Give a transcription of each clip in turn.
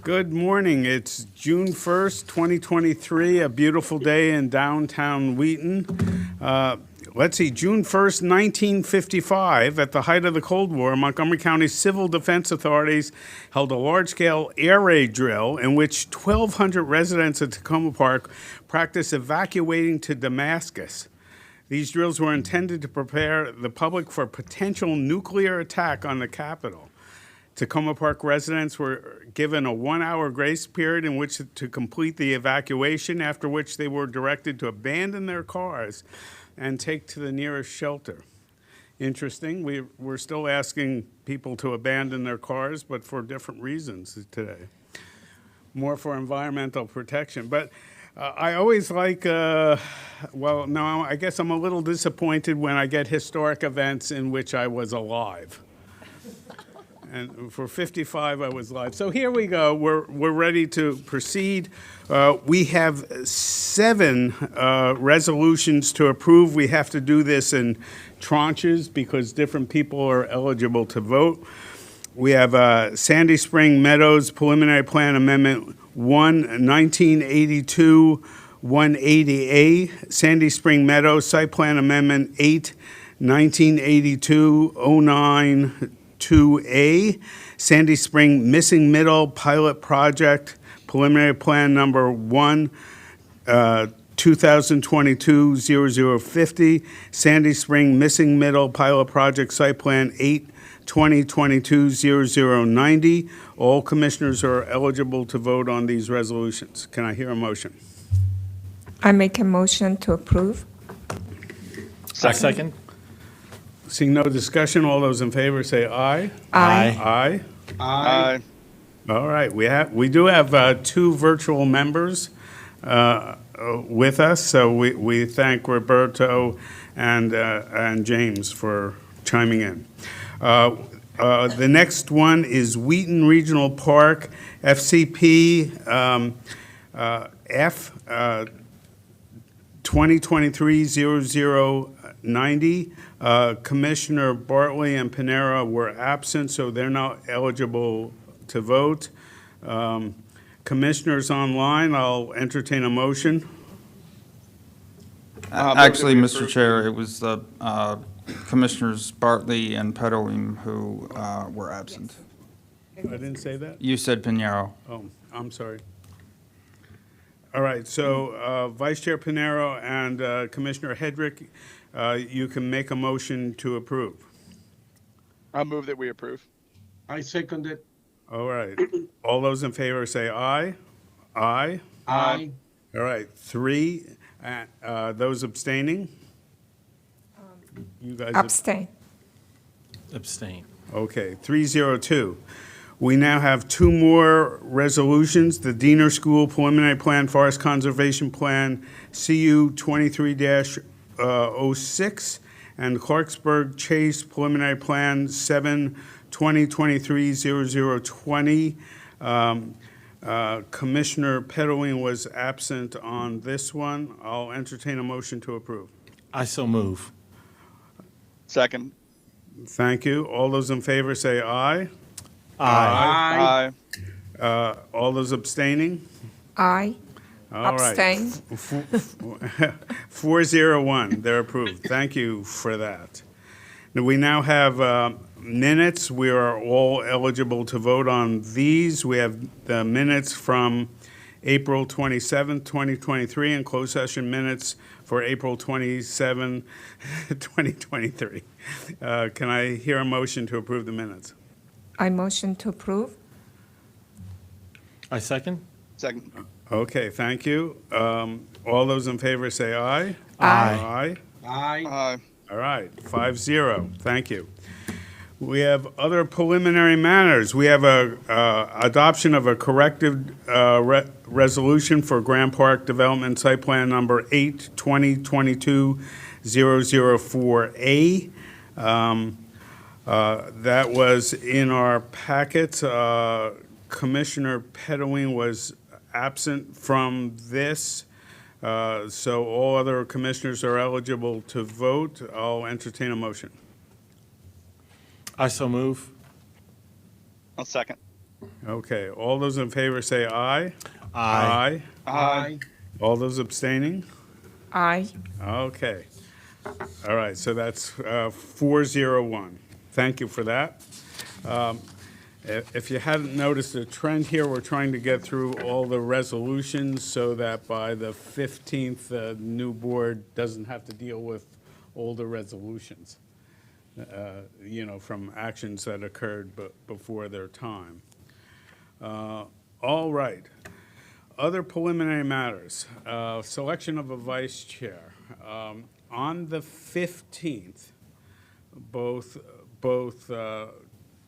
Good morning. It's June 1st, 2023, a beautiful day in downtown Wheaton. Let's see, June 1st, 1955, at the height of the Cold War, Montgomery County Civil Defense Authorities held a large-scale air raid drill in which 1,200 residents at Tacoma Park practiced evacuating to Damascus. These drills were intended to prepare the public for potential nuclear attack on the Capitol. Tacoma Park residents were given a 1-hour grace period in which to complete the evacuation, after which they were directed to abandon their cars and take to the nearest shelter. Interesting, we're still asking people to abandon their cars, but for different reasons today. More for environmental protection. But I always like, I guess I'm a little disappointed when I get historic events in which I was alive. And for 55, I was live. So here we go. We're ready to proceed. We have 7 resolutions to approve. We have to do this in tranches because different people are eligible to vote. We have Sandy Spring Meadows Preliminary Plan Amendment 1, 1982, 180A. Sandy Spring Meadows Site Plan Amendment 8, 1982, 09, 2A, Sandy Spring Missing Middle Pilot Project, Preliminary Plan Number 1, 2022-0050, Sandy Spring Missing Middle Pilot Project Site Plan 8, 2022-0090. All commissioners are eligible to vote on these resolutions. Can I hear a motion? I make a motion to approve. Second. Seeing no discussion, all those in favor say aye. Aye. Aye. Aye. All right, we do have 2 virtual members with us, so we thank Roberto and James for chiming in. The next one is Wheaton Regional Park, FCP F 2023-0090. Commissioner Bartley and Panera were absent, so they're not eligible to vote. Commissioners online, I'll entertain a motion. Actually, Mr. Chair, it was the Commissioners Bartley and Pedolim who were absent. I didn't say that? You said Pinheiro. Oh, I'm sorry. All right, so Vice Chair Pinheiro and Commissioner Hedrick, you can make a motion to approve. I'll move that we approve. I second it. All right. All those in favor say aye. Aye. Aye. All right, 3. Those abstaining? You guys Abstain. Abstain. Okay, 302. We now have 2 more resolutions. The Diener School Preliminary Plan, Forest Conservation Plan, CU 23-06, and Clarksburg Chase Preliminary Plan 7, 2023-0020. Commissioner Pedoling was absent on this one. I'll entertain a motion to approve. I so move. Second. Thank you. All those in favor say aye. Aye. Aye. All those abstaining? Aye. All right. Abstain. 401, they're approved. Thank you for that. Now, we now have minutes. We are all eligible to vote on these. We have the minutes from April 27, 2023, and closed session minutes for April 27, 2023. Can I hear a motion to approve the minutes? I motion to approve. I second. Second. Okay, thank you. All those in favor say aye. Aye. Aye. Aye. Aye. All right, 5-0. Thank you. We have other preliminary matters. We have a adoption of a corrective resolution for Grand Park Development Site Plan Number 8, 2022-004A. That was in our packet. Commissioner Pedoling was absent from this, so all other commissioners are eligible to vote. I'll entertain a motion. I so move. I'll second. Okay, all those in favor say aye. Aye. Aye. All those abstaining? Aye. Okay. All right, so that's 401. Thank you for that. If you hadn't noticed a trend here, we're trying to get through all the resolutions so that by the 15th, the new board doesn't have to deal with older resolutions, from actions that occurred before their time. All right. Other preliminary matters. Selection of a vice chair. On the 15th, both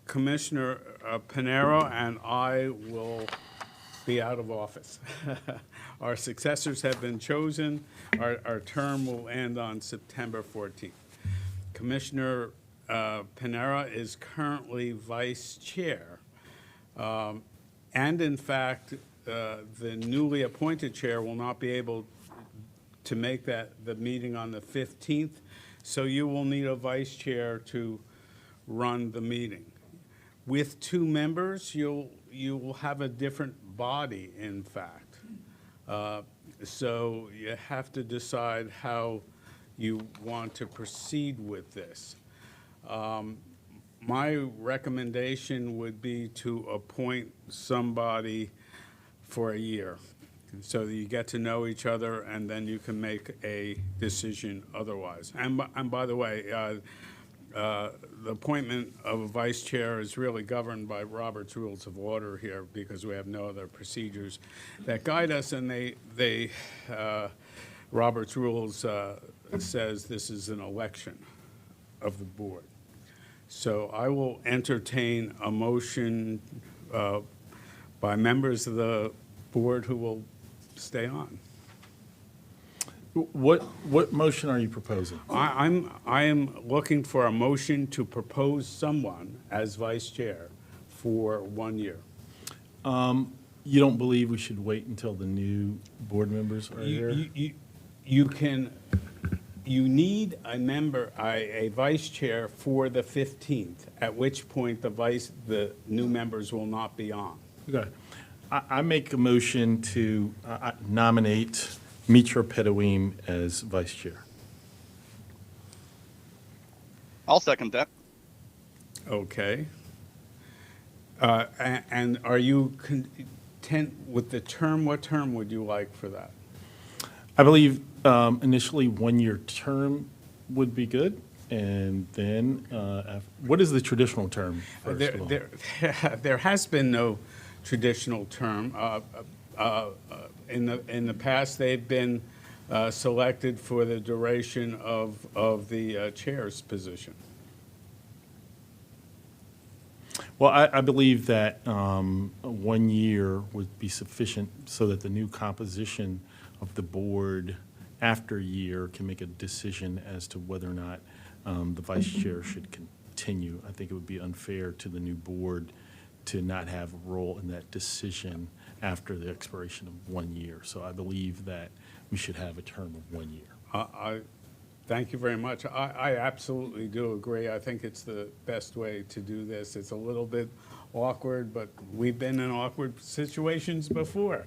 Commissioner Panero and I will be out of office. Our successors have been chosen. Our term will end on September 14th. Commissioner Panera is currently vice chair. And in fact, the newly appointed chair will not be able to make the meeting on the 15th, so you will need a vice chair to run the meeting. With two members, you will have a different body, in fact. So you have to decide how you want to proceed with this. My recommendation would be to appoint somebody for a year, so that you get to know each other, and then you can make a decision otherwise. And by the way, the appointment of a vice chair is really governed by Robert's Rules of Order here, because we have no other procedures that guide us, and Robert's Rules says this is an election of the board. So I will entertain a motion by members of the board who will stay on. What motion are you proposing? I am looking for a motion to propose someone as vice chair for 1 year. You don't believe we should wait until the new board members are here? You need a member, a vice chair for the 15th, at which point the new members will not be on. Okay. I make a motion to nominate Mitra Pedawim as vice chair. I'll second that. Okay. And are you content with the term? What term would you like for that? I believe initially 1 year term would be good, and then what is the traditional term? First of all? There has been no traditional term. In the past, they've been selected for the duration of the chair's position. Well, I believe that 1 year would be sufficient so that the new composition of the board after a year can make a decision as to whether or not the vice chair should continue. I think it would be unfair to the new board to not have a role in that decision after the expiration of 1 year. So I believe that we should have a term of 1 year. Thank you very much. I absolutely do agree. I think it's the best way to do this. It's a little bit awkward, but we've been in awkward situations before.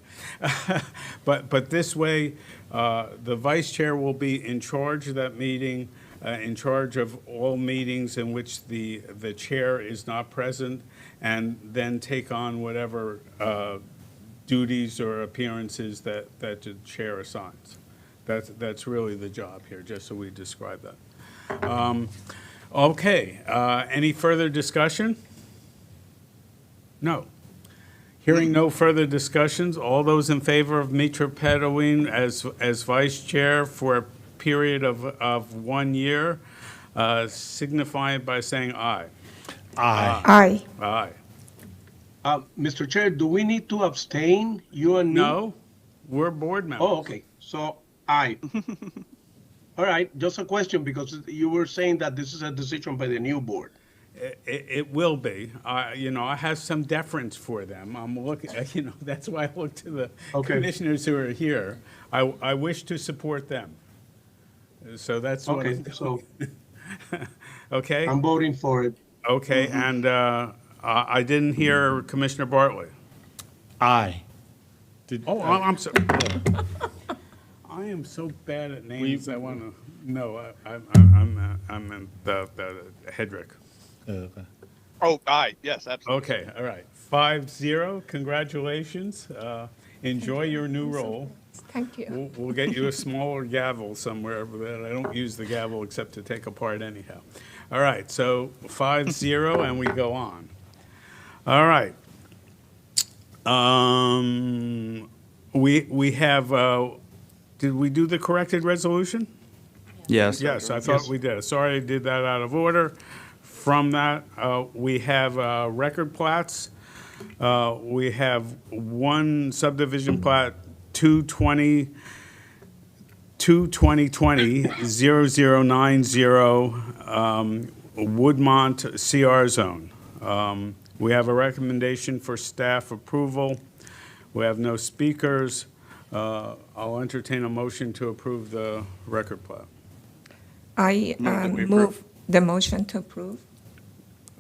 But this way, the vice chair will be in charge of that meeting, in charge of all meetings in which the chair is not present, and then take on whatever duties or appearances that the chair assigns. That's really the job here, just so we describe that. Okay, any further discussion? No. Hearing no further discussions, all those in favor of Mitra Pedawin as vice chair for a period of 1 year, signify by saying aye. Aye. Aye. Aye. Mr. Chair, do we need to abstain, you and me? No, we're board members. Oh, okay, so aye. All right, just a question, because you were saying that this is a decision by the new board. It will be. I have some deference for them. I'm looking, that's why I look to the Okay. commissioners who are here. I wish to support them. So that's what Okay, I'm so okay? I'm voting for it. Okay, and I didn't hear Commissioner Bartley. Aye. Did, Oh, I'm sorry. I am so bad at names, I want to, no, I'm the Hedrick. okay. Oh, aye, yes, absolutely. Okay, all right. 5-0, congratulations. Enjoy your new role. Thank you. We'll get you a smaller gavel somewhere, but I don't use the gavel except to take apart anyhow. All right, so 5-0, and we go on. All right. We have, did we do the corrected resolution? Yes. Yes, I thought we did. Sorry I did that out of order. From that, we have record plats. We have one subdivision plat, 220, 0090, Woodmont CR zone. We have a recommendation for staff approval. We have no speakers. I'll entertain a motion to approve the record plat. I Move that we move the motion to approve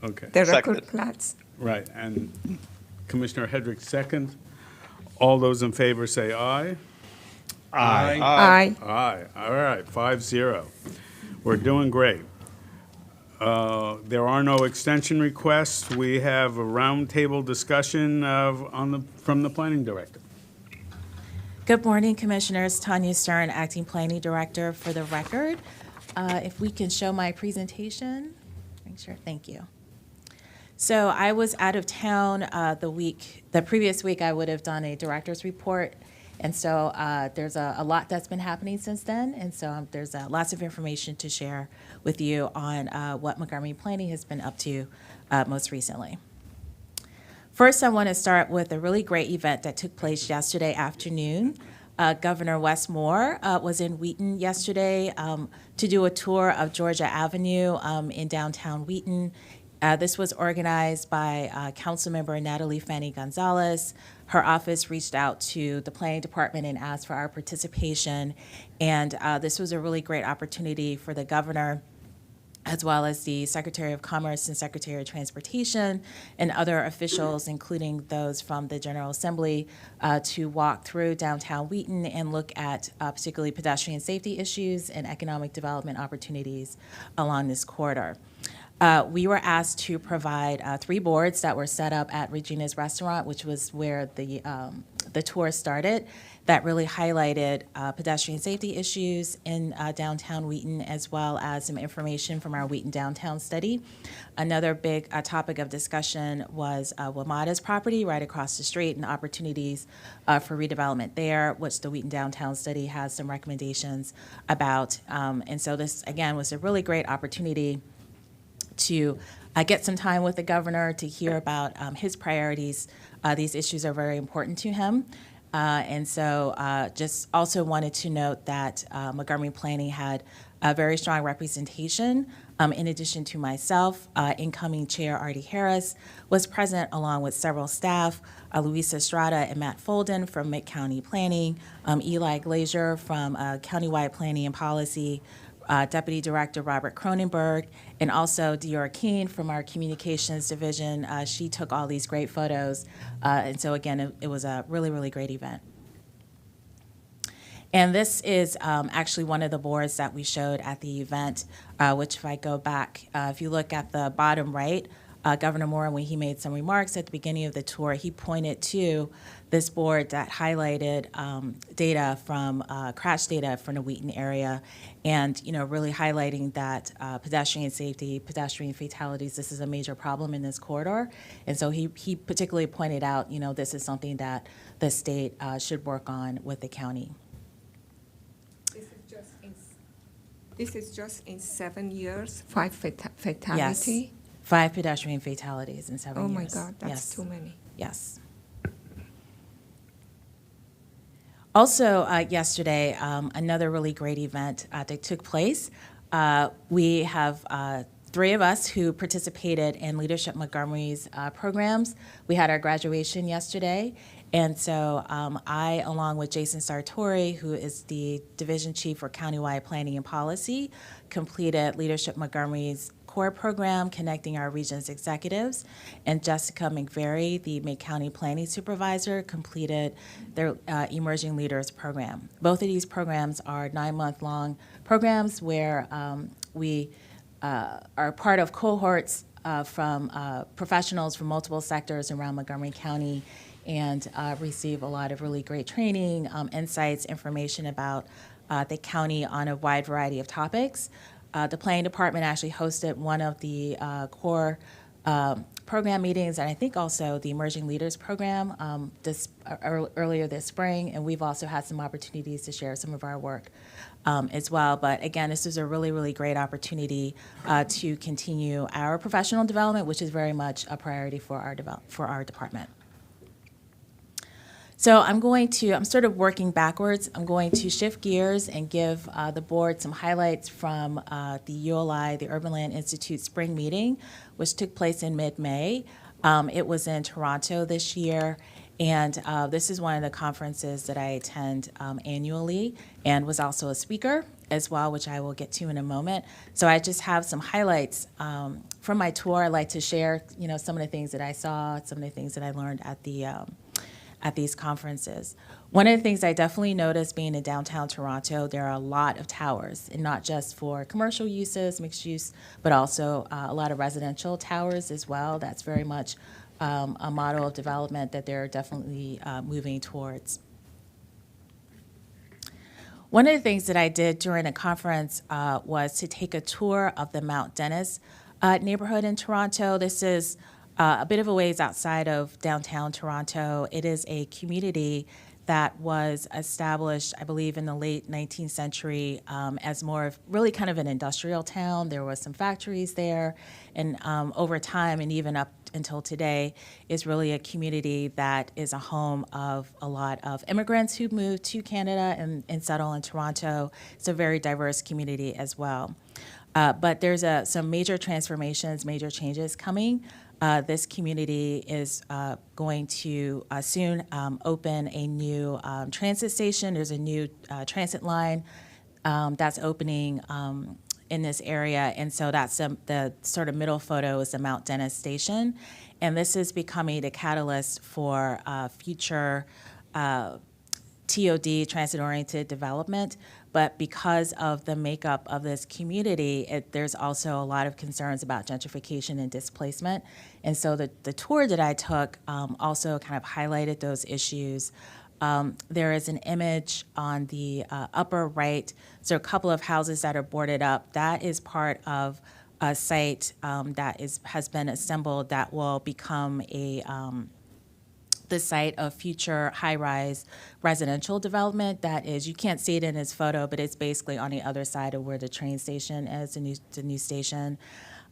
Okay, the record Seconded. plats. right, and Commissioner Hedrick second. All those in favor say aye. Aye. Aye. Aye, all right, 5-0. We're doing great. There are no extension requests. We have a roundtable discussion from the planning director. Good morning, Commissioners. Tanya Stern, Acting Planning Director for the record. If we can show my presentation. Make sure, thank you. So I was out of town the previous week I would have done a director's report. And so there's a lot that's been happening since then. And so there's lots of information to share with you on what Montgomery Planning has been up to most recently. First, I want to start with a really great event that took place yesterday afternoon. Governor Wes Moore was in Wheaton yesterday to do a tour of Georgia Avenue in downtown Wheaton. This was organized by Councilmember Natalie Fanny Gonzalez. Her office reached out to the Planning Department and asked for our participation. And this was a really great opportunity for the governor, as well as the Secretary of Commerce and Secretary of Transportation and other officials, including those from the General Assembly, to walk through downtown Wheaton and look at particularly pedestrian safety issues and economic development opportunities along this corridor. We were asked to provide 3 boards that were set up at Regina's Restaurant, which was where the tour started, that really highlighted pedestrian safety issues in downtown Wheaton, as well as some information from our Wheaton Downtown Study. Another big topic of discussion was WMATA's property right across the street and opportunities for redevelopment there, which the Wheaton Downtown Study has some recommendations about. And so this, again, was a really great opportunity to get some time with the governor to hear about his priorities. These issues are very important to him. And so just also wanted to note that Montgomery Planning had a very strong representation. In addition to myself, incoming Chair Artie Harris was present along with several staff, Luisa Estrada and Matt Folden from Mid-County Planning, Eli Glazier from Countywide Planning and Policy, Deputy Director Robert Cronenberg, and also Dior Keene from our Communications Division. She took all these great photos. And so again, it was a really, really great event. And this is actually one of the boards that we showed at the event, which if I go back, if you look at the bottom right, Governor Moore, when he made some remarks at the beginning of the tour, he pointed to this board that highlighted data from crash data from the Wheaton area, and really highlighting that pedestrian safety, pedestrian fatalities. This is a major problem in this corridor, and so he particularly pointed out, this is something that the state should work on with the county. This is just in 7 years, 5 fatality. Yes, 5 pedestrian fatalities in 7 years. Oh my God, that's Yes. too many. Yes. Also, yesterday, another really great event that took place. We have 3 of us who participated in Leadership Montgomery's programs. We had our graduation yesterday, and so I, along with Jason Sartori, who is the Division Chief for Countywide Planning and Policy, completed Leadership Montgomery's CORE program, connecting our region's executives. And Jessica McVeary, the Mid County Planning Supervisor, completed their Emerging Leaders program. Both of these programs are 9-month-long programs where we are part of cohorts from professionals from multiple sectors around Montgomery County and receive a lot of really great training, insights, information about the county on a wide variety of topics. The planning department actually hosted one of the core program meetings, and I think also the Emerging Leaders program earlier this spring, and we've also had some opportunities to share some of our work as well. But again, this is a really, really great opportunity to continue our professional development, which is very much a priority for our department. So I'm sort of working backwards. I'm going to shift gears and give the board some highlights from the ULI, the Urban Land Institute Spring Meeting, which took place in mid-May. It was in Toronto this year, and this is one of the conferences that I attend annually and was also a speaker as well, which I will get to in a moment. So I just have some highlights from my tour. I'd like to share, some of the things that I saw, some of the things that I learned at these conferences. One of the things I definitely noticed being in downtown Toronto, there are a lot of towers, and not just for commercial uses, mixed use, but also a lot of residential towers as well. That's very much a model of development that they're definitely moving towards. One of the things that I did during the conference was to take a tour of the Mount Dennis neighborhood in Toronto. This is a bit of a ways outside of downtown Toronto. It is a community that was established, I believe, in the late 19th century as more of really kind of an industrial town. There was some factories there, and over time and even up until today is really a community that is a home of a lot of immigrants who moved to Canada and settle in Toronto. It's a very diverse community as well. But there's some major transformations, major changes coming. This community is going to soon open a new transit station. There's a new transit line that's opening in this area, and so that's the sort of middle photo is the Mount Dennis station, and this is becoming the catalyst for future TOD, transit-oriented development. But because of the makeup of this community, there's also a lot of concerns about gentrification and displacement. And so the tour that I took also kind of highlighted those issues. There is an image on the upper right, so a couple of houses that are boarded up. That is part of a site that has been assembled that will become the site of future high-rise residential development. That is, you can't see it in his photo, but it's basically on the other side of where the train station is, the new station.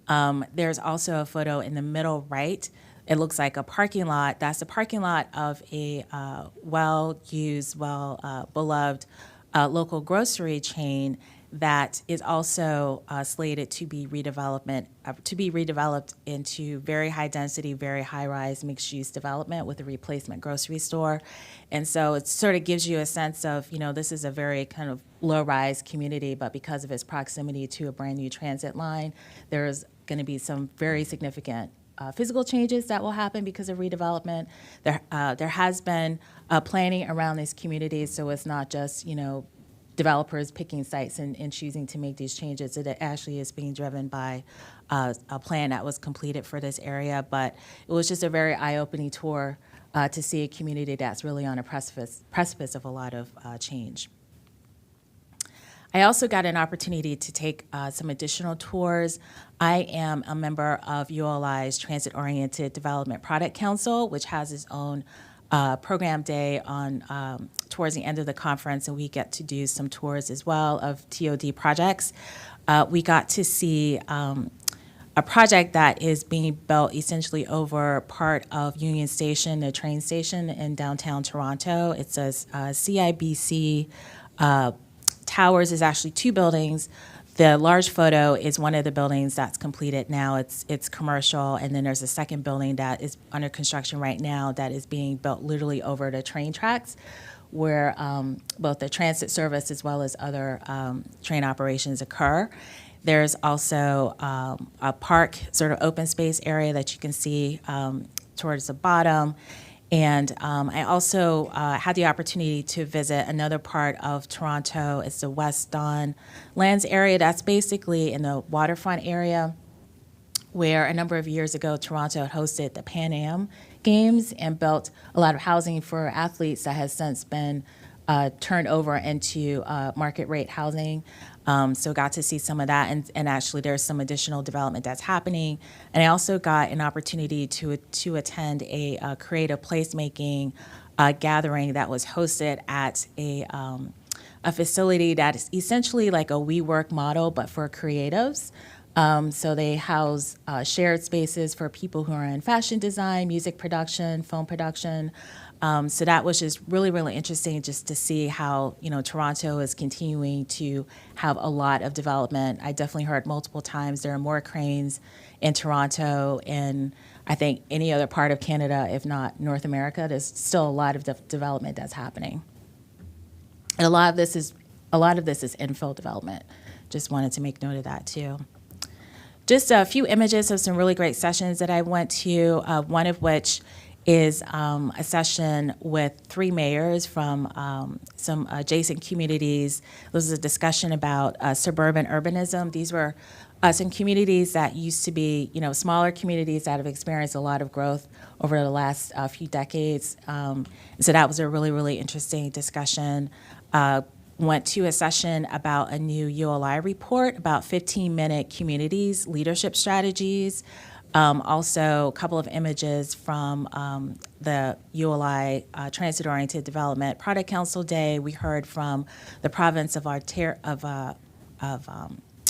There's also a photo in the middle right. It looks like a parking lot. That's the parking lot of a well-used, beloved local grocery chain that is also slated to be redeveloped into very high density, very high rise mixed use development with a replacement grocery store. And so it sort of gives you a sense of, this is a very kind of low rise community, but because of its proximity to a brand new transit line, there's going to be some very significant physical changes that will happen because of redevelopment. There has been planning around these communities, so it's not just, developers picking sites and choosing to make these changes. It actually is being driven by a plan that was completed for this area, but it was just a very eye-opening tour to see a community that's really on a precipice of a lot of change. I also got an opportunity to take some additional tours. I am a member of ULI's Transit-Oriented Development Product Council, which has its own program day on towards the end of the conference, and we get to do some tours as well of TOD projects. We got to see a project that is being built essentially over part of Union Station, the train station in downtown Toronto. It's a CIBC Towers is actually two buildings. The large photo is one of the buildings that's completed now. It's commercial, and then there's a second building that is under construction right now that is being built literally over the train tracks, where both the transit service as well as other train operations occur. There's also a park, sort of open space area that you can see towards the bottom. And I also had the opportunity to visit another part of Toronto. It's the West Don Lands area. That's basically in the waterfront area where a number of years ago, Toronto had hosted the Pan Am Games and built a lot of housing for athletes that has since been turned over into market rate housing. So got to see some of that, and actually there's some additional development that's happening. And I also got an opportunity to attend a creative placemaking gathering that was hosted at a facility that is essentially like a WeWork model, but for creatives. So they house shared spaces for people who are in fashion design, music production, film production. So that was just really, really interesting just to see how, Toronto is continuing to have a lot of development. I definitely heard multiple times there are more cranes in Toronto and I think any other part of Canada, if not North America. There's still a lot of development that's happening. And a lot of this is infill development. Just wanted to make note of that too. Just a few images of some really great sessions that I went to, one of which is a session with 3 mayors from some adjacent communities. There was a discussion about suburban urbanism. These were some communities that used to be, smaller communities that have experienced a lot of growth over the last few decades. So that was a really, really interesting discussion. Went to a session about a new ULI report about 15-minute communities, leadership strategies. Also, a couple of images from the ULI Transit-Oriented Development Product Council Day. We heard from the province of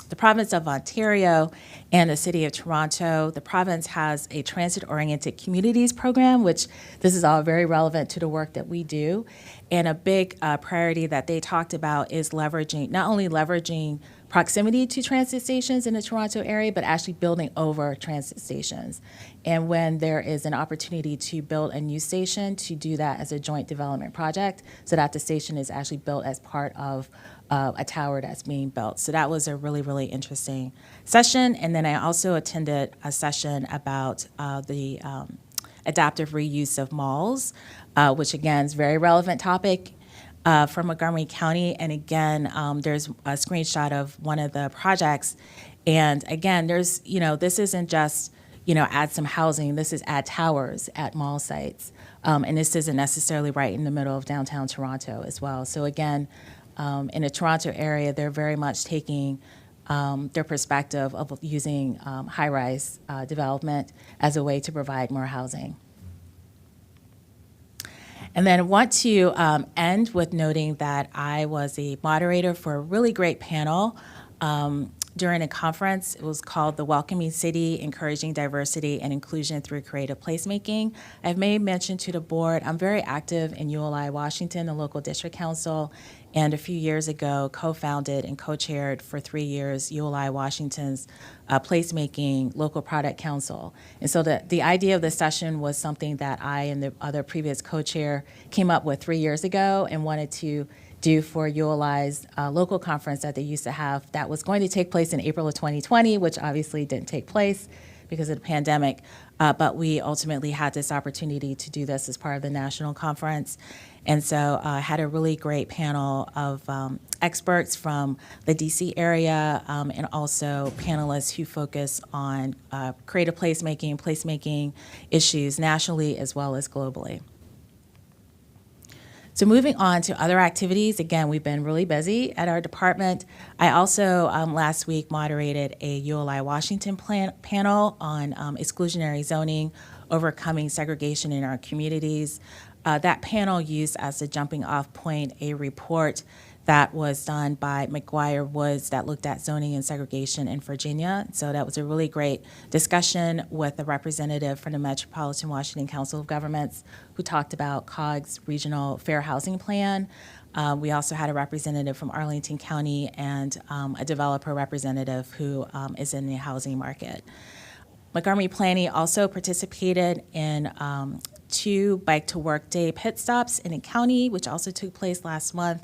the province of Ontario and the city of Toronto. The province has a transit-oriented communities program, which this is all very relevant to the work that we do. And a big priority that they talked about is not only leveraging proximity to transit stations in the Toronto area, but actually building over transit stations. And when there is an opportunity to build a new station, to do that as a joint development project, so that the station is actually built as part of a tower that's being built. So that was a really, really interesting session. And then I also attended a session about the adaptive reuse of malls, which again is a very relevant topic from Montgomery County. And again, there's a screenshot of one of the projects. And again, this isn't just, add some housing. This is add towers at mall sites. And this isn't necessarily right in the middle of downtown Toronto as well. So again, in the Toronto area, they're very much taking their perspective of using high-rise development as a way to provide more housing. And then I want to end with noting that I was a moderator for a really great panel during a conference. It was called The Welcoming City, Encouraging Diversity and Inclusion Through Creative Placemaking. I've made mention to the board, I'm very active in ULI Washington, the local district council, and a few years ago co-founded and co-chaired for 3 years ULI Washington's placemaking local product council. And so the idea of this session was something that I and the other previous co-chair came up with 3 years ago and wanted to do for ULI's local conference that they used to have that was going to take place in April of 2020, which obviously didn't take place because of the pandemic. But we ultimately had this opportunity to do this as part of the national conference. And so I had a really great panel of experts from the DC area and also panelists who focus on creative placemaking issues nationally as well as globally. So moving on to other activities, again, we've been really busy at our department. I also last week moderated a ULI Washington panel on exclusionary zoning, overcoming segregation in our communities. That panel used as a jumping off point a report that was done by McGuire Woods that looked at zoning and segregation in Virginia. So that was a really great discussion with a representative from the Metropolitan Washington Council of Governments who talked about COG's regional fair housing plan. We also had a representative from Arlington County and a developer representative who is in the housing market. Montgomery Planning also participated in 2 Bike to Work Day pit stops in the county, which also took place last month.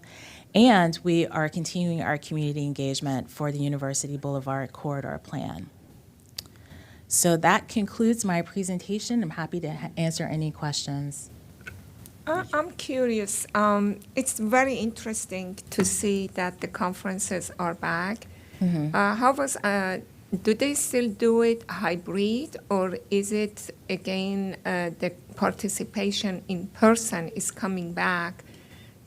And we are continuing our community engagement for the University Boulevard Corridor Plan. So that concludes my presentation. I'm happy to answer any questions. I'm curious. It's very interesting to see that the conferences are back. Do they still do it hybrid, or is it again the participation in person is coming back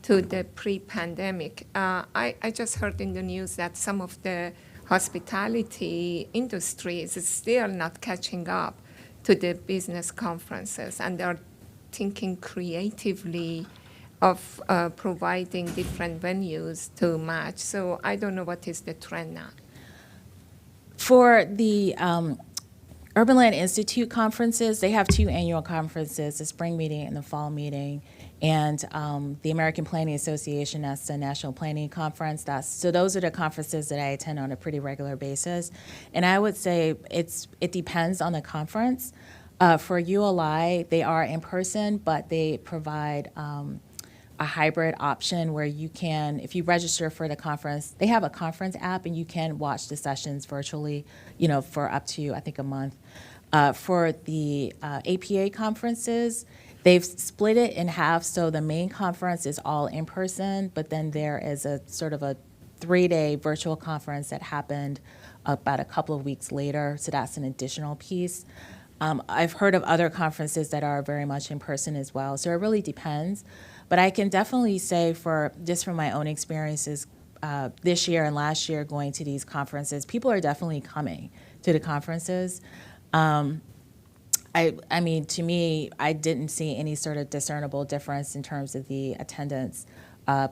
to the pre-pandemic? I just heard in the news that some of the hospitality industry is still not catching up to the business conferences, and they're thinking creatively of providing different venues to match. So I don't know what is the trend now. For the Urban Land Institute conferences, they have two annual conferences, the spring meeting and the fall meeting. And the American Planning Association, that's the National Planning Conference. So those are the conferences that I attend on a pretty regular basis. And I would say it depends on the conference. For ULI, they are in person, but they provide a hybrid option where you can, if you register for the conference, they have a conference app and you can watch the sessions virtually, for up to, I think, a month. For the APA conferences, they've split it in half, so the main conference is all in person, but then there is a sort of a 3-day virtual conference that happened about a couple of weeks later, so that's an additional piece. I've heard of other conferences that are very much in person as well, so it really depends. But I can definitely say just from my own experiences this year and last year going to these conferences, people are definitely coming to the conferences. I mean, to me, I didn't see any sort of discernible difference in terms of the attendance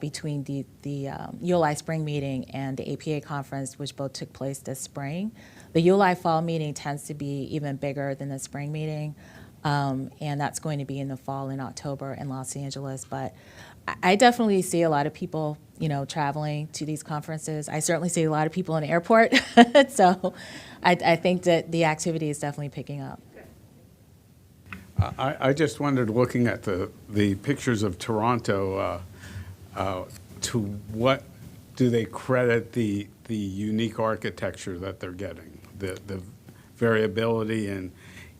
between the ULI spring meeting and the APA conference, which both took place this spring. The ULI fall meeting tends to be even bigger than the spring meeting, and that's going to be in the fall in October in Los Angeles. But I definitely see a lot of people, traveling to these conferences. I certainly see a lot of people in the airport, so I think that the activity is definitely picking up. I just wondered, looking at the pictures of Toronto, to what do they credit the unique architecture that they're getting, the variability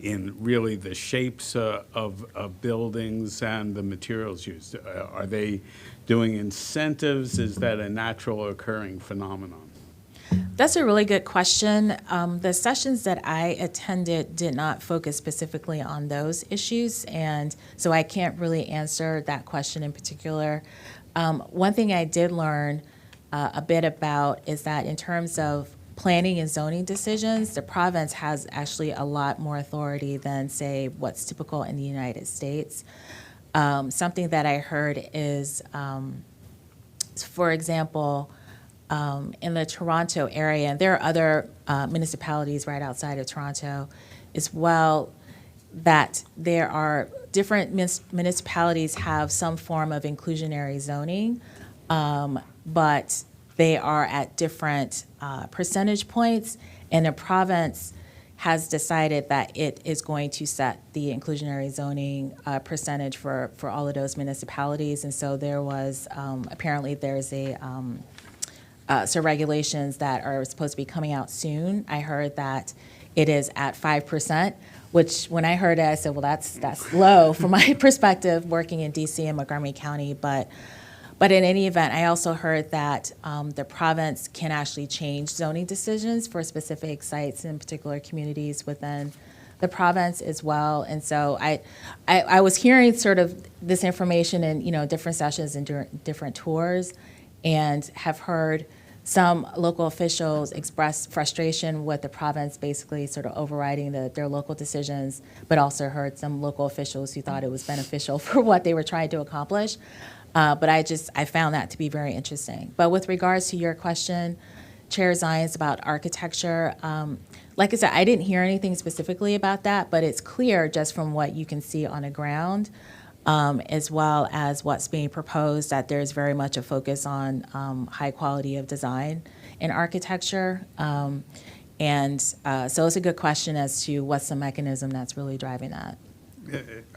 in really the shapes of buildings and the materials used? Are they doing incentives? Is that a natural occurring phenomenon? That's a really good question. The sessions that I attended did not focus specifically on those issues, and so I can't really answer that question in particular. One thing I did learn a bit about is that in terms of planning and zoning decisions, the province has actually a lot more authority than, say, what's typical in the United States. Something that I heard is, for example, in the Toronto area, and there are other municipalities right outside of Toronto as well, that there are different municipalities have some form of inclusionary zoning, but they are at different percentage points, and the province has decided that it is going to set the inclusionary zoning percentage for all of those municipalities. And so there was, apparently there's some regulations that are supposed to be coming out soon. I heard that it is at 5%, which when I heard it, I said, well, that's low from my perspective working in DC and Montgomery County. But in any event, I also heard that the province can actually change zoning decisions for specific sites in particular communities within the province as well. And so I was hearing sort of this information in different sessions and different tours, and have heard some local officials express frustration with the province basically sort of overriding their local decisions, but also heard some local officials who thought it was beneficial for what they were trying to accomplish. But I found that to be very interesting. But with regards to your question, Chair Zions, about architecture, like I said, I didn't hear anything specifically about that, but it's clear just from what you can see on the ground, as well as what's being proposed, that there's very much a focus on high quality of design in architecture. So it's a good question as to what's the mechanism that's really driving that.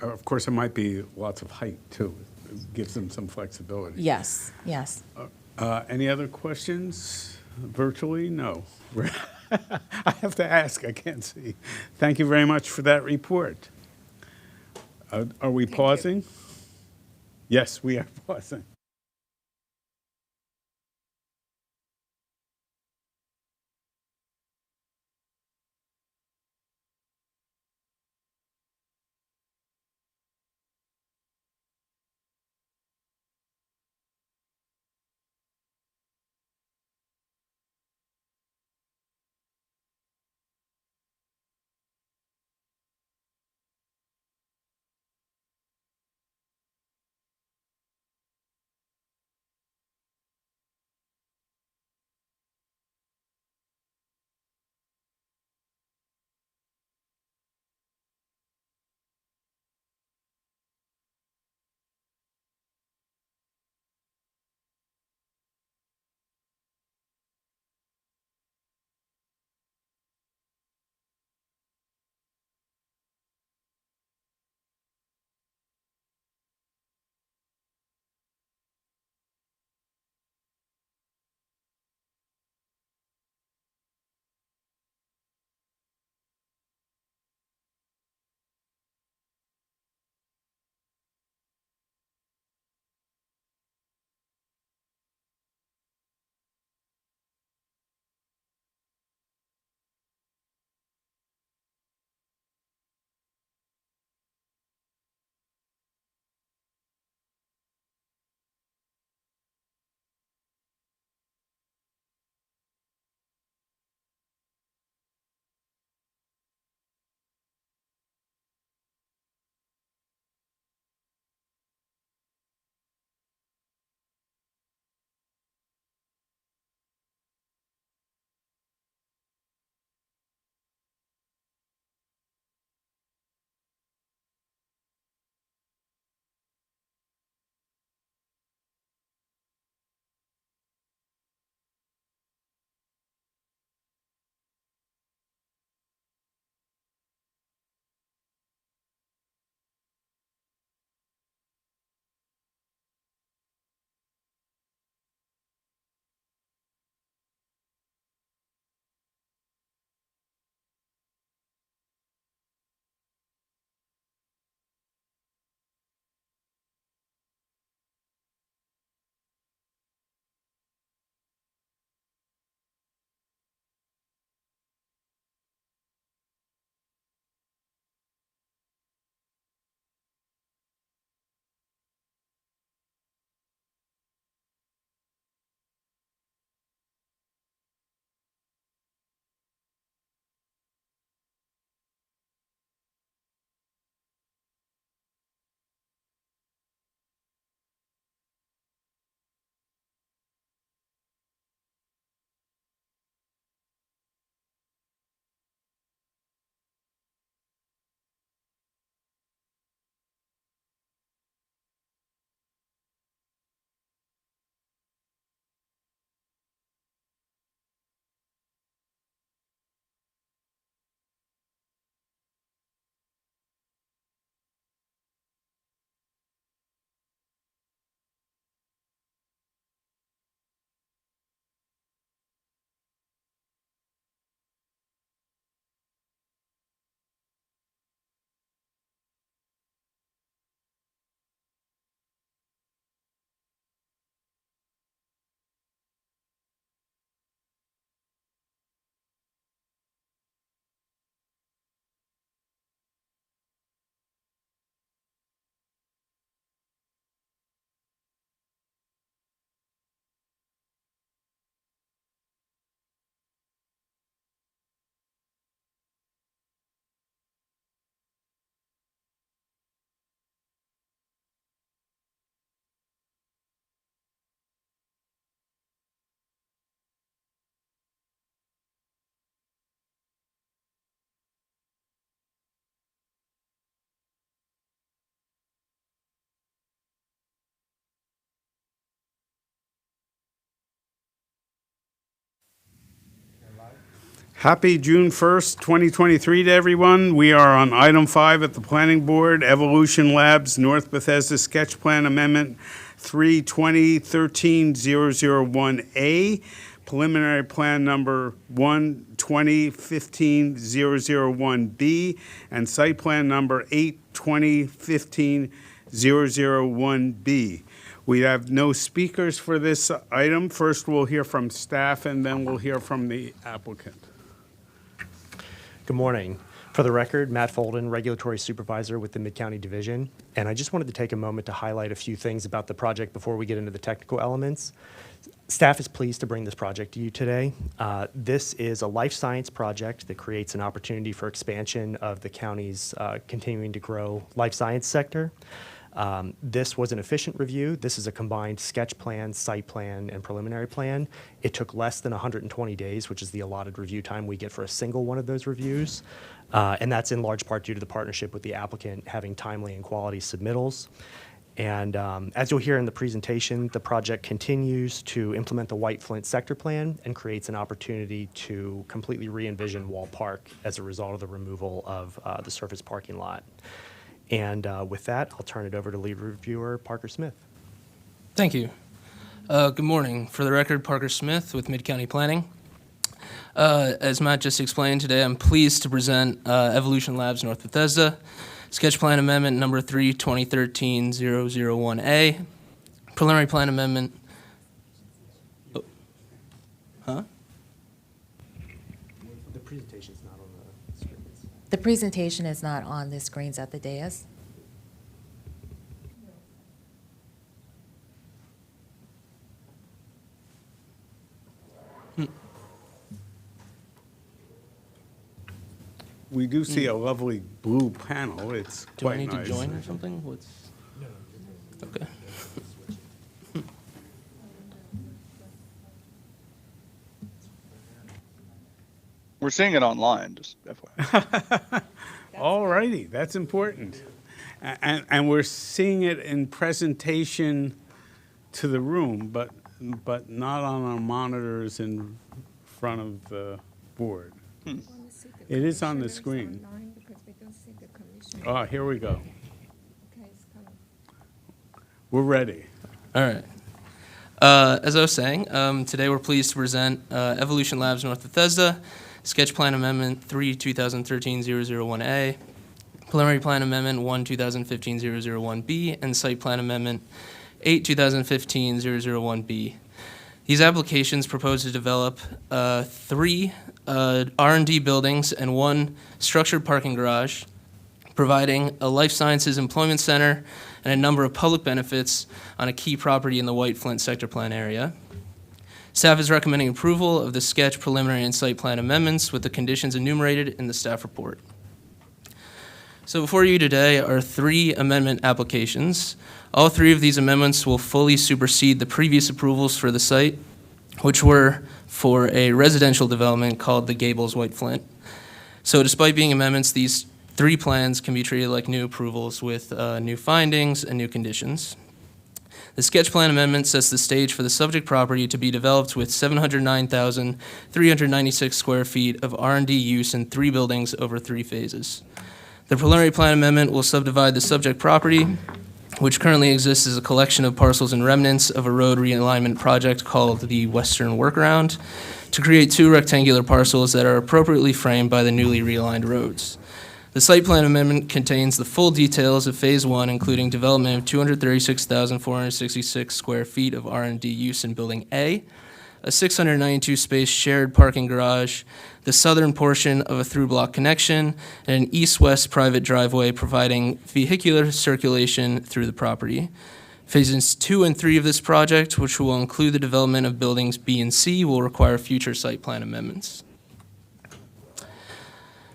Of course, it might be lots of height, too. It gives them some flexibility. Yes. Any other questions virtually? No. I have to ask, I can't see. Thank you very much for that report. Are we pausing? Yes, we are pausing. Happy June 1st, 2023 to everyone. We are on item 5 at the Planning Board, Evolution Labs North Bethesda Sketch Plan Amendment 3/2013-001A, preliminary plan number 1/2015-001B, and site plan number 8/2015-001B. We have no speakers for this item. First, we'll hear from staff, and then we'll hear from the applicant. Good morning. For the record, Matt Folden, Regulatory Supervisor with the Mid-County Division, and I just wanted to take a moment to highlight a few things about the project before we get into the technical elements. Staff is pleased to bring this project to you today. This is a life science project that creates an opportunity for expansion of the county's continuing to grow life science sector. This was an efficient review. This is a combined sketch plan, site plan, and preliminary plan. It took less than 120 days, which is the allotted review time we get for a single one of those reviews. And that's in large part due to the partnership with the applicant having timely and quality submittals. And as you'll hear in the presentation, the project continues to implement the White Flint sector plan and creates an opportunity to completely re-envision Wall Park as a result of the removal of the surface parking lot. And with that, I'll turn it over to lead reviewer Parker Smith. Thank you. Good morning. For the record, Parker Smith with Mid-County Planning. As Matt just explained today, I'm pleased to present Evolution Labs North Bethesda, Sketch Plan Amendment number 3/2013-001A, Preliminary Plan Amendment. Oh. Huh? The presentation's not on the screens. The presentation is not on the screens at the dais. We do see a lovely blue panel. It's Do I quite need nice. to join or something? What's? Okay. We're seeing it online, just FYI. All righty, that's important. And we're seeing it in presentation to the room, but not on our monitors in front of the board. It is on the screen. Oh, here we go. We're ready. All right. As I was saying, today we're pleased to present Evolution Labs North Bethesda, Sketch Plan Amendment 3/2013-001A, Preliminary Plan Amendment 1/2015-001B, and Site Plan Amendment 8/2015-001B. These applications propose to develop 3 R&D buildings and 1 structured parking garage, providing a life sciences employment center and a number of public benefits on a key property in the White Flint sector plan area. Staff is recommending approval of the sketch, preliminary, and site plan amendments with the conditions enumerated in the staff report. So before you today are 3 amendment applications. All 3 of these amendments will fully supersede the previous approvals for the site, which were for a residential development called the Gables White Flint. So despite being amendments, these 3 plans can be treated like new approvals with new findings and new conditions. The sketch plan amendment sets the stage for the subject property to be developed with 709,396 square feet of R&D use in 3 buildings over 3 phases. The preliminary plan amendment will subdivide the subject property, which currently exists as a collection of parcels and remnants of a road realignment project called the Western Workaround, to create 2 rectangular parcels that are appropriately framed by the newly realigned roads. The site plan amendment contains the full details of Phase 1, including development of 236,466 square feet of R&D use in Building A, a 692-space shared parking garage, the southern portion of a through-block connection, and an east-west private driveway providing vehicular circulation through the property. Phases 2 and 3 of this project, which will include the development of buildings B and C, will require future site plan amendments.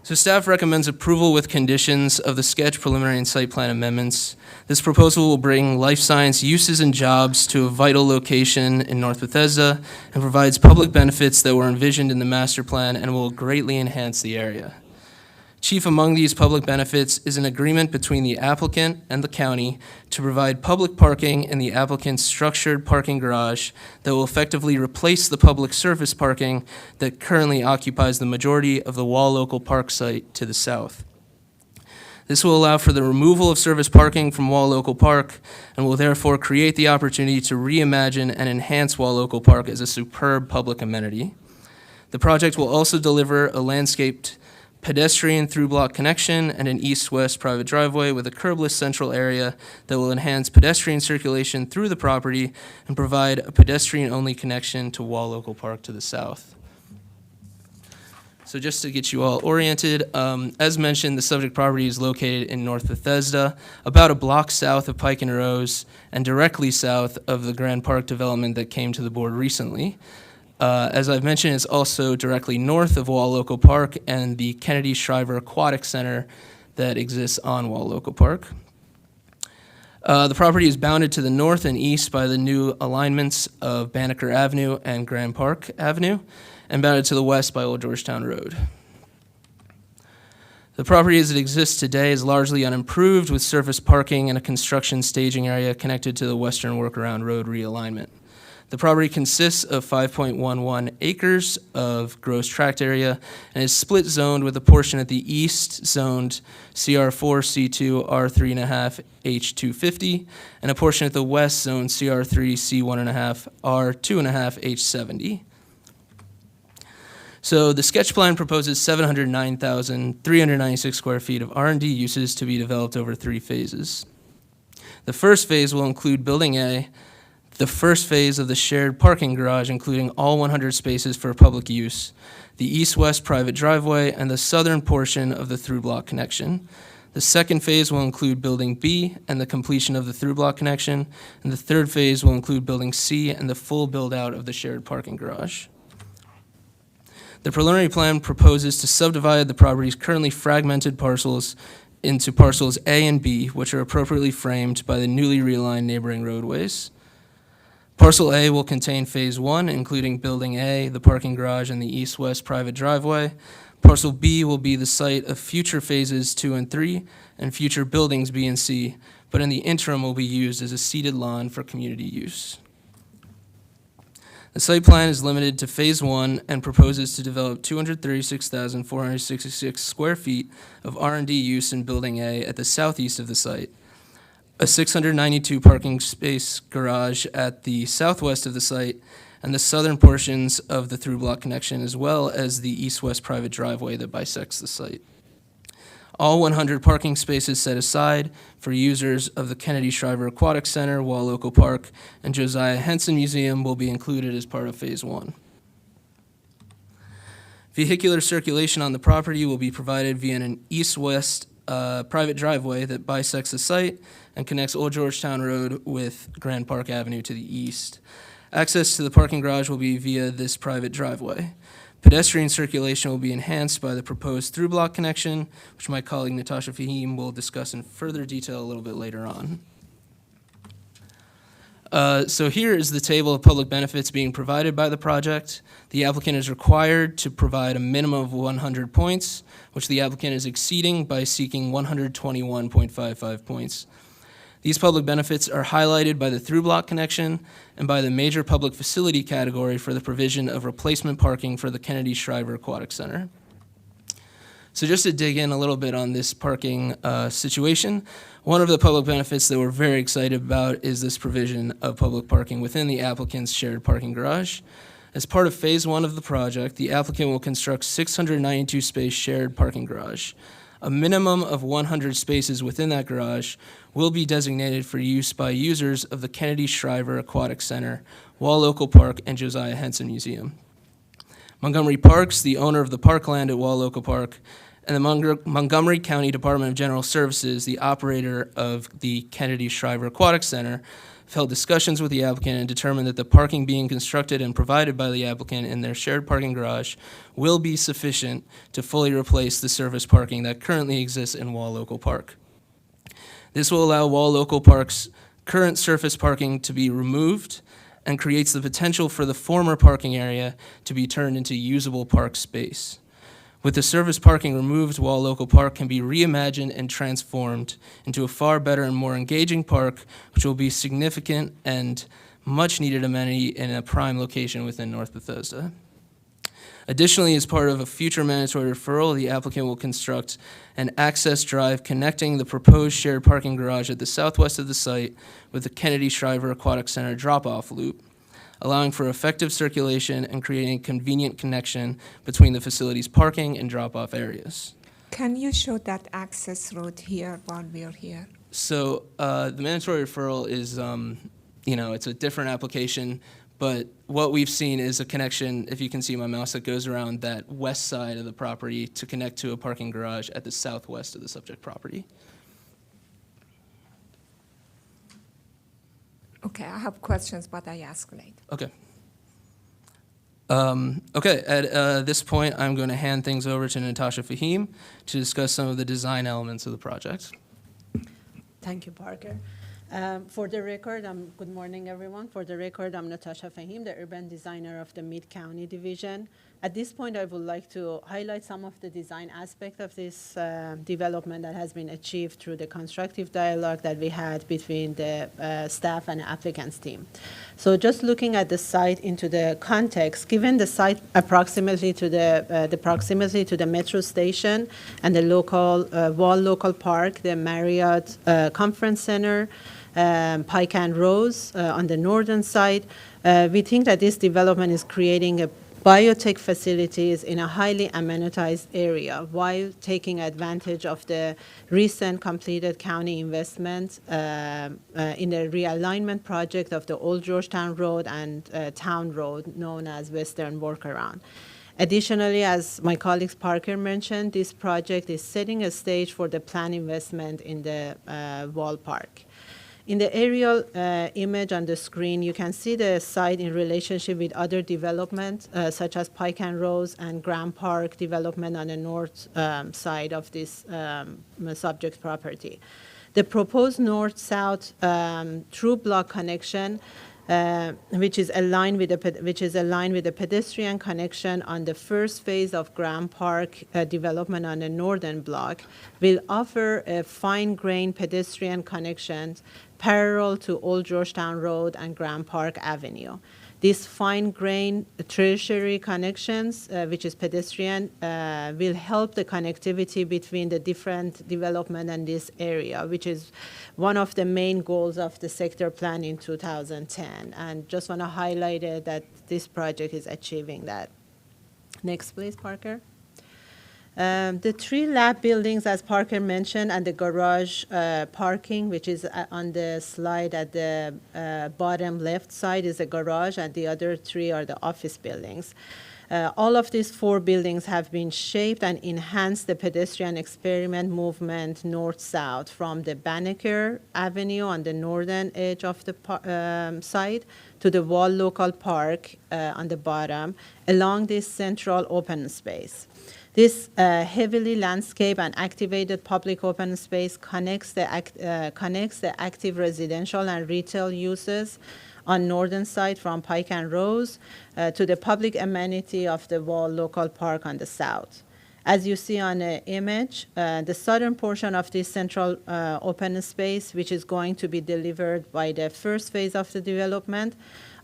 So staff recommends approval with conditions of the sketch, preliminary, and site plan amendments. This proposal will bring life science uses and jobs to a vital location in North Bethesda and provides public benefits that were envisioned in the master plan and will greatly enhance the area. Chief among these public benefits is an agreement between the applicant and the county to provide public parking in the applicant's structured parking garage that will effectively replace the public surface parking that currently occupies the majority of the Wall Local Park site to the south. This will allow for the removal of service parking from Wall Local Park and will therefore create the opportunity to reimagine and enhance Wall Local Park as a superb public amenity. The project will also deliver a landscaped pedestrian through-block connection and an east-west private driveway with a curbless central area that will enhance pedestrian circulation through the property and provide a pedestrian-only connection to Wall Local Park to the south. So just to get you all oriented, as mentioned, the subject property is located in North Bethesda, about a block south of Pike and Rose, and directly south of the Grand Park development that came to the board recently. As I've mentioned, it's also directly north of Wall Local Park and the Kennedy Shriver Aquatic Center that exists on Wall Local Park. The property is bounded to the north and east by the new alignments of Banneker Avenue and Grand Park Avenue, and bounded to the west by Old Georgetown Road. The property as it exists today is largely unimproved, with surface parking and a construction staging area connected to the Western Workaround Road realignment. The property consists of 5.11 acres of gross tract area and is split zoned, with a portion at the east zoned CR4, C2, R3.5, H250, and a portion at the west zoned CR3, C1.5, R2.5, H70. So the sketch plan proposes 709,396 square feet of R&D uses to be developed over 3 phases. The first phase will include Building A, the first phase of the shared parking garage, including all 100 spaces for public use, the east-west private driveway, and the southern portion of the through-block connection. The second phase will include Building B and the completion of the through-block connection, and the third phase will include Building C and the full build-out of the shared parking garage. The preliminary plan proposes to subdivide the property's currently fragmented parcels into parcels A and B, which are appropriately framed by the newly realigned neighboring roadways. Parcel A will contain Phase 1, including Building A, the parking garage, and the east-west private driveway. Parcel B will be the site of future Phases 2 and 3 and future Buildings B and C, but in the interim will be used as a seated lawn for community use. The site plan is limited to Phase 1 and proposes to develop 236,466 square feet of R&D use in Building A at the southeast of the site, a 692 parking space garage at the southwest of the site, and the southern portions of the through-block connection, as well as the east-west private driveway that bisects the site. All 100 parking spaces set aside for users of the Kennedy Shriver Aquatic Center, Wall Local Park, and Josiah Henson Museum will be included as part of Phase 1. Vehicular circulation on the property will be provided via an east-west private driveway that bisects the site and connects Old Georgetown Road with Grand Park Avenue to the east. Access to the parking garage will be via this private driveway. Pedestrian circulation will be enhanced by the proposed through-block connection, which my colleague Natasha Fahim will discuss in further detail a little bit later on. So here is the table of public benefits being provided by the project. The applicant is required to provide a minimum of 100 points, which the applicant is exceeding by seeking 121.55 points. These public benefits are highlighted by the through-block connection and by the major public facility category for the provision of replacement parking for the Kennedy Shriver Aquatic Center. So just to dig in a little bit on this parking situation, one of the public benefits that we're very excited about is this provision of public parking within the applicant's shared parking garage. As part of Phase 1 of the project, the applicant will construct 692 space shared parking garage. A minimum of 100 spaces within that garage will be designated for use by users of the Kennedy Shriver Aquatic Center, Wall Local Park, and Josiah Henson Museum. Montgomery Parks, the owner of the parkland at Wall Local Park, and the Montgomery County Department of General Services, the operator of the Kennedy Shriver Aquatic Center, have held discussions with the applicant and determined that the parking being constructed and provided by the applicant in their shared parking garage will be sufficient to fully replace the surface parking that currently exists in Wall Local Park. This will allow Wall Local Park's current surface parking to be removed and creates the potential for the former parking area to be turned into usable park space. With the surface parking removed, Wall Local Park can be reimagined and transformed into a far better and more engaging park, which will be significant and much needed amenity in a prime location within North Bethesda. Additionally, as part of a future mandatory referral, the applicant will construct an access drive connecting the proposed shared parking garage at the southwest of the site with the Kennedy Shriver Aquatic Center drop-off loop, allowing for effective circulation and creating a convenient connection between the facility's parking and drop-off areas. Can you show that access road here while we're here? So the mandatory referral is, it's a different application, but what we've seen is a connection, if you can see my mouse, that goes around that west side of the property to connect to a parking garage at the southwest of the subject property. Okay, I have questions, but I ask later. Okay. At this point, I'm going to hand things over to Natasha Fahim to discuss some of the design elements of the project. Thank you, Parker. For the record, good morning, everyone. For the record, I'm Natasha Fahim, the urban designer of the Mid-County Division. At this point, I would like to highlight some of the design aspect of this development that has been achieved through the constructive dialogue that we had between the staff and applicants team. So just looking at the site into the context, given the site approximately to the proximity to the metro station and the Wall Local Park, the Marriott Conference Center, Pike and Rose on the northern side, we think that this development is creating a biotech facilities in a highly amenitized area while taking advantage of the recent completed county investment in the realignment project of the Old Georgetown Road and Town Road, known as Western Workaround. Additionally, as my colleague Parker mentioned, this project is setting a stage for the planned investment in the Wall Park. In the aerial image on the screen, you can see the site in relationship with other developments, such as Pike and Rose and Graham Park development on the north side of this subject property. The proposed north-south through block connection, which is aligned with the pedestrian connection on the first phase of Graham Park development on the northern block, will offer a fine-grained pedestrian connection parallel to Old Georgetown Road and Graham Park Avenue. These fine-grained tertiary connections, which is pedestrian, will help the connectivity between the different development in this area, which is one of the main goals of the sector plan in 2010. And just want to highlight it that this project is achieving that. Next, please, Parker. The three lab buildings, as Parker mentioned, and the garage parking, which is on the slide at the bottom left side, is a garage, and the other three are the office buildings. All of these four buildings have been shaped and enhanced the pedestrian experiment movement north-south from the Banneker Avenue on the northern edge of the site to the Wall Local Park on the bottom along this central open space. This heavily landscaped and activated public open space connects the active residential and retail uses on northern side from Pike and Rose to the public amenity of the Wall Local Park on the south. As you see on the image, the southern portion of this central open space, which is going to be delivered by the first phase of the development,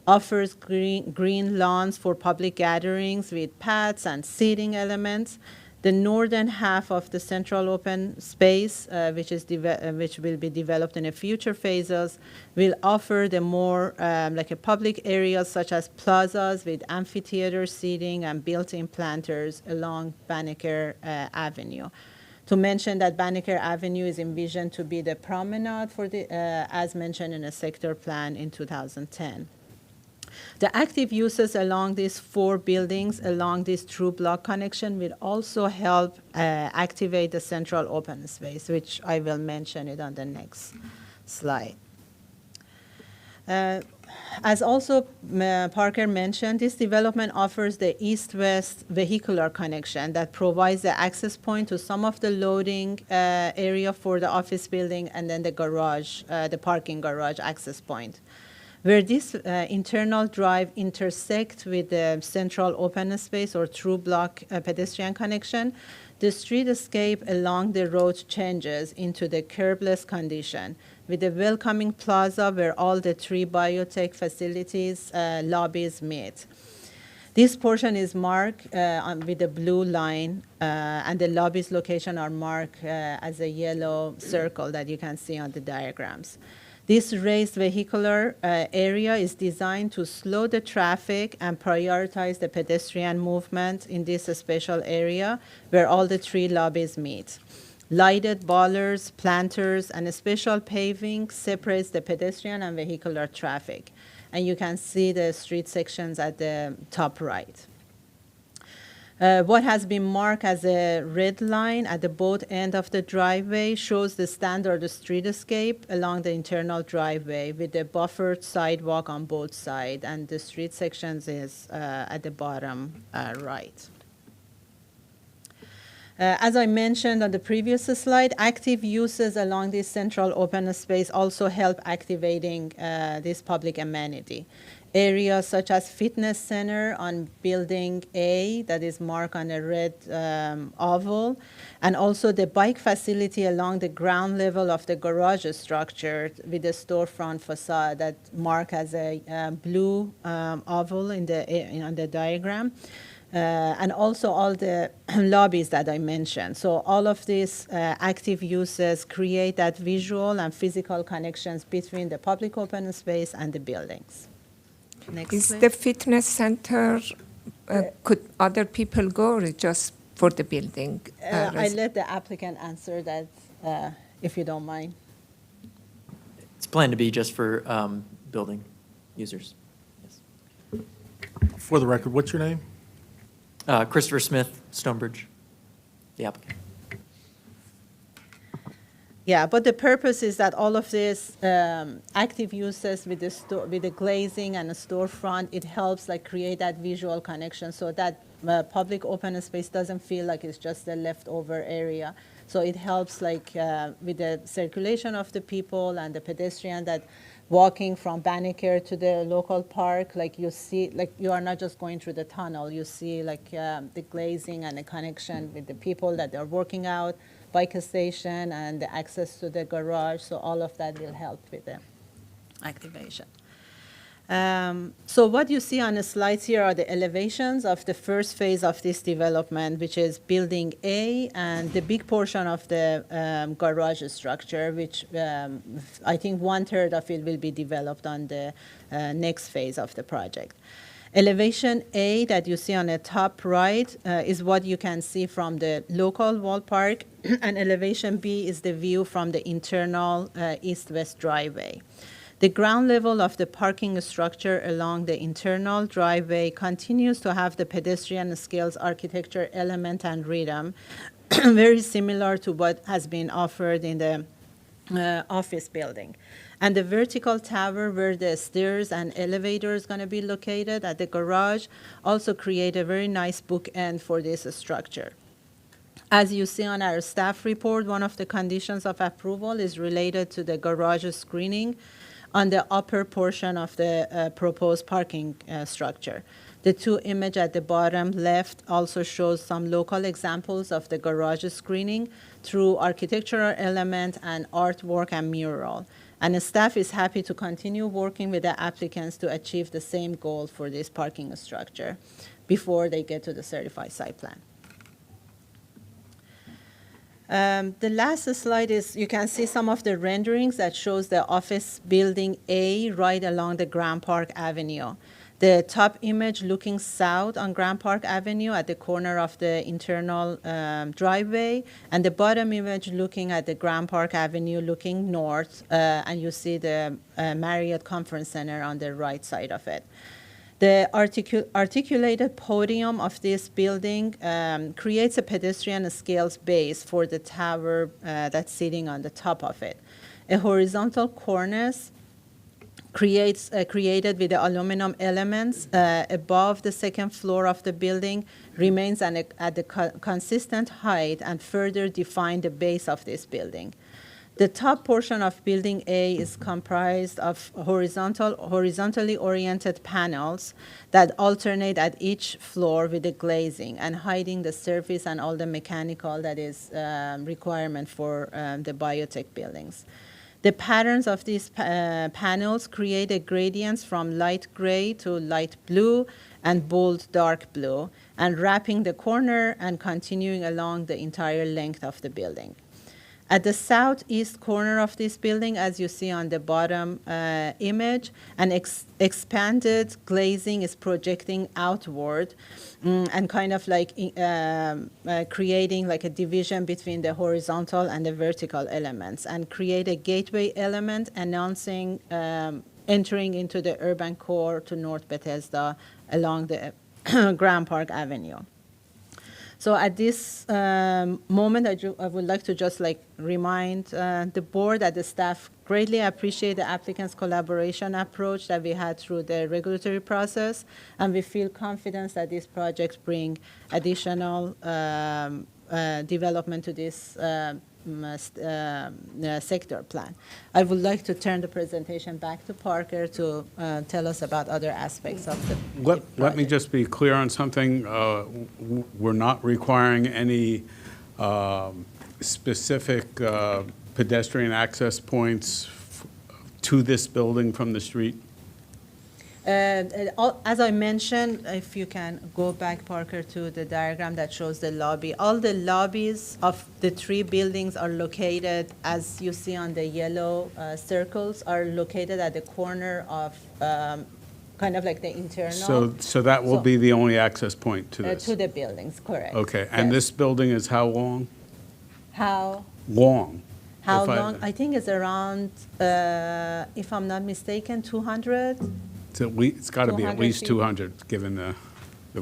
offers green lawns for public gatherings with paths and seating elements. The northern half of the central open space, which will be developed in the future phases, will offer the more like a public areas such as plazas with amphitheater seating and built-in planters along Banneker Avenue. To mention that Banneker Avenue is envisioned to be the promenade for the, as mentioned in a sector plan in 2010. The active uses along these four buildings, along this through block connection, will also help activate the central open space, which I will mention it on the next slide. As also Parker mentioned, this development offers the east-west vehicular connection that provides the access point to some of the loading area for the office building and then the garage, the parking garage access point. Where this internal drive intersects with the central open space or through block pedestrian connection, the streetscape along the road changes into the curbless condition with a welcoming plaza where all the three biotech facilities lobbies meet. This portion is marked with a blue line, and the lobby's location are marked as a yellow circle that you can see on the diagrams. This raised vehicular area is designed to slow the traffic and prioritize the pedestrian movement in this special area where all the three lobbies meet. Lighted bollards, planters, and a special paving separates the pedestrian and vehicular traffic. And you can see the street sections at the top right. What has been marked as a red line at the both end of the driveway shows the standard streetscape along the internal driveway with the buffered sidewalk on both sides, and the street sections is at the bottom right. As I mentioned on the previous slide, active uses along this central open space also help activating this public amenity. Areas such as fitness center on building A that is marked on a red oval, and also the bike facility along the ground level of the garage structure with the storefront facade that marked as a blue oval on the diagram. And also all the lobbies that I mentioned. So all of these active uses create that visual and physical connections between the public open space and the buildings. Next, Is please. the fitness center, could other people go or just for the building? I let the applicant answer that, if you don't mind. It's planned to be just for building users. Yes. For the record, what's your name? Christopher Smith, Stonebridge, the applicant. Yeah, but the purpose is that all of this active uses with the glazing and the storefront, it helps like create that visual connection so that public open space doesn't feel like it's just a leftover area. So it helps like with the circulation of the people and the pedestrian that walking from Banneker to the local park, like you see, like you are not just going through the tunnel, you see like the glazing and the connection with the people that are working out, bike station and the access to the garage. So all of that will help with the activation. So what you see on the slides here are the elevations of the first phase of this development, which is building A and the big portion of the garage structure, which I think 1/3 of it will be developed on the next phase of the project. Elevation A that you see on the top right is what you can see from the local ballpark, and elevation B is the view from the internal east-west driveway. The ground level of the parking structure along the internal driveway continues to have the pedestrian scales architecture element and rhythm, very similar to what has been offered in the office building. And the vertical tower where the stairs and elevator is going to be located at the garage also create a very nice bookend for this structure. As you see on our staff report, one of the conditions of approval is related to the garage screening on the upper portion of the proposed parking structure. The two images at the bottom left also shows some local examples of the garage screening through architectural element and artwork and mural. And the staff is happy to continue working with the applicants to achieve the same goal for this parking structure before they get to the certified site plan. The last slide is, you can see some of the renderings that shows the office building A right along the Grand Park Avenue. The top image looking south on Grand Park Avenue at the corner of the internal driveway, and the bottom image looking at the Grand Park Avenue looking north, and you see the Marriott Conference Center on the right side of it. The articulated podium of this building creates a pedestrian scales base for the tower that's sitting on the top of it. A horizontal cornice created with the aluminum elements above the second floor of the building remains at the consistent height and further define the base of this building. The top portion of building A is comprised of horizontally oriented panels that alternate at each floor with the glazing and hiding the surface and all the mechanical that is requirement for the biotech buildings. The patterns of these panels create a gradients from light gray to light blue and bold dark blue, and wrapping the corner and continuing along the entire length of the building. At the southeast corner of this building, as you see on the bottom image, an expanded glazing is projecting outward and kind of like creating like a division between the horizontal and the vertical elements, and create a gateway element announcing entering into the urban core to North Bethesda along the Grand Park Avenue. So at this moment, I would like to just like remind the board that the staff greatly appreciate the applicant's collaboration approach that we had through the regulatory process, and we feel confident that these projects bring additional development to this sector plan. I would like to turn the presentation back to Parker to tell us about other aspects of the Let me just be clear on something. We're not requiring any specific pedestrian access points to this building from the street? As I mentioned, if you can go back, Parker, to the diagram that shows the lobby. All the lobbies of the three buildings are located, as you see on the yellow circles, are located at the corner of kind of like the internal. So that will be the only access point to this? To the buildings, correct. Okay, and Yes. this building is how long? How Long? how If long? I think it's around, if I'm not mistaken, 200. It's got to be at 200 least feet. 200, given the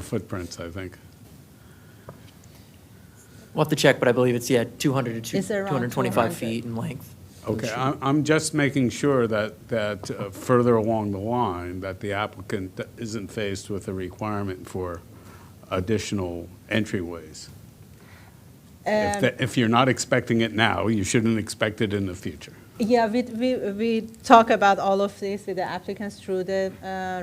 footprints, I think. We'll have to check, but I believe it's, 200 to It's around 225 200. feet in length. Okay, I'm just making sure that further along the line, that the applicant isn't faced with a requirement for additional entryways. If you're not expecting it now, you shouldn't expect it in the future. Yeah, we talk about all of this with the applicants through the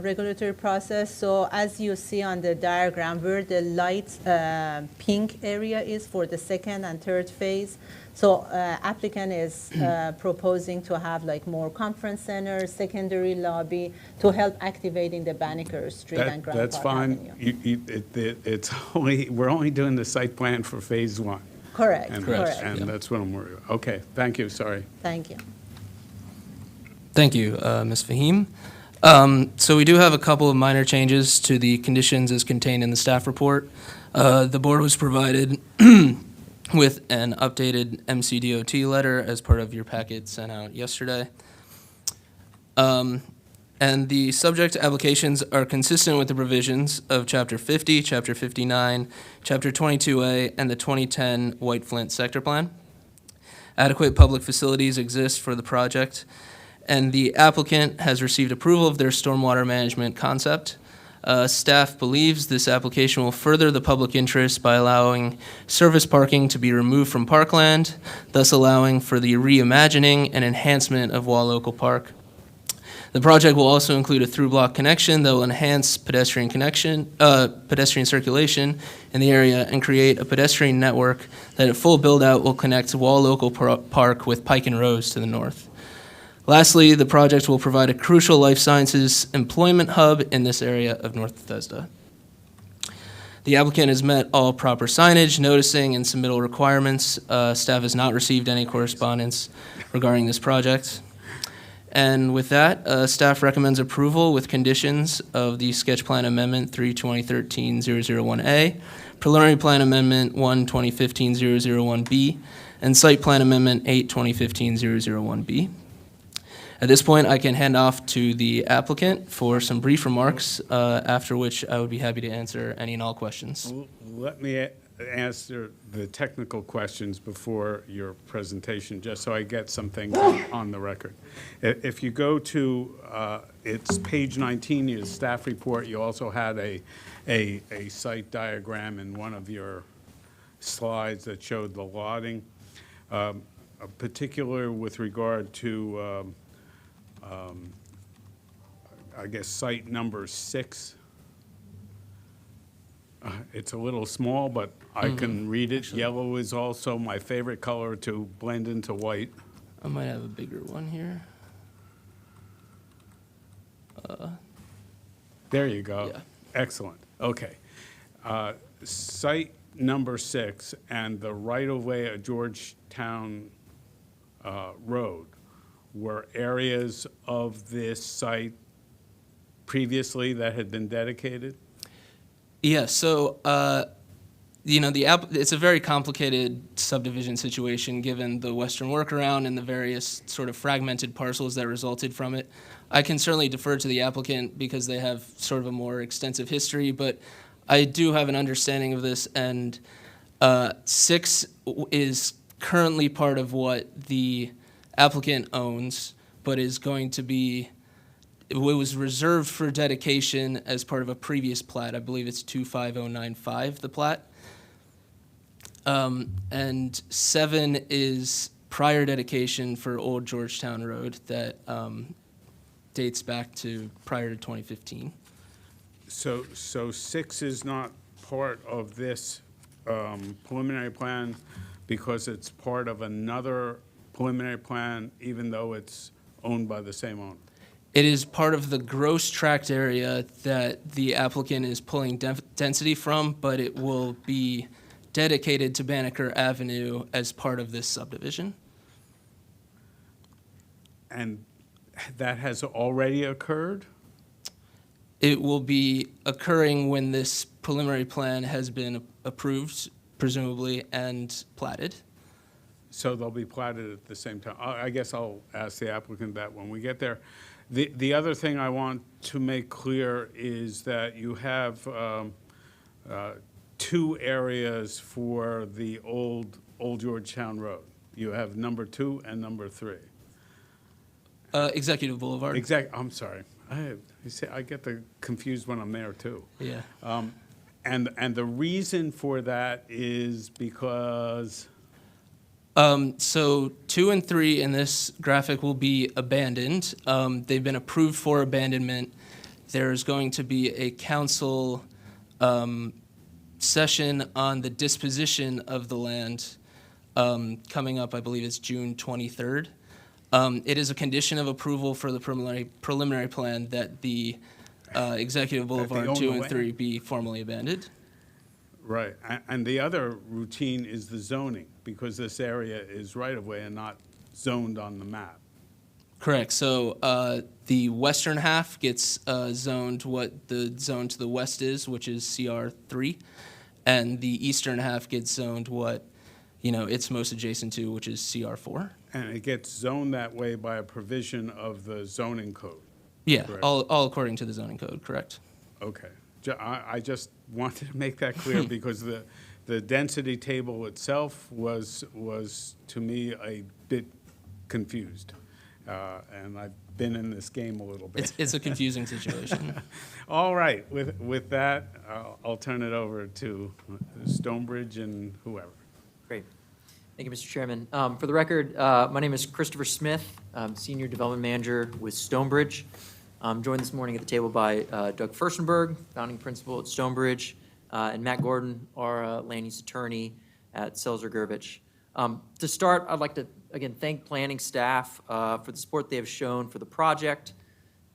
regulatory process. So as you see on the diagram, where the light pink area is for the second and third phase, so applicant is proposing to have like more conference center, secondary lobby to help activating the Banneker Street and Grand That's Park fine. Avenue. We're only doing the site plan for phase one. Correct, And correct. that's what I'm worried about. Okay, thank you, sorry. Thank you. Thank you, Ms. Fahim. So we do have a couple of minor changes to the conditions as contained in the staff report. The board was provided with an updated MCDOT letter as part of your packet sent out yesterday. And the subject applications are consistent with the provisions of Chapter 50, Chapter 59, Chapter 22A, and the 2010 White Flint Sector Plan. Adequate public facilities exist for the project, and the applicant has received approval of their stormwater management concept. Staff believes this application will further the public interest by allowing service parking to be removed from parkland, thus allowing for the reimagining and enhancement of Wall Local Park. The project will also include a through-block connection that will enhance pedestrian circulation in the area and create a pedestrian network that at full build-out will connect Wall Local Park with Pike and Rose to the north. Lastly, the project will provide a crucial life sciences employment hub in this area of North Bethesda. The applicant has met all proper signage, noticing, and submittal requirements. Staff has not received any correspondence regarding this project. And with that, staff recommends approval with conditions of the Sketch Plan Amendment 3/2013-001A, Preliminary Plan Amendment 1/2015-001B, and Site Plan Amendment 8/2015-001B. At this point, I can hand off to the applicant for some brief remarks, after which I would be happy to answer any and all questions. Let me answer the technical questions before your presentation, just so I get some things on the record. If you go to, it's page 19, your staff report, you also had a site diagram in one of your slides that showed the lotting, particular with regard to, I guess, site number 6. It's a little small, but I can read it. Yellow is also my favorite color to blend into white. I might have a bigger one here. There you go. Yeah. Excellent, okay. Site number 6 and the right-of-way at Georgetown Road were areas of this site previously that had been dedicated? Yeah, so, it's a very complicated subdivision situation, given the western workaround and the various sort of fragmented parcels that resulted from it. I can certainly defer to the applicant because they have sort of a more extensive history, but I do have an understanding of this, and 6 is currently part of what the applicant owns, but is going to be, it was reserved for dedication as part of a previous plat. I believe it's 25095, the plat. And 7 is prior dedication for Old Georgetown Road that dates back to prior to 2015. So 6 is not part of this preliminary plan because it's part of another preliminary plan, even though it's owned by the same owner? It is part of the gross tract area that the applicant is pulling density from, but it will be dedicated to Banneker Avenue as part of this subdivision. And that has already occurred? It will be occurring when this preliminary plan has been approved, presumably, and platted. So they'll be platted at the same time. I guess I'll ask the applicant that when we get there. The other thing I want to make clear is that you have 2 areas for the old Georgetown Road. You have number 2 and number 3. Executive Boulevard. I'm sorry. I get confused when I'm there too. Yeah. And the reason for that is because. So 2 and 3 in this graphic will be abandoned. They've been approved for abandonment. There's going to be a council session on the disposition of the land coming up, I believe it's June 23rd. It is a condition of approval for the preliminary plan that the Executive Boulevard 2 and 3 be formally abandoned. Right, and the other routine is the zoning, because this area is right-of-way and not zoned on the map. Correct. So the western half gets zoned what the zone to the west is, which is CR3, and the eastern half gets zoned what it's most adjacent to, which is CR4. And it gets zoned that way by a provision of the zoning code. Yeah, correct? all according to the zoning code. Correct. Okay. I just wanted to make that clear because the density table itself was to me a bit confused, and I've been in this game a little bit. It's a confusing situation. All right, with that, I'll turn it over to Stonebridge and whoever. Great. Thank you, Mr. Chairman. For the record, my name is Christopher Smith. I'm Senior Development Manager with Stonebridge. I'm joined this morning at the table by Doug Furstenberg, founding principal at Stonebridge, and Matt Gordon, our land use attorney at Selzer Gervich. To start, I'd like to, again, thank planning staff for the support they have shown for the project.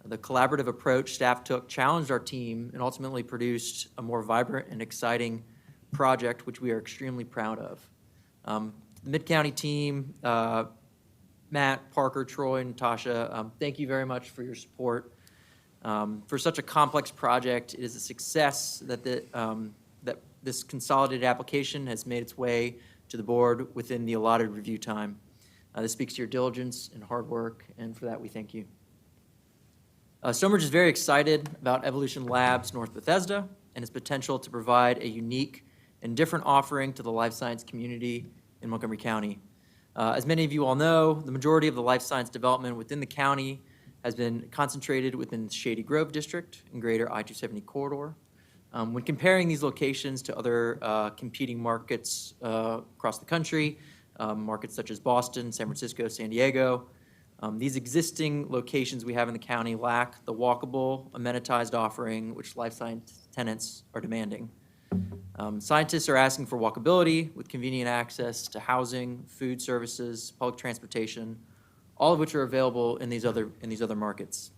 The collaborative approach staff took challenged our team and ultimately produced a more vibrant and exciting project, which we are extremely proud of. The Mid-County team, Matt, Parker, Troy, Natasha, thank you very much for your support. For such a complex project, it is a success that that this consolidated application has made its way to the board within the allotted review time. This speaks to your diligence and hard work, and for that we thank you. Stonebridge is very excited about Evolution Labs North Bethesda and its potential to provide a unique and different offering to the life science community in Montgomery County. As many of you all know, the majority of the life science development within the county has been concentrated within the Shady Grove District and greater I-270 corridor. When comparing these locations to other competing markets across the country, markets such as Boston, San Francisco, San Diego, these existing locations we have in the county lack the walkable, amenitized offering which life science tenants are demanding. Scientists are asking for walkability with convenient access to housing, food services, public transportation, all of which are available in these other markets.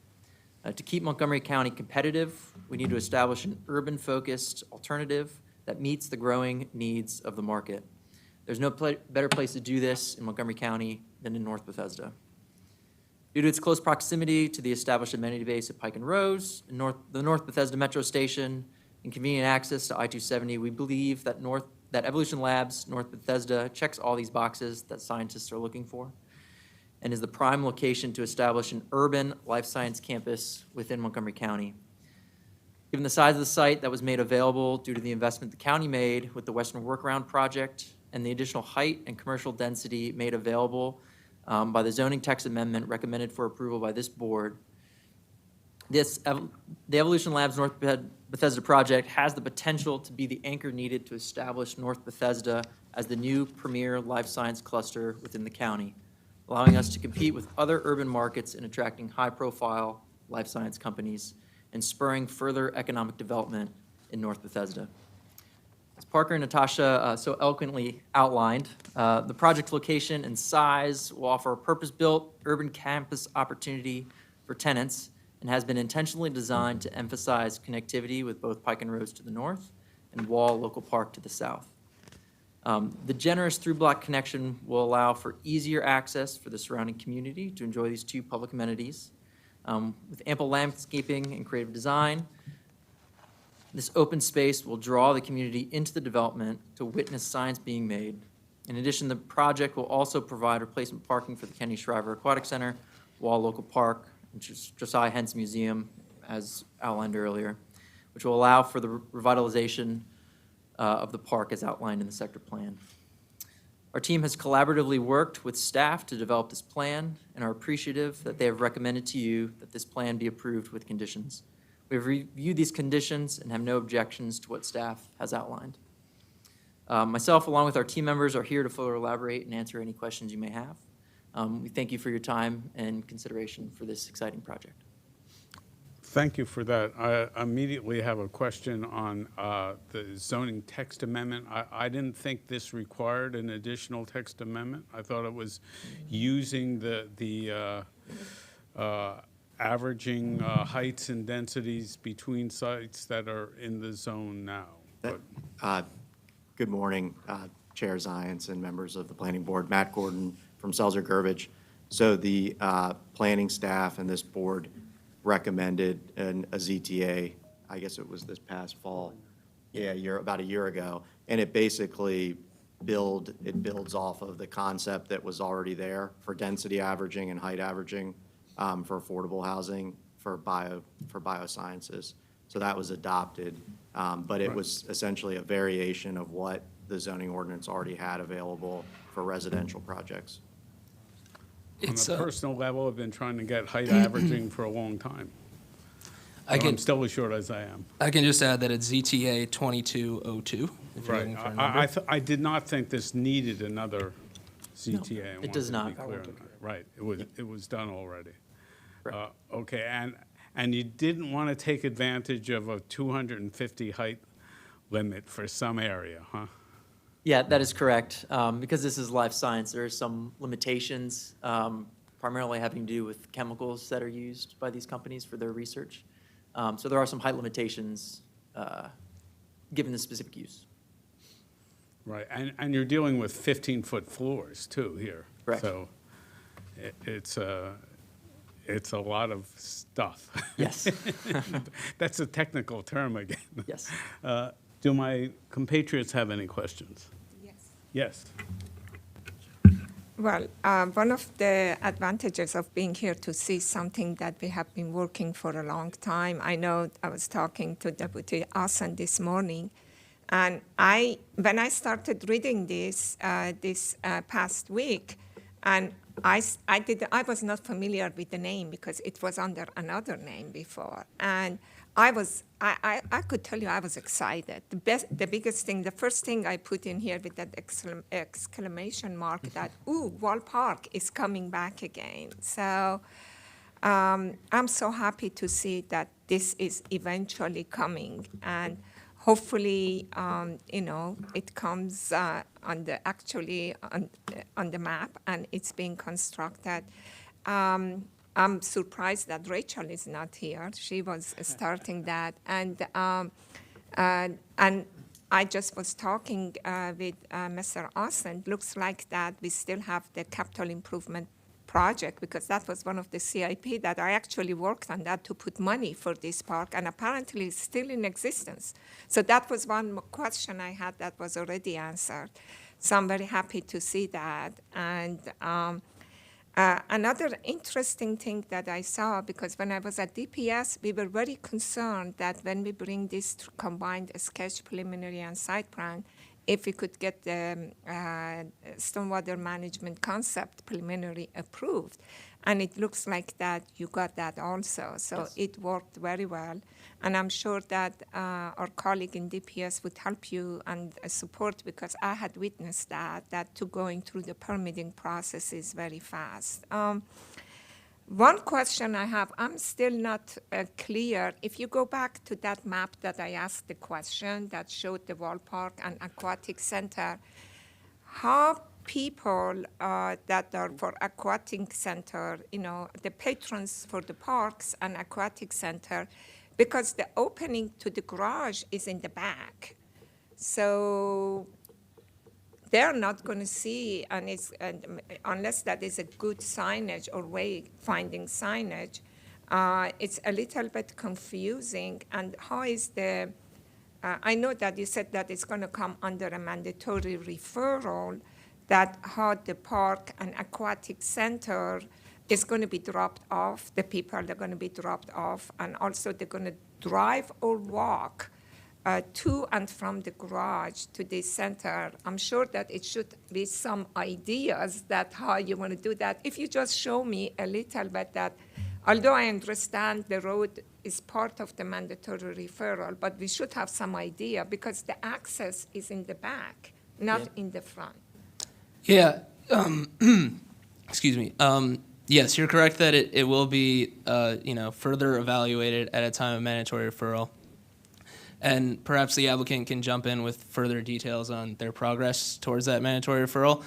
To keep Montgomery County competitive, we need to establish an urban-focused alternative that meets the growing needs of the market. There's no better place to do this in Montgomery County than in North Bethesda. Due to its close proximity to the established amenity base at Pike and Rose, and the North Bethesda Metro Station, and convenient access to I-270, we believe that Evolution Labs North Bethesda checks all these boxes that scientists are looking for, and is the prime location to establish an urban life science campus within Montgomery County. Given the size of the site that was made available due to the investment the county made with the Western Workaround Project and the additional height and commercial density made available by the zoning text amendment recommended for approval by this board, the Evolution Labs North Bethesda project has the potential to be the anchor needed to establish North Bethesda as the new premier life science cluster within the county, allowing us to compete with other urban markets in attracting high-profile life science companies and spurring further economic development in North Bethesda. As Parker and Natasha so eloquently outlined, the project's location and size will offer a purpose-built urban campus opportunity for tenants and has been intentionally designed to emphasize connectivity with both Pike and Rose to the north and Wall Local Park to the south. The generous through-block connection will allow for easier access for the surrounding community to enjoy these two public amenities. With ample landscaping and creative design, this open space will draw the community into the development to witness science being made. In addition, the project will also provide replacement parking for the Kenny Shriver Aquatic Center, Wall Local Park, which is Josiah Hentz Museum, as outlined earlier, which will allow for the revitalization of the park as outlined in the sector plan. Our team has collaboratively worked with staff to develop this plan and are appreciative that they have recommended to you that this plan be approved with conditions. We have reviewed these conditions and have no objections to what staff has outlined. Myself, along with our team members, are here to further elaborate and answer any questions you may have. We thank you for your time and consideration for this exciting project. Thank you for that. I immediately have a question on the zoning text amendment. I didn't think this required an additional text amendment. I thought it was using the averaging heights and densities between sites that are in the zone now. Good morning, Chair Zients and members of the Planning Board. Matt Gordon from Selzer Gurbidge. So the planning staff and this board recommended a ZTA, I guess it was this past fall, about a year ago, and it basically builds off of the concept that was already there for density averaging and height averaging for affordable housing for biosciences. So that was adopted, but it was essentially a variation of what the zoning ordinance already had available for residential projects. On a personal level, I've been trying to get height averaging for a long time. I'm still as short as I am. I can just add that it's ZTA 2202. If you're looking for a number. I did not think this needed another ZTA. it does not. Right, it was done already. Okay, and you didn't want to take advantage of a 250 height limit for some area, huh? Yeah, that is correct. Because this is life science, there are some limitations, primarily having to do with chemicals that are used by these companies for their research. So there are some height limitations given the specific use. Right, and you're dealing with 15-foot floors too here. Correct. So it's a lot of stuff. Yes. That's a technical term again. Yes. Do my compatriots have any questions? Yes. Yes. Well, one of the advantages of being here to see something that we have been working for a long time. I know I was talking to Deputy Asan this morning, and when I started reading this past week, and I was not familiar with the name because it was under another name before, and I could tell you I was excited. The biggest thing, the first thing I put in here with that exclamation mark that, ooh, Wall Park is coming back again. So I'm so happy to see that this is eventually coming, and hopefully, it comes on the map and it's being constructed. I'm surprised that Rachel is not here. She was starting that. And I just was talking with Mr. Austin. Looks like that we still have the capital improvement project, because that was one of the CIP that I actually worked on that to put money for this park, and apparently it's still in existence. So that was one question I had that was already answered. So I'm very happy to see that. And another interesting thing that I saw, because when I was at DPS, we were very concerned that when we bring this combined sketch, preliminary, and site plan, if we could get the stormwater management concept preliminary approved. And it looks like that you got that also. So Yes. it worked very well. And I'm sure that our colleague in DPS would help you and support, because I had witnessed that to going through the permitting process is very fast. One question I have, I'm still not clear. If you go back to that map that I asked the question that showed the ballpark and aquatic center, how people that are for aquatic center, the patrons for the parks and aquatic center, because the opening to the garage is in the back. So they're not going to see, unless that is a good signage or way-finding signage, it's a little bit confusing. And how is I know that you said that it's going to come under a mandatory referral, that how the park and aquatic center is going to be dropped off, the people are going to be dropped off, and also they're going to drive or walk to and from the garage to the center. I'm sure that it should be some ideas that how you want to do that. If you just show me a little bit that, although I understand the road is part of the mandatory referral, but we should have some idea, because the access is in the back, not in the front. Yeah, excuse me. Yes, you're correct that it will be, further evaluated at a time of mandatory referral. And perhaps the applicant can jump in with further details on their progress towards that mandatory referral.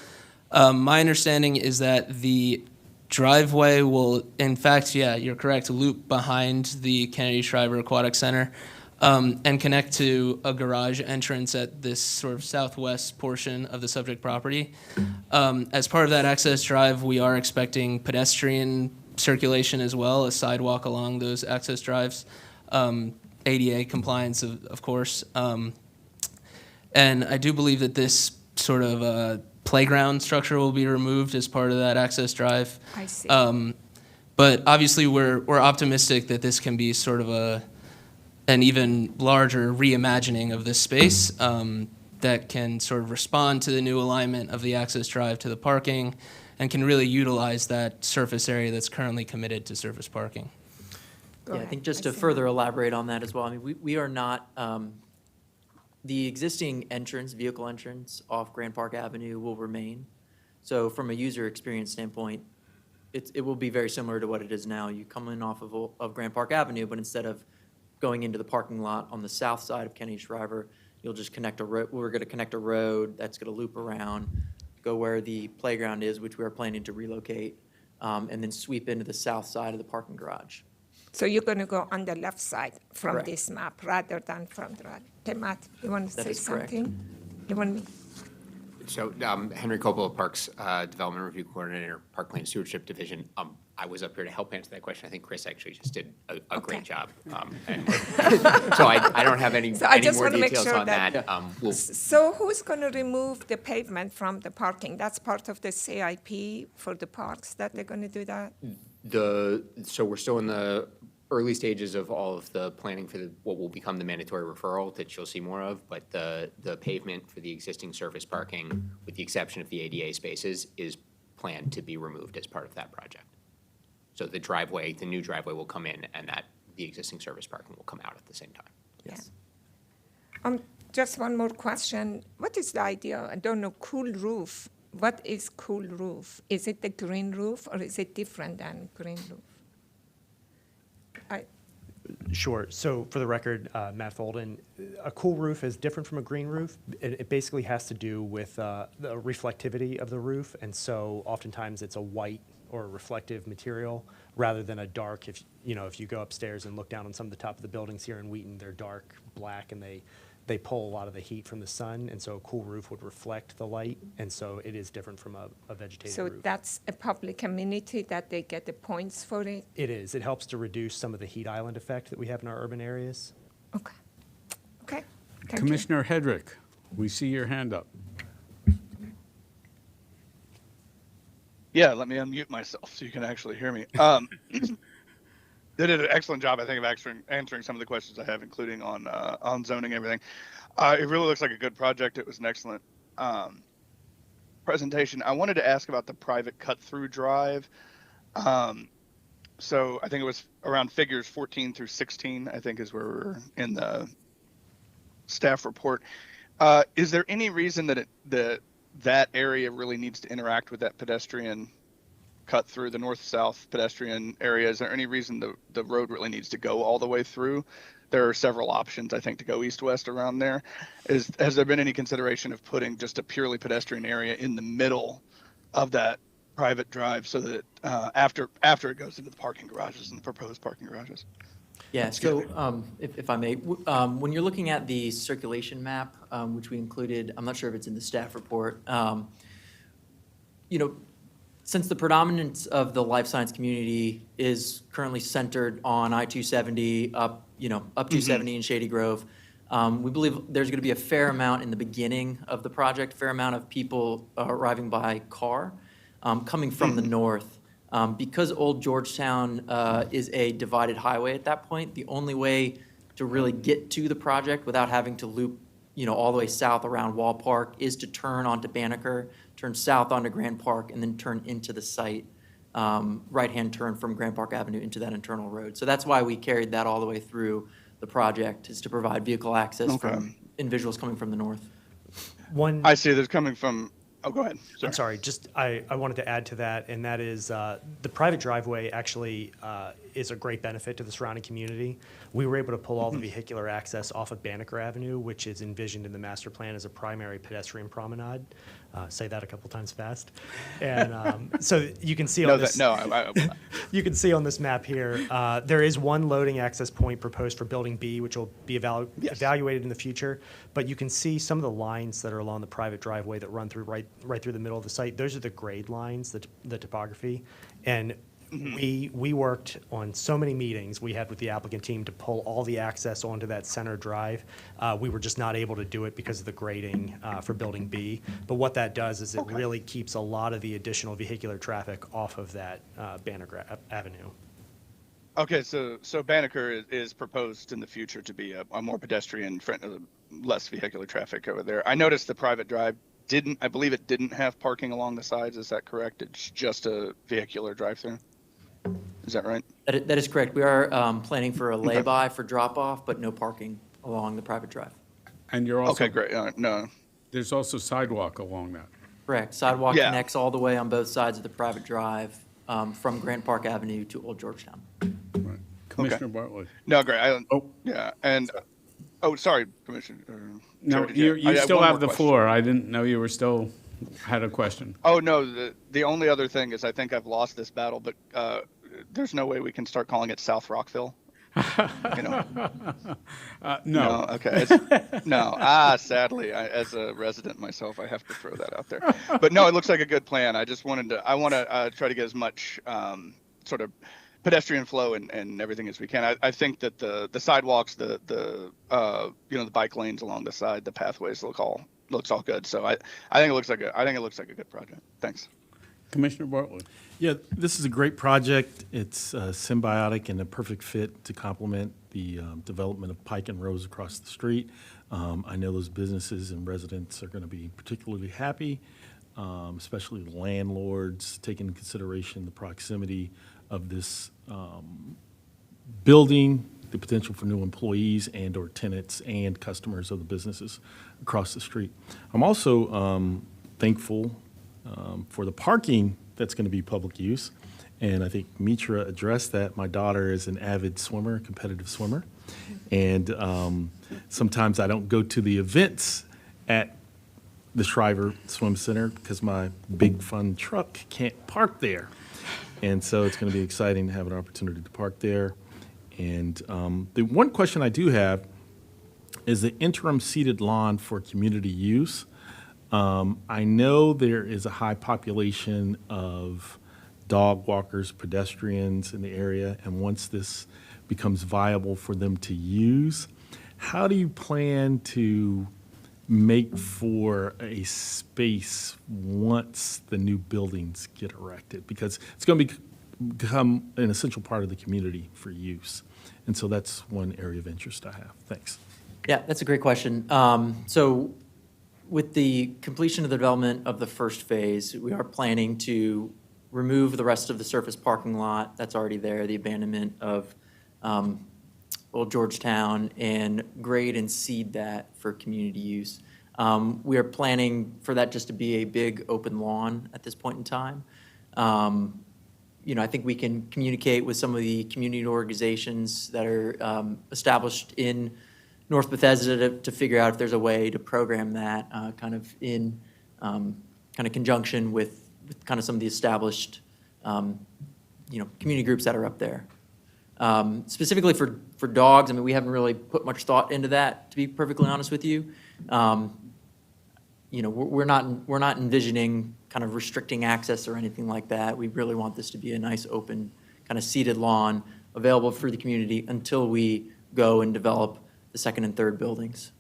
My understanding is that the driveway will, in fact, yeah, you're correct, loop behind the Kennedy Shriver Aquatic Center and connect to a garage entrance at this sort of southwest portion of the subject property. As part of that access drive, we are expecting pedestrian circulation as well, a sidewalk along those access drives. ADA compliance, of course. And I do believe that this sort of playground structure will be removed as part of that access drive. I see. But obviously, we're optimistic that this can be sort of an even larger reimagining of this space that can sort of respond to the new alignment of the access drive to the parking and can really utilize that surface area that's currently committed to surface parking. Yeah, I think just to further elaborate on that as well, I mean, we are not, the existing entrance, vehicle entrance off Grand Park Avenue will remain. So from a user experience standpoint, it will be very similar to what it is now. You come in off of Grand Park Avenue, but instead of going into the parking lot on the south side of Kennedy Shriver, you'll just connect we're going to connect a road that's going to loop around, go where the playground is, which we are planning to relocate, and then sweep into the south side of the parking garage. So you're going to go on the left side from Correct. this map rather than from the right. Okay, Matt, you want to That say is correct. something? You want me? So Henry Coppola, Parks Development Review Coordinator, Park Plan Stewardship Division. I was up here to help answer that question. I think Chris actually just did a great job. So I don't have any, So I any just more wanna make details sure on that- that. So who's going to remove the pavement from the parking? That's part of the CIP for the parks that they're going to do that? So we're still in the early stages of all of the planning for what will become the mandatory referral that you'll see more of, but the pavement for the existing surface parking, with the exception of the ADA spaces, is planned to be removed as part of that project. So the new driveway will come in, and the existing service parking will come out at the same time. Yes. Just one more question. What is the idea? I don't know, cool roof. What is cool roof? Is it the green roof or is it different than green roof? Sure. So for the record, Matt Folden, a cool roof is different from a green roof. It basically has to do with the reflectivity of the roof, and so oftentimes it's a white or a reflective material rather than a dark. If you go upstairs and look down on some of the top of the buildings here in Wheaton, they're dark black, and they pull a lot of the heat from the sun, and so a cool roof would reflect the light, and so it is different from a vegetated So roof. that's a public amenity that they get the points for it? It is. It helps to reduce some of the heat island effect that we have in our urban areas. Okay. Okay. Thank you. Commissioner Hedrick, we see your hand up. Yeah, let me unmute myself so you can actually hear me. They did an excellent job, I think, of answering some of the questions I have, including on zoning and everything. It really looks like a good project. It was an excellent presentation. I wanted to ask about the private cut-through drive. So I think it was around figures 14 through 16, I think is where we're in the staff report. Is there any reason that that area really needs to interact with that pedestrian cut through, the north-south pedestrian area? Is there any reason the road really needs to go all the way through? There are several options, I think, to go east-west around there. Has there been any consideration of putting just a purely pedestrian area in the middle of that private drive so that after it goes into the parking garages and the proposed parking garages? Yeah, so if I may, when you're looking at the circulation map, which we included, I'm not sure if it's in the staff report, since the predominance of the life science community is currently centered on I-270 up 270 in Shady Grove, we believe there's going to be a fair amount in the beginning of the project, fair amount of people arriving by car coming from the north. Because Old Georgetown is a divided highway at that point, the only way to really get to the project without having to loop all the way south around Wall Park is to turn onto Banneker, turn south onto Grand Park, and then turn into the site, right-hand turn from Grand Park Avenue into that internal road. So that's why we carried that all the way through the project, is to provide vehicle access from individuals coming from the north. I see there's coming from, oh, go ahead. I'm sorry, just I wanted to add to that, and that is the private driveway actually is a great benefit to the surrounding community. We were able to pull all the vehicular access off of Banneker Avenue, which is envisioned in the master plan as a primary pedestrian promenade. Say that a couple times fast. And so you can see on this, you can see on this map here, there is one loading access point proposed for Building B, which will be evaluated in the future. But you can see some of the lines that are along the private driveway that run through right through the middle of the site. Those are the grade lines, the topography. And we worked on so many meetings we had with the applicant team to pull all the access onto that center drive. We were just not able to do it because of the grading for Building B. But what that does is it really keeps a lot of the additional vehicular traffic off of that Banneker Avenue. Okay, so Banneker is proposed in the future to be a more pedestrian, less vehicular traffic over there. I noticed the private drive I believe it didn't have parking along the sides. Is that correct? It's just a vehicular drive-through. Is that right? That is correct. We are planning for a lay-by for drop-off, but no parking along the private drive. And you're also okay, great. No, there's also sidewalk along that. Correct. Sidewalk connects all the way on both sides of the private drive from Grand Park Avenue to Old Georgetown. Right. Commissioner Bartley. No, great. Yeah, and sorry, Commissioner. No, you still have the floor. I didn't know you were still had a question. Oh no, the only other thing is I think I've lost this battle, but there's no way we can start calling it South Rockville. No. Okay. Sadly, as a resident myself, I have to throw that out there. But no, it looks like a good plan. I want to try to get as much sort of pedestrian flow and everything as we can. I think that the sidewalks, the bike lanes along the side, the pathways looks all good. So I think it looks like a good project. Thanks. Commissioner Bartley. Yeah, this is a great project. It's symbiotic and a perfect fit to complement the development of Pike and Rose across the street. I know those businesses and residents are going to be particularly happy, especially landlords, taking into consideration the proximity of this building, the potential for new employees and or tenants and customers of the businesses across the street. I'm also thankful for the parking that's going to be public use. And I think Mitra addressed that. My daughter is an avid swimmer, competitive swimmer. And sometimes I don't go to the events at the Shriver Swim Center because my big fun truck can't park there. And so it's going to be exciting to have an opportunity to park there. And the one question I do have is the interim seated lawn for community use. I know there is a high population of dog walkers, pedestrians in the area, and once this becomes viable for them to use, how do you plan to make for a space once the new buildings get erected? Because it's going to become an essential part of the community for use. And so that's one area of interest I have. Thanks. Yeah, that's a great question. So with the completion of the development of the first phase, we are planning to remove the rest of the surface parking lot that's already there, the abandonment of Old Georgetown, and grade and seed that for community use. We are planning for that just to be a big open lawn at this point in time. I think we can communicate with some of the community organizations that are established in North Bethesda to figure out if there's a way to program that kind of in conjunction with kind of some of the established community groups that are up there. Specifically for dogs, I mean, we haven't really put much thought into that, to be perfectly honest with you. We're not envisioning kind of restricting access or anything like that. We really want this to be a nice, open, kind of seated lawn available for the community until we go and develop the second and third buildings.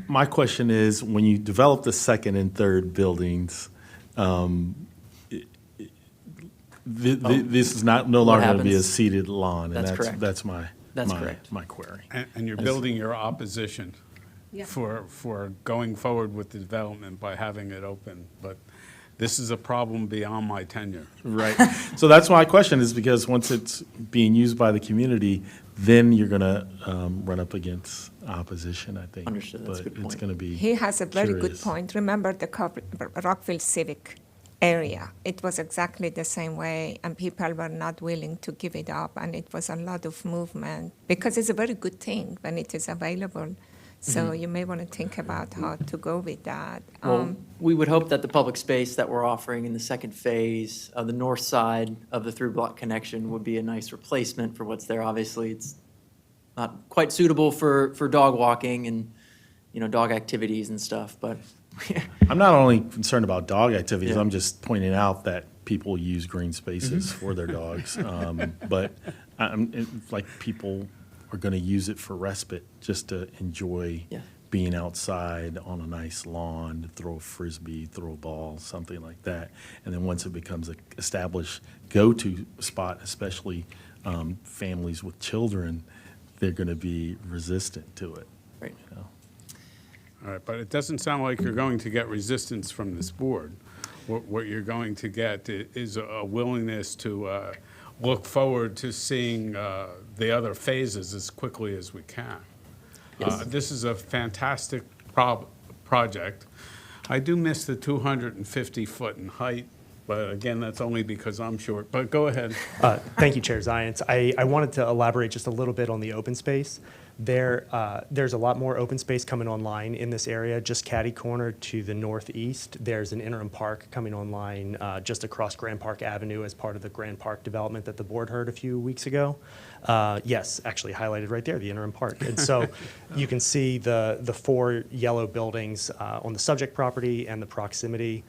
My question is, when you develop the second and third buildings, this is no longer going to be a seated lawn. That's correct. That's my correct. my query. And you're building your opposition Yeah. for going forward with the development by having it open. But this is a problem beyond my tenure. Right. So that's my question, is because once it's being used by the community, then you're going to run up against opposition, I think. Understood. That's a good But it's point. going to be He has a very good curious. point. Remember the Rockville Civic area. It was exactly the same way, and people were not willing to give it up, and it was a lot of movement because it's a very good thing when it is available. So you may want to think about how to go with that. Well, we would hope that the public space that we're offering in the second phase of the north side of the through-block connection would be a nice replacement for what's there. Obviously, it's not quite suitable for dog walking and, dog activities and stuff, but I'm not only concerned about dog activities, Yeah. I'm just pointing out that people use green spaces for their dogs. But it's like people are going to use it for respite, just to enjoy Yeah. being outside on a nice lawn, to throw a frisbee, throw a ball, something like that. And then once it becomes an established go-to spot, especially families with children, they're going to be resistant to it. Right. All right, but it doesn't sound like you're going to get resistance from this board. What you're going to get is a willingness to look forward to seeing the other phases as quickly as we can. Yes. This is a fantastic project. I do miss the 250-foot in height, but again, that's only because I'm short. But go ahead. Thank you, Chair Zients. I wanted to elaborate just a little bit on the open space. There's a lot more open space coming online in this area. Just catty corner to the northeast, there's an interim park coming online just across Grand Park Avenue as part of the Grand Park development that the board heard a few weeks ago. Yes, actually highlighted right there, the interim park. And so you can see the four yellow buildings on the subject property and the proximity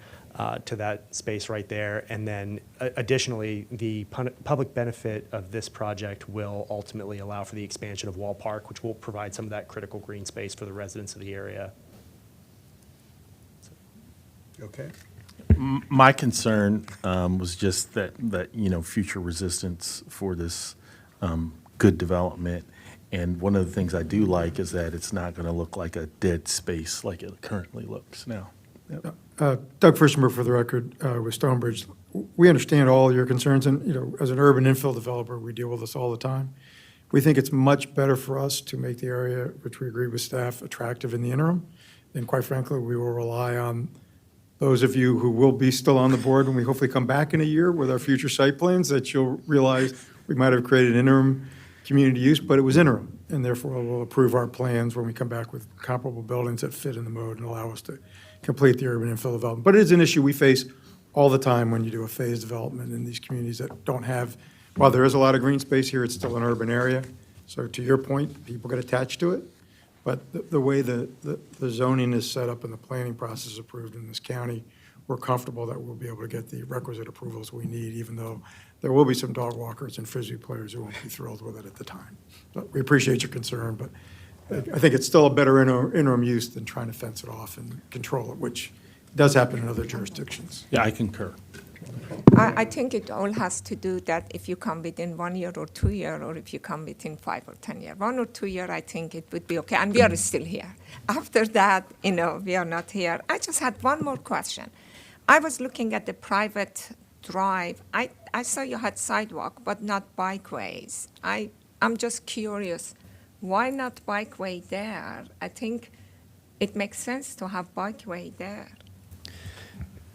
to that space right there. And then additionally, the public benefit of this project will ultimately allow for the expansion of Wall Park, which will provide some of that critical green space for the residents of the area. Okay. My concern was just that future resistance for this good development. And one of the things I do like is that it's not going to look like a dead space like it currently looks now. Yep. Doug Furstenberg, for the record, with Stonebridge. We understand all your concerns, and as an urban infill developer, we deal with this all the time. We think it's much better for us to make the area, which we agree with staff, attractive in the interim. And quite frankly, we will rely on those of you who will be still on the board when we hopefully come back in a year with our future site plans, that you'll realize we might have created interim community use, but it was interim, and therefore we'll approve our plans when we come back with comparable buildings that fit in the mode and allow us to complete the urban infill development. But it is an issue we face all the time when you do a phased development in these communities that don't have, while there is a lot of green space here, it's still an urban area. So to your point, people get attached to it. But the way the zoning is set up and the planning process is approved in this county, we're comfortable that we'll be able to get the requisite approvals we need, even though there will be some dog walkers and frisbee players who won't be thrilled with it at the time. But we appreciate your concern, but I think it's still a better interim use than trying to fence it off and control it, which does happen in other jurisdictions. Yeah, I concur. I think it all has to do that if you come within 1 year or 2 year, or if you come within 5 or 10 years. 1 or 2 year, I think it would be okay, and we are still here. After that, we are not here. I just had one more question. I was looking at the private drive. I saw you had sidewalk, but not bikeways. I'm just curious, why not bikeway there? I think it makes sense to have bikeway there,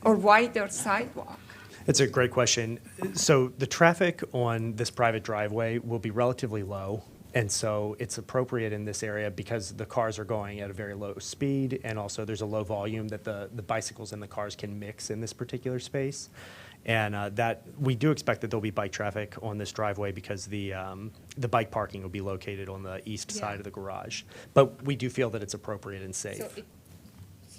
or wider sidewalk. It's a great question. So the traffic on this private driveway will be relatively low, and so it's appropriate in this area because the cars are going at a very low speed, and also there's a low volume that the bicycles and the cars can mix in this particular space. And that we do expect that there'll be bike traffic on this driveway because the bike parking will be located on the east side of the garage. But we do feel that it's appropriate and safe.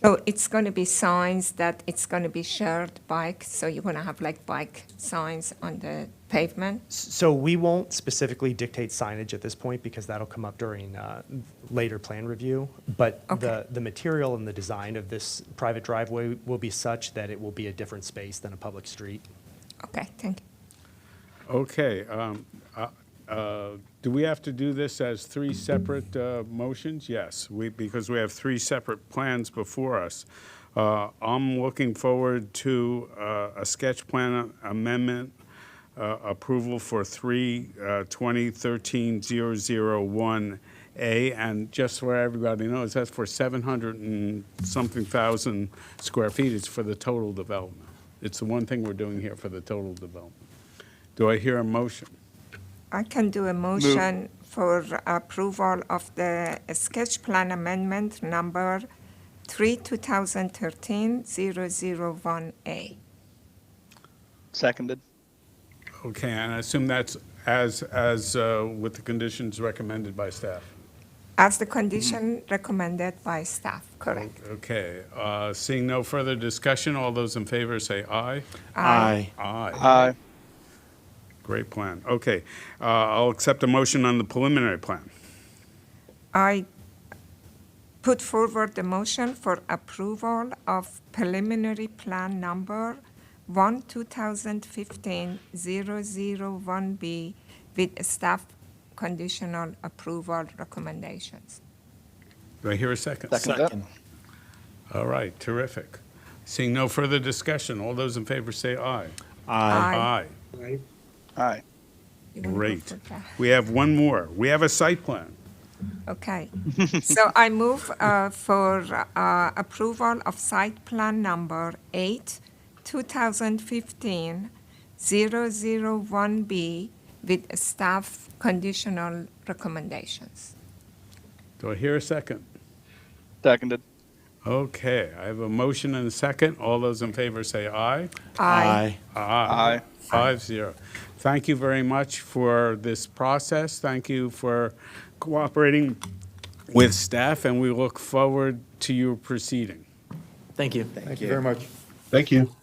So it's going to be signs that it's going to be shared bike, so you're going to have like bike signs on the pavement? So we won't specifically dictate signage at this point because that'll come up during later plan review. But the material and the design of this private driveway will be such that it will be a different space than a public street. Okay, thank you. Okay. Do we have to do this as 3 separate motions? Yes, because we have 3 separate plans before us. I'm looking forward to a sketch plan amendment approval for 2013-001A, and just so everybody knows, that's for 700 and something thousand square feet. It's for the total development. It's the one thing we're doing here for the total development. Do I hear a motion? I can do a motion for approval of the sketch plan amendment number 3/2013-001A. Seconded. Okay, and I assume that's as with the conditions recommended by staff? As the condition recommended by staff, correct. Okay, seeing no further discussion, all those in favor say aye. Aye. Aye. Aye. Great plan. Okay, I'll accept a motion on the preliminary plan. I put forward the motion for approval of preliminary plan number 1/2015-001B with staff conditional approval recommendations. Do I hear a second? Second. All right, terrific. Seeing no further discussion, all those in favor say aye. Aye. Aye. Aye. You wanna go Great. for that? We have one more. We have a site plan. Okay, so I move for approval of site plan number 8/2015-001B with staff conditional recommendations. Do I hear a second? Seconded. Okay, I have a motion and a second. All those in favor say aye. Aye. Aye. 5-0. Thank you very much for this process. Thank you for cooperating with staff, and we look forward to your proceeding. Thank you. Thank you very much. Thank you.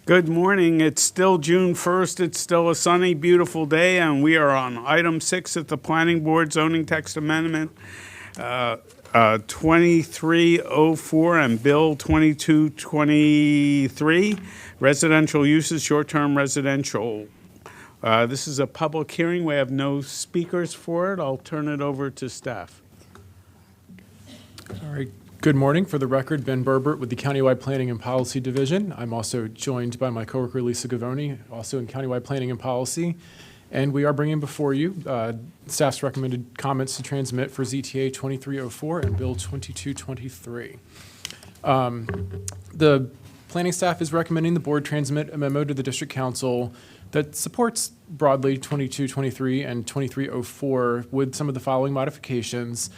Good morning. It's still June 1st. It's still a sunny, beautiful day, and we are on item 6 at the Planning Board zoning text amendment 2304 and Bill 2223, residential uses, short-term residential. This is a public hearing. We have no speakers for it. I'll turn it over to staff. All right. Good morning. For the record, Ben Berbert with the Countywide Planning and Policy Division. I'm also joined by my coworker Lisa Gavoni, also in Countywide Planning and Policy. And we are bringing before you staff's recommended comments to transmit for ZTA 2304 and Bill 2223. The planning staff is recommending the board transmit a memo to the District Council that supports broadly 2223 and 2304 with some of the following modifications.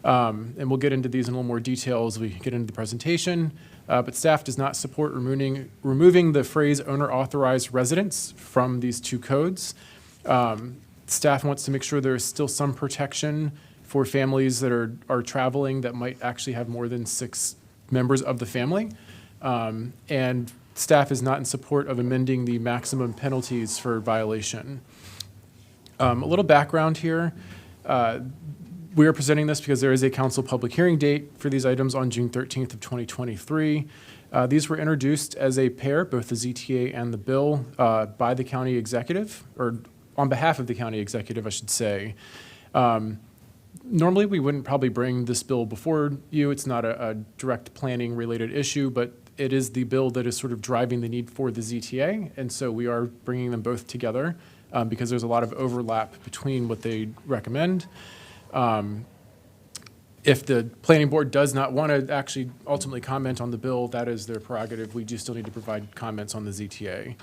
And we'll get into these in a little more detail as we get into the presentation. But staff does not support removing the phrase owner-authorized residence from these two codes. Staff wants to make sure there is still some protection for families that are traveling that might actually have more than 6 members of the family. And staff is not in support of amending the maximum penalties for violation. A little background here. We are presenting this because there is a council public hearing date for these items on June 13th of 2023. These were introduced as a pair, both the ZTA and the bill, by the county executive, or on behalf of the county executive, I should say. Normally, we wouldn't probably bring this bill before you. It's not a direct planning related issue, but it is the bill that is sort of driving the need for the ZTA. And so we are bringing them both together because there's a lot of overlap between what they recommend. If the planning board does not want to actually ultimately comment on the bill, that is their prerogative. We do still need to provide comments on the ZTA.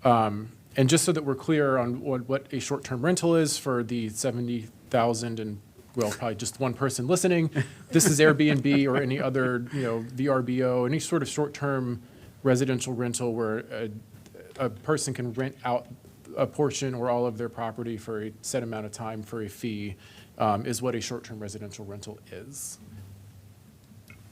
And just so that we're clear on what a short-term rental is for the 70,000 and, well, probably just one person listening, this is Airbnb or any other, VRBO, any sort of short-term residential rental where a person can rent out a portion or all of their property for a set amount of time for a fee is what a short-term residential rental is.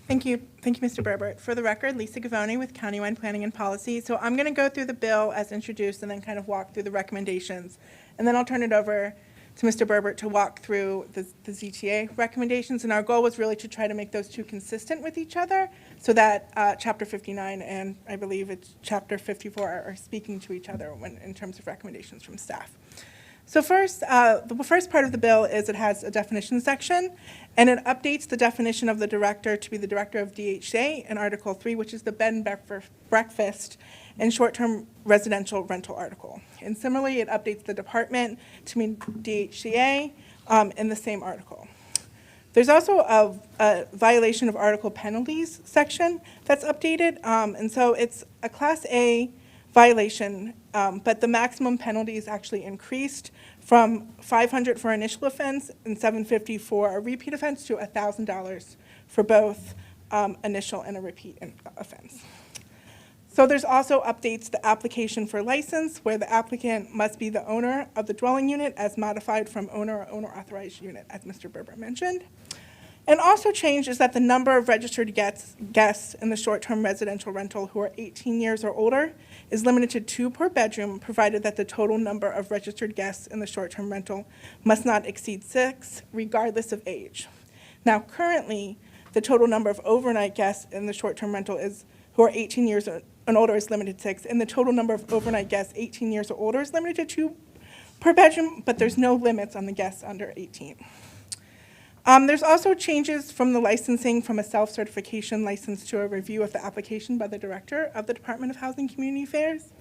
Thank you, Mr. Berbert. For the record, Lisa Gavoni with Countywide Planning and Policy. So I'm going to go through the bill as introduced and then kind of walk through the recommendations. And then I'll turn it over to Mr. Berbert to walk through the ZTA recommendations. And our goal was really to try to make those two consistent with each other so that Chapter 59 and I believe it's Chapter 54 are speaking to each other in terms of recommendations from staff. So first, the first part of the bill is it has a definition section, and it updates the definition of the director to be the director of DHCA in Article 3, which is the bed and breakfast and short-term residential rental article. And similarly, it updates the department to mean DHCA in the same article. There's also a violation of article penalties section that's updated, and so it's a Class A violation, but the maximum penalty is actually increased from $500 for initial offense and $750 for a repeat offense to $1,000 for both initial and a repeat offense. So there's also updates the application for license where the applicant must be the owner of the dwelling unit as modified from owner or owner authorized unit, as Mr. Berbert mentioned. And also changed is that the number of registered guests in the short-term residential rental who are 18 years or older is limited to 2 per bedroom, provided that the total number of registered guests in the short-term rental must not exceed 6, regardless of age. Now, currently, the total number of overnight guests in the short-term rental who are 18 years and older is limited to 6, and the total number of overnight guests 18 years or older is limited to 2 per bedroom, but there's no limits on the guests under 18. There's also changes from the licensing from a self-certification license to a review of the application by the director of the Department of Housing and Community Affairs.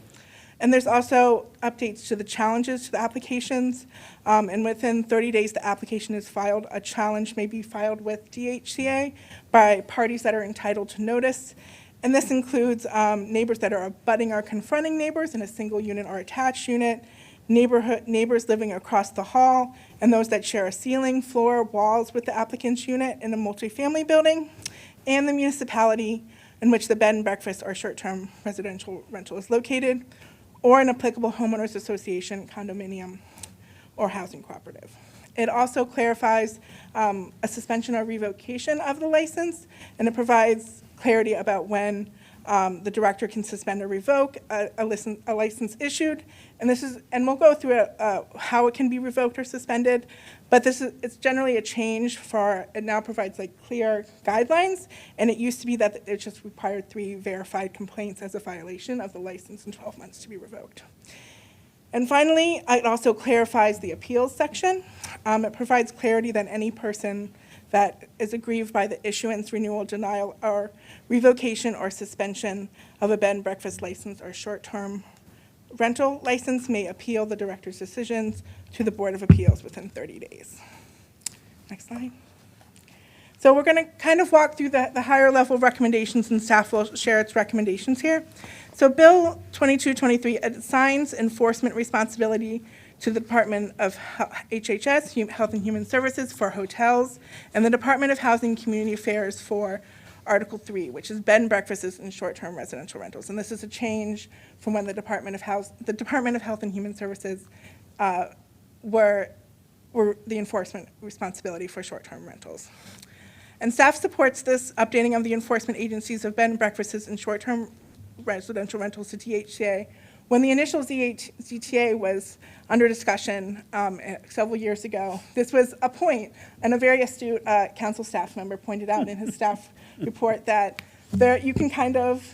And there's also updates to the challenges to the applications. And within 30 days the application is filed, a challenge may be filed with DHCA by parties that are entitled to notice. And this includes neighbors that are abutting or confronting neighbors in a single unit or attached unit, neighbors living across the hall, and those that share a ceiling, floor, walls with the applicant's unit in a multifamily building, and the municipality in which the bed and breakfast or short-term residential rental is located, or an applicable homeowners association, condominium, or housing cooperative. It also clarifies a suspension or revocation of the license, and it provides clarity about when the director can suspend or revoke a license issued. And we'll go through how it can be revoked or suspended, but it's generally a change it now provides like clear guidelines, and it used to be that it just required 3 verified complaints as a violation of the license in 12 months to be revoked. And finally, it also clarifies the appeals section. It provides clarity that any person that is aggrieved by the issuance, renewal, denial, or revocation or suspension of a bed and breakfast license or short-term rental license may appeal the director's decisions to the Board of Appeals within 30 days. Next slide. So we're going to kind of walk through the higher level recommendations, and staff will share its recommendations here. So Bill 2223 assigns enforcement responsibility to the Department of HHS, Health and Human Services, for hotels, and the Department of Housing and Community Affairs for Article 3, which is bed and breakfasts and short-term residential rentals. And this is a change from when the Department of Health and Human Services were the enforcement responsibility for short-term rentals. And staff supports this updating of the enforcement agencies of bed and breakfasts and short-term residential rentals to DHCA. When the initial ZTA was under discussion several years ago, this was a point, and a very astute council staff member pointed out in his staff report that you can kind of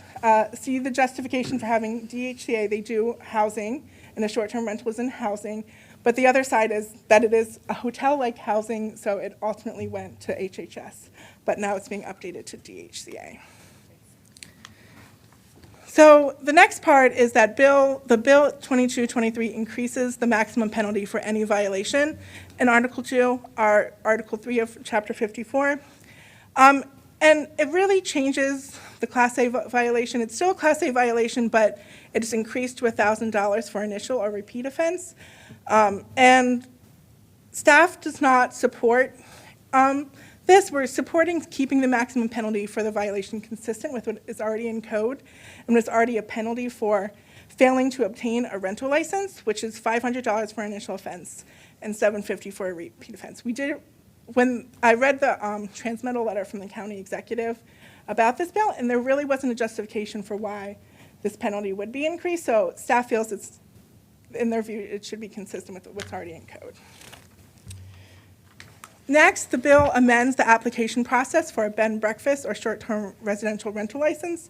see the justification for having DHCA. They do housing, and a short-term rental is in housing, but the other side is that it is a hotel-like housing, so it ultimately went to HHS, but now it's being updated to DHCA. So the next part is that the Bill 2223 increases the maximum penalty for any violation in Article 2, Article 3 of Chapter 54. And it really changes the Class A violation. It's still a Class A violation, but it is increased to $1,000 for initial or repeat offense. And staff does not support this. We're supporting keeping the maximum penalty for the violation consistent with what is already in code, and what's already a penalty for failing to obtain a rental license, which is $500 for initial offense and $750 for a repeat offense. When I read the transmittal letter from the county executive about this bill, and there really wasn't a justification for why this penalty would be increased, so staff feels it's, in their view, it should be consistent with what's already in code. Next, the bill amends the application process for a bed and breakfast or short-term residential rental license.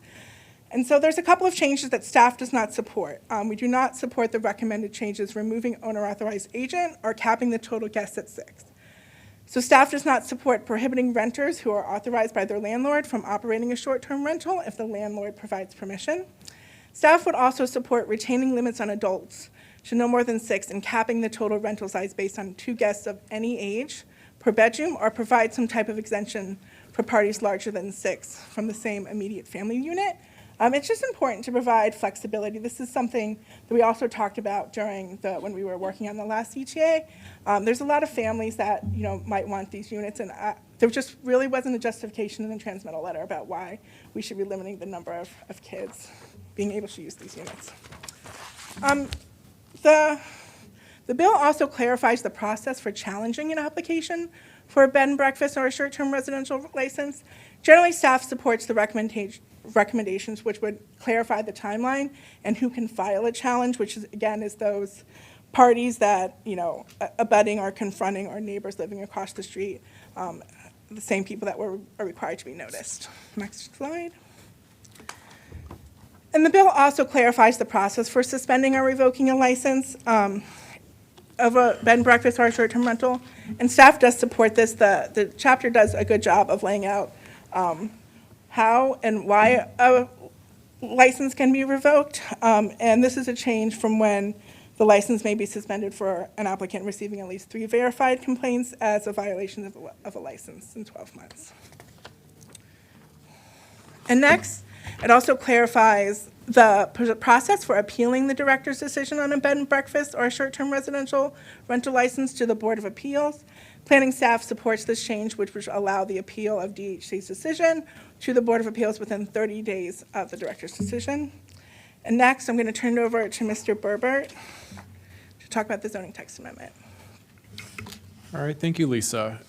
And so there's a couple of changes that staff does not support. We do not support the recommended changes removing owner-authorized agent or capping the total guests at 6. So staff does not support prohibiting renters who are authorized by their landlord from operating a short-term rental if the landlord provides permission. Staff would also support retaining limits on adults to no more than 6 and capping the total rental size based on 2 guests of any age per bedroom, or provide some type of exemption for parties larger than 6 from the same immediate family unit. It's just important to provide flexibility. This is something that we also talked about when we were working on the last CTA. There's a lot of families that might want these units, and there just really wasn't a justification in the transmittal letter about why we should be limiting the number of kids being able to use these units. The bill also clarifies the process for challenging an application for a bed and breakfast or a short-term residential license. Generally, staff supports the recommendations, which would clarify the timeline and who can file a challenge, which is, again, is those parties that, abutting or confronting or neighbors living across the street, the same people that are required to be noticed. Next slide. And the bill also clarifies the process for suspending or revoking a license of a bed and breakfast or a short-term rental, and staff does support this. The chapter does a good job of laying out how and why a license can be revoked, and this is a change from when the license may be suspended for an applicant receiving at least 3 verified complaints as a violation of a license in 12 months. And next, it also clarifies the process for appealing the director's decision on a bed and breakfast or a short-term residential rental license to the Board of Appeals. Planning staff supports this change, which would allow the appeal of DHC's decision to the Board of Appeals within 30 days of the director's decision. And next, I'm going to turn it over to Mr. Berbert to talk about the zoning text amendment. All right, thank you, Lisa.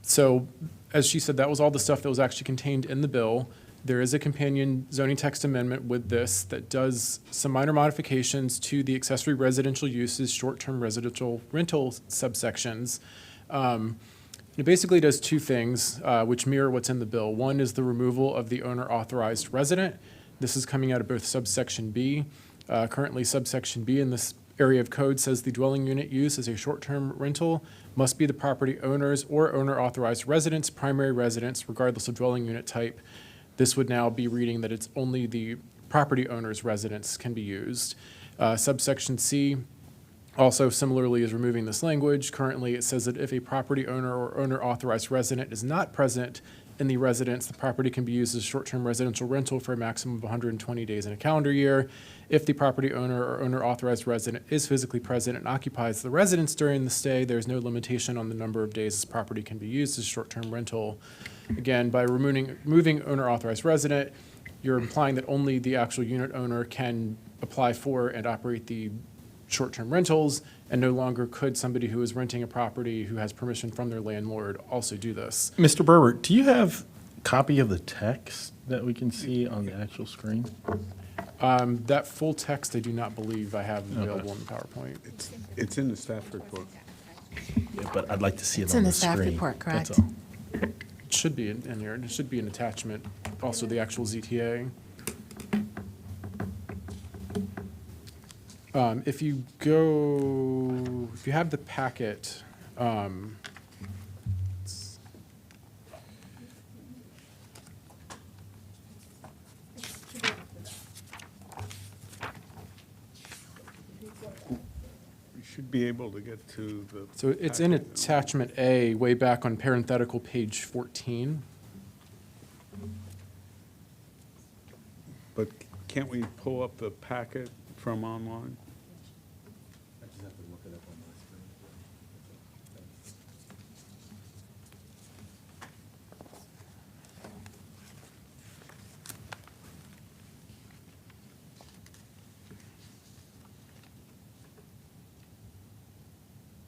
So as she said, that was all the stuff that was actually contained in the bill. There is a companion zoning text amendment with this that does some minor modifications to the accessory residential uses, short-term residential rental subsections. It basically does two things, which mirror what's in the bill. One is the removal of the owner-authorized resident. This is coming out of both subsection B. Currently, subsection B in this area of code says the dwelling unit use as a short-term rental must be the property owner's or owner-authorized resident's primary residence, regardless of dwelling unit type. This would now be reading that it's only the property owner's residence can be used. Subsection C also similarly is removing this language. Currently, it says that if a property owner or owner-authorized resident is not present in the residence, the property can be used as a short-term residential rental for a maximum of 120 days in a calendar year. If the property owner or owner-authorized resident is physically present and occupies the residence during the stay, there's no limitation on the number of days this property can be used as short-term rental. Again, by removing owner-authorized resident, you're implying that only the actual unit owner can apply for and operate the short-term rentals, and no longer could somebody who is renting a property who has permission from their landlord also do this. Mr. Berber, do you have a copy of the text that we can see on the actual screen? That full text, I do not believe I have available in the PowerPoint. It's in the staff report. Yeah, but I'd like to see it It's on in the the staff screen. report, That's correct? all. It should be in here. It should be an attachment, also the actual ZTA. If you have the packet, You should be able to get to the. so it's in packet. attachment A, way back on parenthetical page 14. But can't we pull up the packet from online?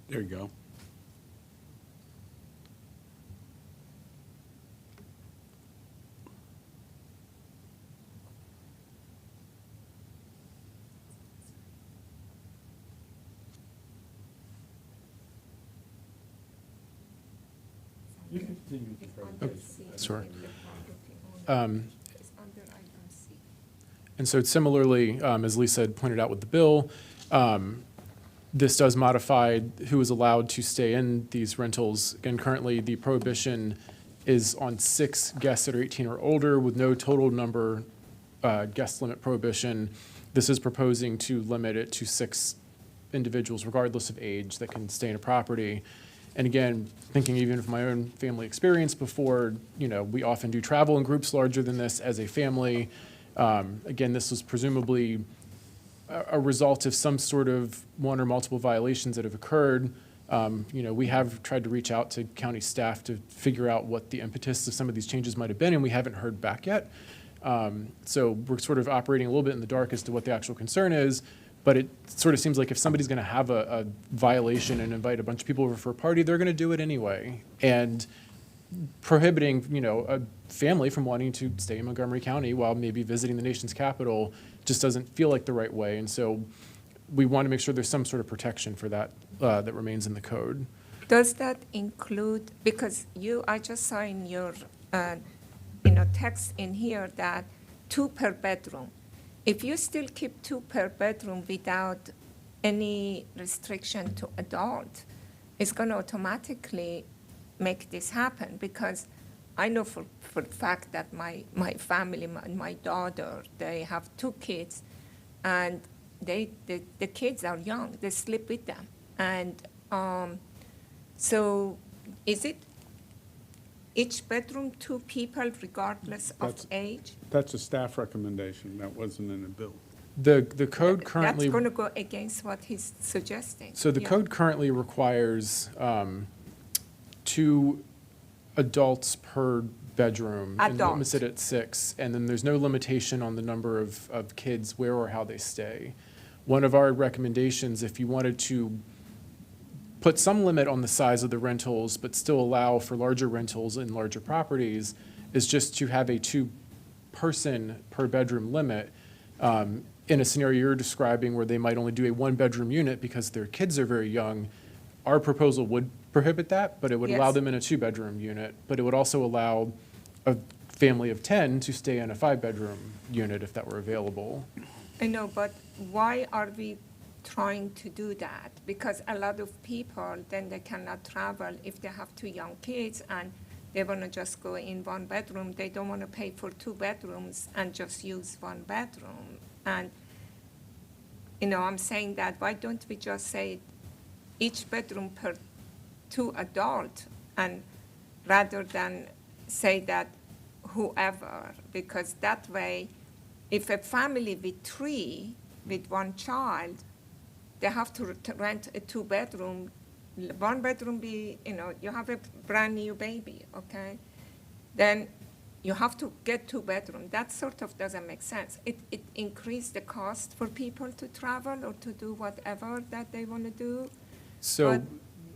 There you go. Sure. And so similarly, as Lisa had pointed out with the bill, this does modify who is allowed to stay in these rentals. Again, currently, the prohibition is on 6 guests that are 18 or older with no total number guest limit prohibition. This is proposing to limit it to 6 individuals, regardless of age, that can stay in a property. And again, thinking even of my own family experience before, we often do travel in groups larger than this as a family. Again, this was presumably a result of some sort of one or multiple violations that have occurred. We have tried to reach out to county staff to figure out what the impetus of some of these changes might have been, and we haven't heard back yet. So we're sort of operating a little bit in the dark as to what the actual concern is. But it sort of seems like if somebody's going to have a violation and invite a bunch of people over for a party, they're going to do it anyway. And prohibiting, a family from wanting to stay in Montgomery County while maybe visiting the nation's capital just doesn't feel like the right way. And so we want to make sure there's some sort of protection for that that remains in the code. Does that include, because I just saw in your, text in here that 2 per bedroom. If you still keep 2 per bedroom without any restriction to adult, it's going to automatically make this happen, because I know for a fact that my family, my daughter, they have 2 kids, and the kids are young. They sleep with them. And so is it each bedroom 2 people regardless of age? That's a staff recommendation. That wasn't in the bill. The code currently. That's going to go against what he's suggesting. So the code currently requires 2 adults per bedroom. And limits it at 6. And then there's no limitation on the number of kids, where or how they stay. One of our recommendations, if you wanted to put some limit on the size of the rentals, but still allow for larger rentals in larger properties, is just to have a 2 person per bedroom limit, in a scenario you're describing where they might only do a one-bedroom unit because their kids are very young, our proposal would prohibit that, but it would allow Yes. them in a two-bedroom unit. But it would also allow a family of 10 to stay in a five-bedroom unit if that were available. I know, but why are we trying to do that? Because a lot of people, then they cannot travel if they have two young kids and they want to just go in one bedroom. They don't want to pay for two bedrooms and just use one bedroom. And, I'm saying that, why don't we just say each bedroom per two adult, and rather than say that whoever, because that way, if a family with three, with one child, they have to rent a two-bedroom. One bedroom be, you have a brand new baby, okay? Then you have to get two bedroom. That sort of doesn't make sense. It increased the cost for people to travel or to do whatever that they want to do. So, But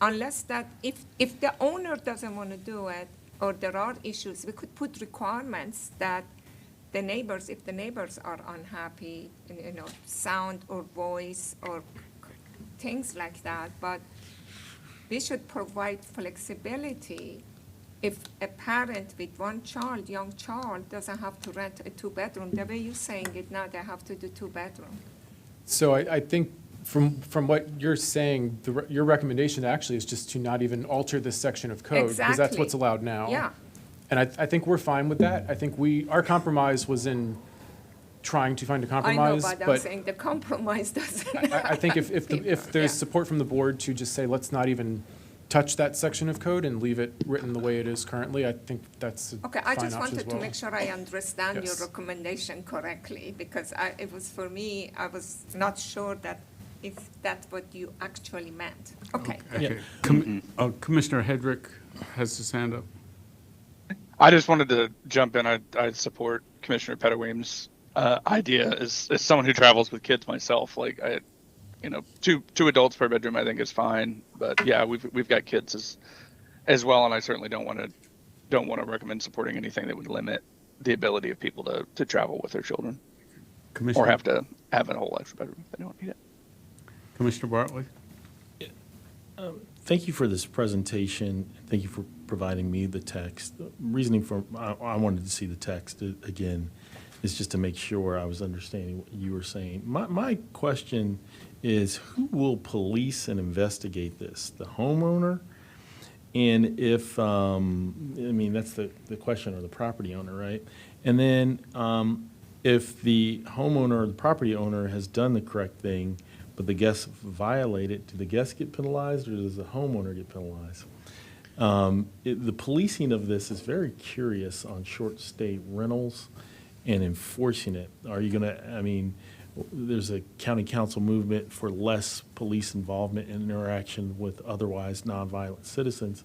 unless that, if the owner doesn't want to do it, or there are issues, we could put requirements that the neighbors, if the neighbors are unhappy, sound or voice or things like that, but we should provide flexibility. If a parent with one child, young child, doesn't have to rent a two-bedroom, the way you're saying it now, they have to do two-bedroom. so I think from what you're saying, your recommendation actually is just to not even alter this section of code. Because that's what's Exactly. allowed now. Yeah. And I think we're fine with that. I think our compromise was in trying to find a I know, compromise. but I'm saying the compromise doesn't. I think if there's support from the board to just say, let's not even touch that section of code and leave it written the way it is currently, I think that's a Okay, fine I just option as wanted to well. make sure I understand your Yes. recommendation correctly, because it was, for me, I was not sure that if that's what you actually meant. Okay. Okay. Commissioner Hedrick has his hand up. I just wanted to jump in. I support Commissioner Pettawam's idea as someone who travels with kids myself. Like two adults per bedroom I think is fine. But yeah, we've got kids as well, and I certainly don't want to recommend supporting anything that would limit the ability of people to travel with their children or have to have a whole extra bedroom if they don't need it. Commissioner Bartley? Thank you for this presentation. Thank you for providing me the text. The reasoning for I wanted to see the text again is just to make sure I was understanding what you were saying. My question is, who will police and investigate this? The homeowner? And if, that's the question, or the property owner, right? And then if the homeowner or the property owner has done the correct thing, but the guests violate it, do the guests get penalized or does the homeowner get penalized? The policing of this is very curious on short stay rentals and enforcing it. Are you going to, there's a county council movement for less police involvement and interaction with otherwise nonviolent citizens.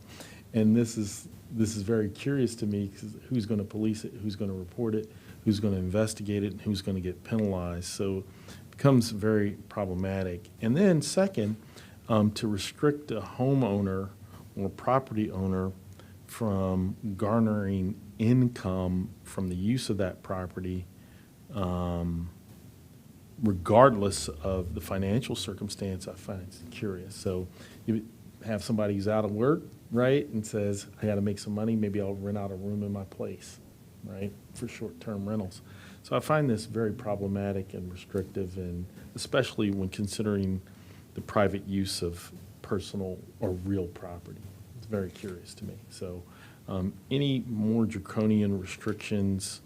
And this is very curious to me, because who's going to police it, who's going to report it, who's going to investigate it, and who's going to get penalized. So it becomes very problematic. And then second, to restrict a homeowner or property owner from garnering income from the use of that property, regardless of the financial circumstance, I find it curious. So you have somebody who's out of work, right, and says, I got to make some money, maybe I'll rent out a room in my place, right, for short-term rentals. So I find this very problematic and restrictive, and especially when considering the private use of personal or real property. It's very curious to me. So any more draconian restrictions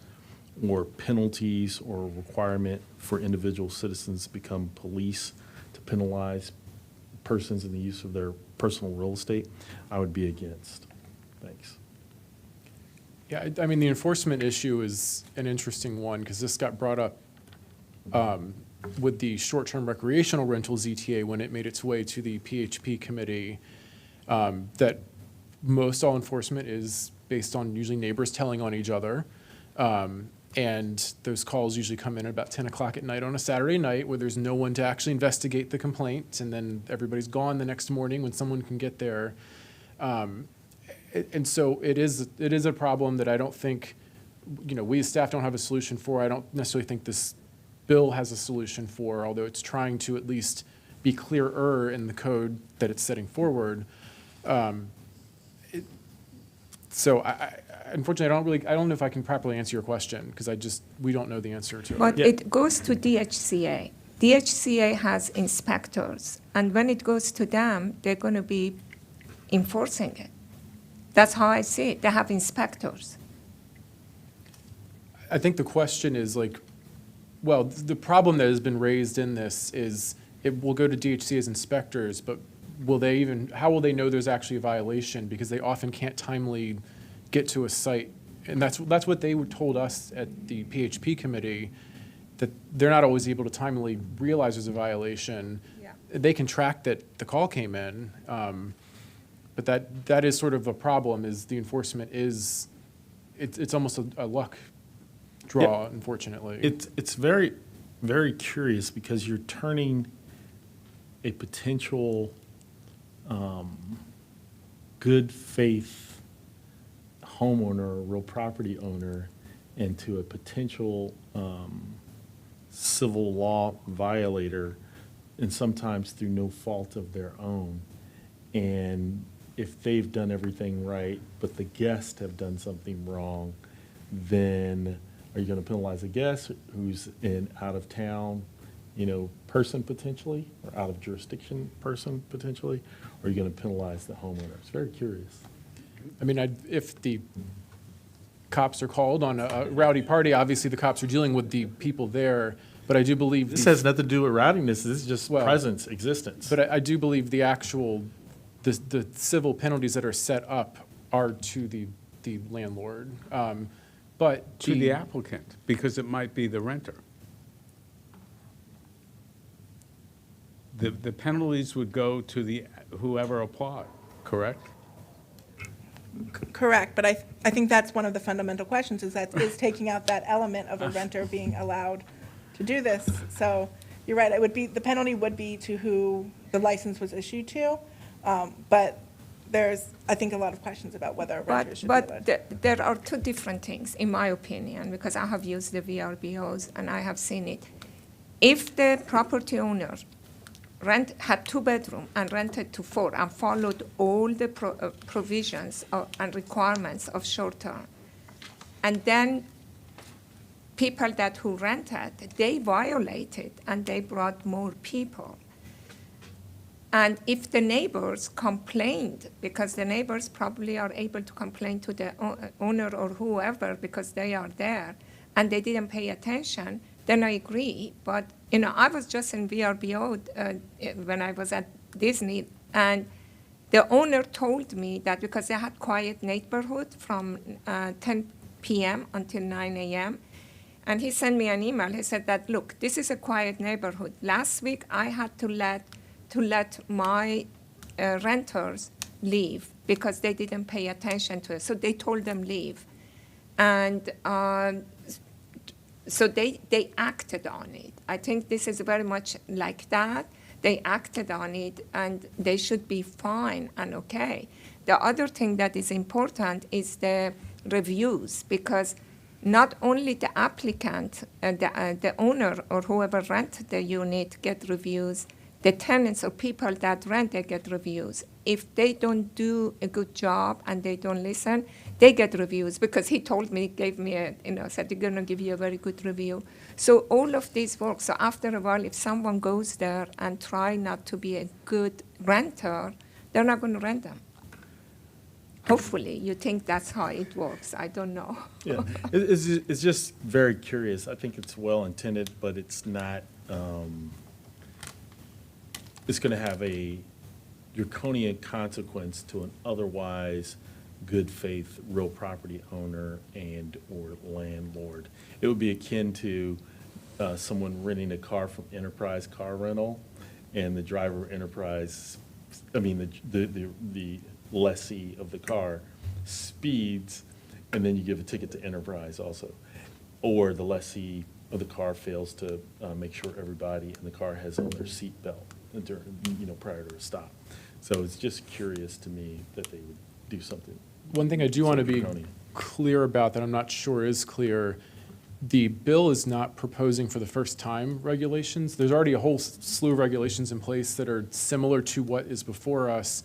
or penalties or requirement for individual citizens to become police to penalize persons in the use of their personal real estate, I would be against. Thanks. Yeah, the enforcement issue is an interesting one, because this got brought up with the short-term recreational rentals ETA when it made its way to the PHP committee, that most all enforcement is based on usually neighbors telling on each other. And those calls usually come in at about 10 o'clock at night on a Saturday night, where there's no one to actually investigate the complaint, and then everybody's gone the next morning when someone can get there. And so it is a problem that I don't think we as staff don't have a solution for. I don't necessarily think this bill has a solution for, although it's trying to at least be clearer in the code that it's setting forward. So unfortunately, I don't know if I can properly answer your question, because we don't know the answer to it. But it goes to DHCA. DHCA has inspectors, and when it goes to them, they're going to be enforcing it. That's how I see it. They have inspectors. I think the question is the problem that has been raised in this is it will go to DHCA's inspectors, but how will they know there's actually a violation? Because they often can't timely get to a site. And that's what they told us at the PHP committee, that they're not always able to timely realize there's a violation. Yeah. They can track that the call came in, but that is sort of a problem, is the enforcement it's almost a luck draw, unfortunately. It's very, very curious, because you're turning a potential good faith homeowner or real property owner into a potential civil law violator, and sometimes through no fault of their own. And if they've done everything right, but the guests have done something wrong, then are you going to penalize a guest who's an out-of-town, person potentially, or out-of-jurisdiction person potentially, or are you going to penalize the homeowner? It's very curious. I mean, if the cops are called on a rowdy party, obviously the cops are dealing with the people there, but I do believe... This has nothing to do with rowdiness. This is just presence, existence. But I do believe the actual, the civil penalties that are set up are to the landlord. But To the applicant, because it might be the renter. The penalties would go to whoever applied, correct? Correct, but I think that's one of the fundamental questions, is taking out that element of a renter being allowed to do this. So you're right, the penalty would be to who the license was issued to, but there's, I think, a lot of questions about whether a renter should be allowed. But there are two different things, in my opinion, because I have used the VRBOs and I have seen it. If the property owner had 2-bedroom and rented to 4 and followed all the provisions and requirements of short-term, and then people who rented, they violated and they brought more people. And if the neighbors complained, because the neighbors probably are able to complain to the owner or whoever because they are there, and they didn't pay attention, then I agree. But, I was just in VRBO when I was at Disney, and the owner told me that because they had quiet neighborhood from 10 p.m. until 9 a.m., and he sent me an email. He said that, look, this is a quiet neighborhood. Last week, I had to let my renters leave because they didn't pay attention to it. So they told them leave. And so they acted on it. I think this is very much like that. They acted on it, and they should be fine and okay. The other thing that is important is the reviews, because not only the applicant, the owner or whoever rented the unit get reviews, the tenants or people that rent, they get reviews. If they don't do a good job and they don't listen, they get reviews, because he told me, gave me said they're going to give you a very good review. So all of this works. So after a while, if someone goes there and try not to be a good renter, they're not going to rent them. Hopefully, you think that's how it works. I don't know. Yeah, it's just very curious. I think it's well intended, but it's not. It's going to have a draconian consequence to an otherwise good faith real property owner and or landlord. It would be akin to someone renting a car from Enterprise Car Rental, and the driver of Enterprise, the lessee of the car speeds, and then you give a ticket to Enterprise also. Or the lessee of the car fails to make sure everybody in the car has on their seat belt prior to a stop. So it's just curious to me that they would do something. One thing I do want to be draconian. clear about that I'm not sure is clear, the bill is not proposing for the first time regulations. There's already a whole slew of regulations in place that are similar to what is before us.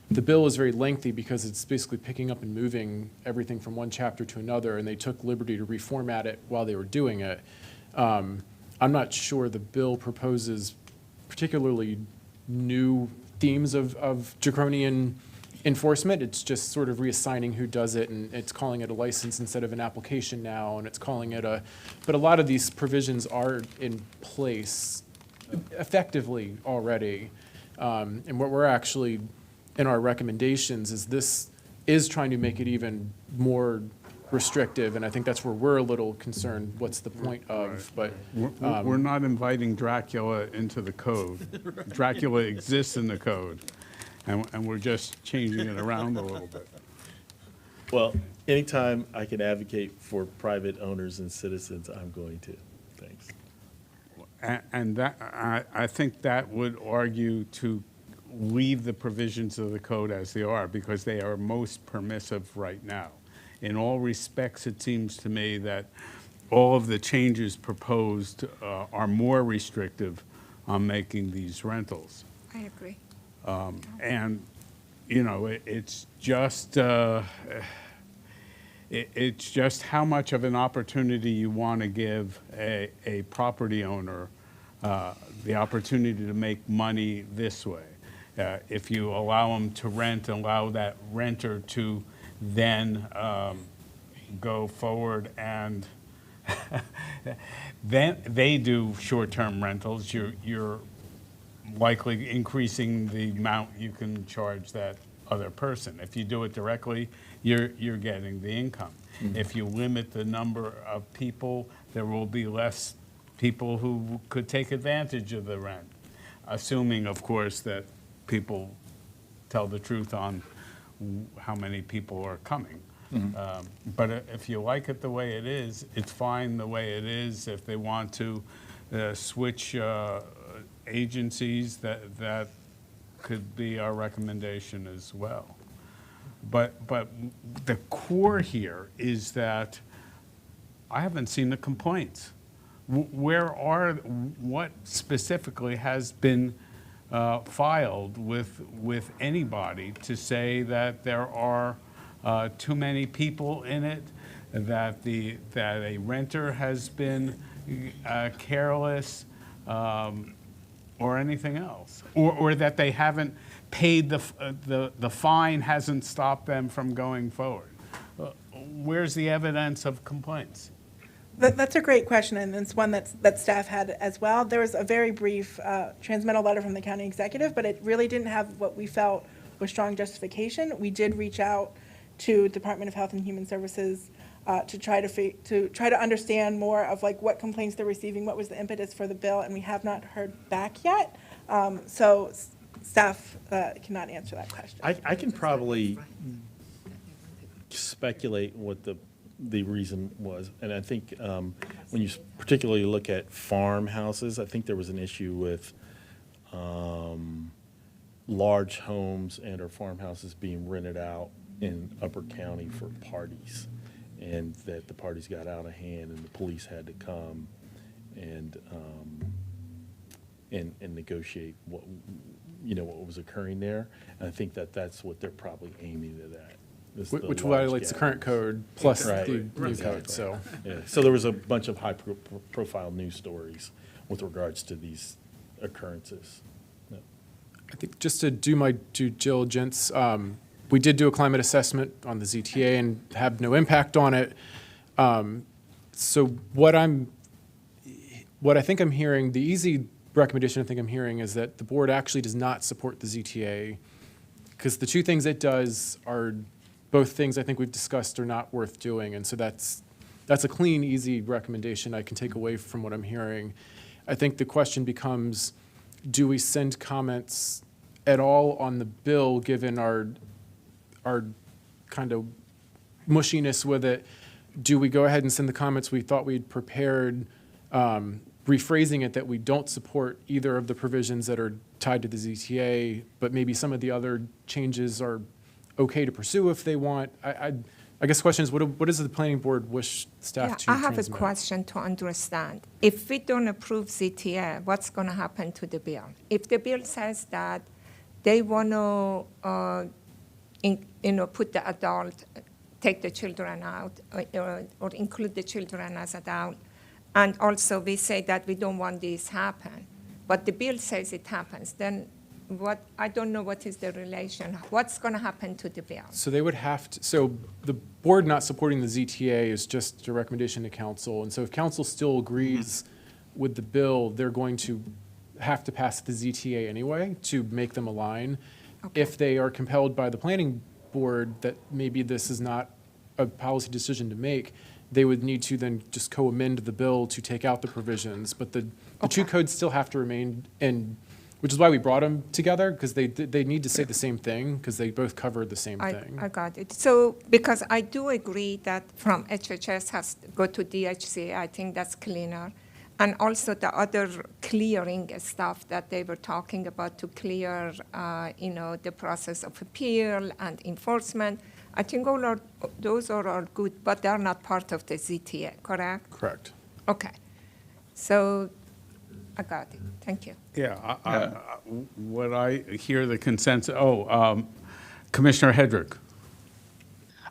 The bill is very lengthy because it's basically picking up and moving everything from one chapter to another, and they took liberty to reformat it while they were doing it. I'm not sure the bill proposes particularly new themes of draconian enforcement. It's just sort of reassigning who does it, and it's calling it a license instead of an application now, and it's calling it but a lot of these provisions are in place effectively already. And what we're actually, in our recommendations, is this is trying to make it even more restrictive, and I think that's where we're a little concerned, what's the point of, but. We're not inviting Dracula into the code. Dracula exists in the code, and we're just changing it around a little bit. Well, anytime I can advocate for private owners and citizens, I'm going to. Thanks. And that, I think that would argue to leave the provisions of the code as they are, because they are most permissive right now. In all respects, it seems to me that all of the changes proposed are more restrictive on making these rentals. I agree. And, you know, it's just how much of an opportunity you want to give a property owner the opportunity to make money this way. If you allow them to rent, allow that renter to then go forward and then they do short-term rentals, you're likely increasing the amount you can charge that other person. If you do it directly, you're getting the income. Mm-hmm. If you limit the number of people, there will be less people who could take advantage of the rent, assuming, of course, that people tell the truth on how many people are coming. Mm-hmm. But if you like it the way it is, it's fine the way it is. If they want to switch agencies, that could be our recommendation as well. But the core here is that I haven't seen the complaints. What specifically has been filed with anybody to say that there are too many people in it, that a renter has been careless, or anything else, or that they haven't paid the fine hasn't stopped them from going forward? Where's the evidence of complaints? That's a great question, and it's one that staff had as well. There was a very brief transmittal letter from the county executive, but it really didn't have what we felt was strong justification. We did reach out to Department of Health and Human Services to try to understand more of like what complaints they're receiving, what was the impetus for the bill, and we have not heard back yet. So staff cannot answer that question. I can probably speculate what the reason was, and I think when you particularly look at farmhouses, I think there was an issue with large homes and or farmhouses being rented out in Upper County for parties, and that the parties got out of hand and the police had to come and negotiate what was occurring there. And I think that's what they're probably aiming at. Which violates the current code plus Right. the new Exactly. code, so. Yeah. So there was a bunch of high-profile news stories with regards to these occurrences. Yeah. I think just to do my due diligence, we did do a climate assessment on the ZTA and have no impact on it. So what I think I'm hearing, the easy recommendation I think I'm hearing is that the board actually does not support the ZTA, because the two things it does are both things I think we've discussed are not worth doing. And so that's a clean, easy recommendation I can take away from what I'm hearing. I think the question becomes, do we send comments at all on the bill, given our kind of mushiness with it? Do we go ahead and send the comments we thought we'd prepared, rephrasing it that we don't support either of the provisions that are tied to the ZTA, but maybe some of the other changes are okay to pursue if they want? I guess the question is, what does the planning board wish staff Yeah, to I have a transmit? question to understand. If we don't approve ZTA, what's going to happen to the bill? If the bill says that they want to, put the adult, take the children out, or include the children as adult, and also we say that we don't want this happen, but the bill says it happens, then what? I don't know what is the relation. What's going to happen to the bill? So they would have to, so the board not supporting the ZTA is just a recommendation to council. And so if council still agrees with the bill, they're going to have to pass the ZTA anyway to make them align. If they are compelled by the planning board that maybe this is not a policy decision to make, they would need to then just co-amend the bill to take out the provisions. But the two codes still have to remain, and which is why we brought them together, because they need to say the same thing, because they both cover the same thing. I got it. So, because I do agree that from HHS has to go to DHCA, I think that's cleaner. And also the other clearing stuff that they were talking about to clear, the process of appeal and enforcement. I think those are all good, but they're not part of the ZTA, correct? Correct. Okay. So I got it. Thank you. Yeah, what I hear the consensus, Commissioner Hedrick.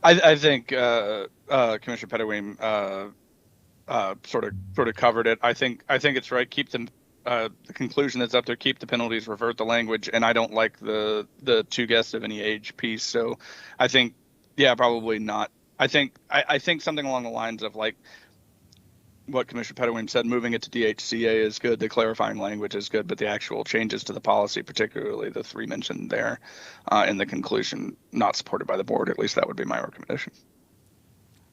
I think Commissioner Pettaway sort of covered it. I think it's right. Keep the conclusion that's up there. Keep the penalties. Revert the language. And I don't like the two guests of any age piece. So I think, yeah, probably not. I think something along the lines of like what Commissioner Pettaway said. Moving it to DHCA is good. The clarifying language is good, but the actual changes to the policy, particularly the three mentioned there in the conclusion, not supported by the board. At least that would be my recommendation.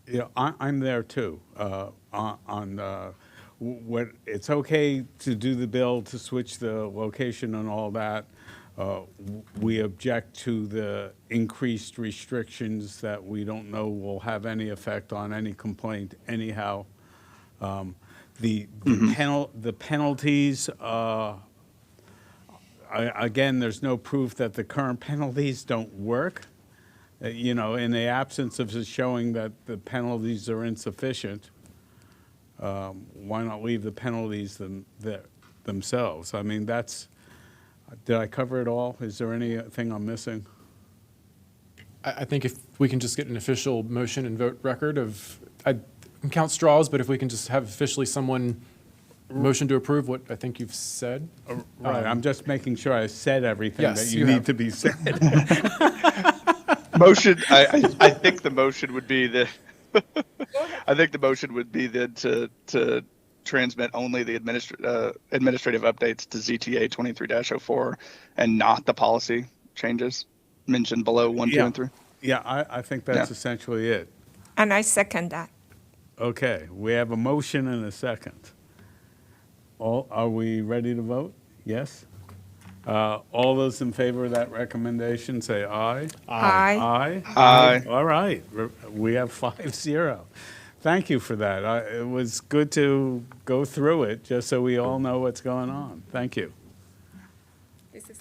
Yeah, I'm there too. What it's okay to do the bill to switch the location and all that. We object to the increased restrictions that we don't know will have any effect on any complaint anyhow. The penalties. Again, there's no proof that the current penalties don't work. In the absence of showing that the penalties are insufficient, why not leave the penalties themselves? I mean, did I cover it all? Is there anything I'm missing? I think if we can just get an official motion and vote record of, I can count straws, but if we can just have officially someone motion to approve what I think you've said. Right, I'm just making sure I said everything Yes, that you you need have. to be said. Motion. I think the motion would be the. I think the motion would be to transmit only the administrative updates to ZTA 23-04 and not the policy changes mentioned below 1, 2, and 3. Yeah, I think that's essentially it. And I second that. Okay, we have a motion and a second. Are we ready to vote? Yes? All those in favor of that recommendation, say aye. Aye. Aye? Aye. All right, we have 5-0. Thank you for that. It was good to go through it, just so we all know what's going on. Thank you. This is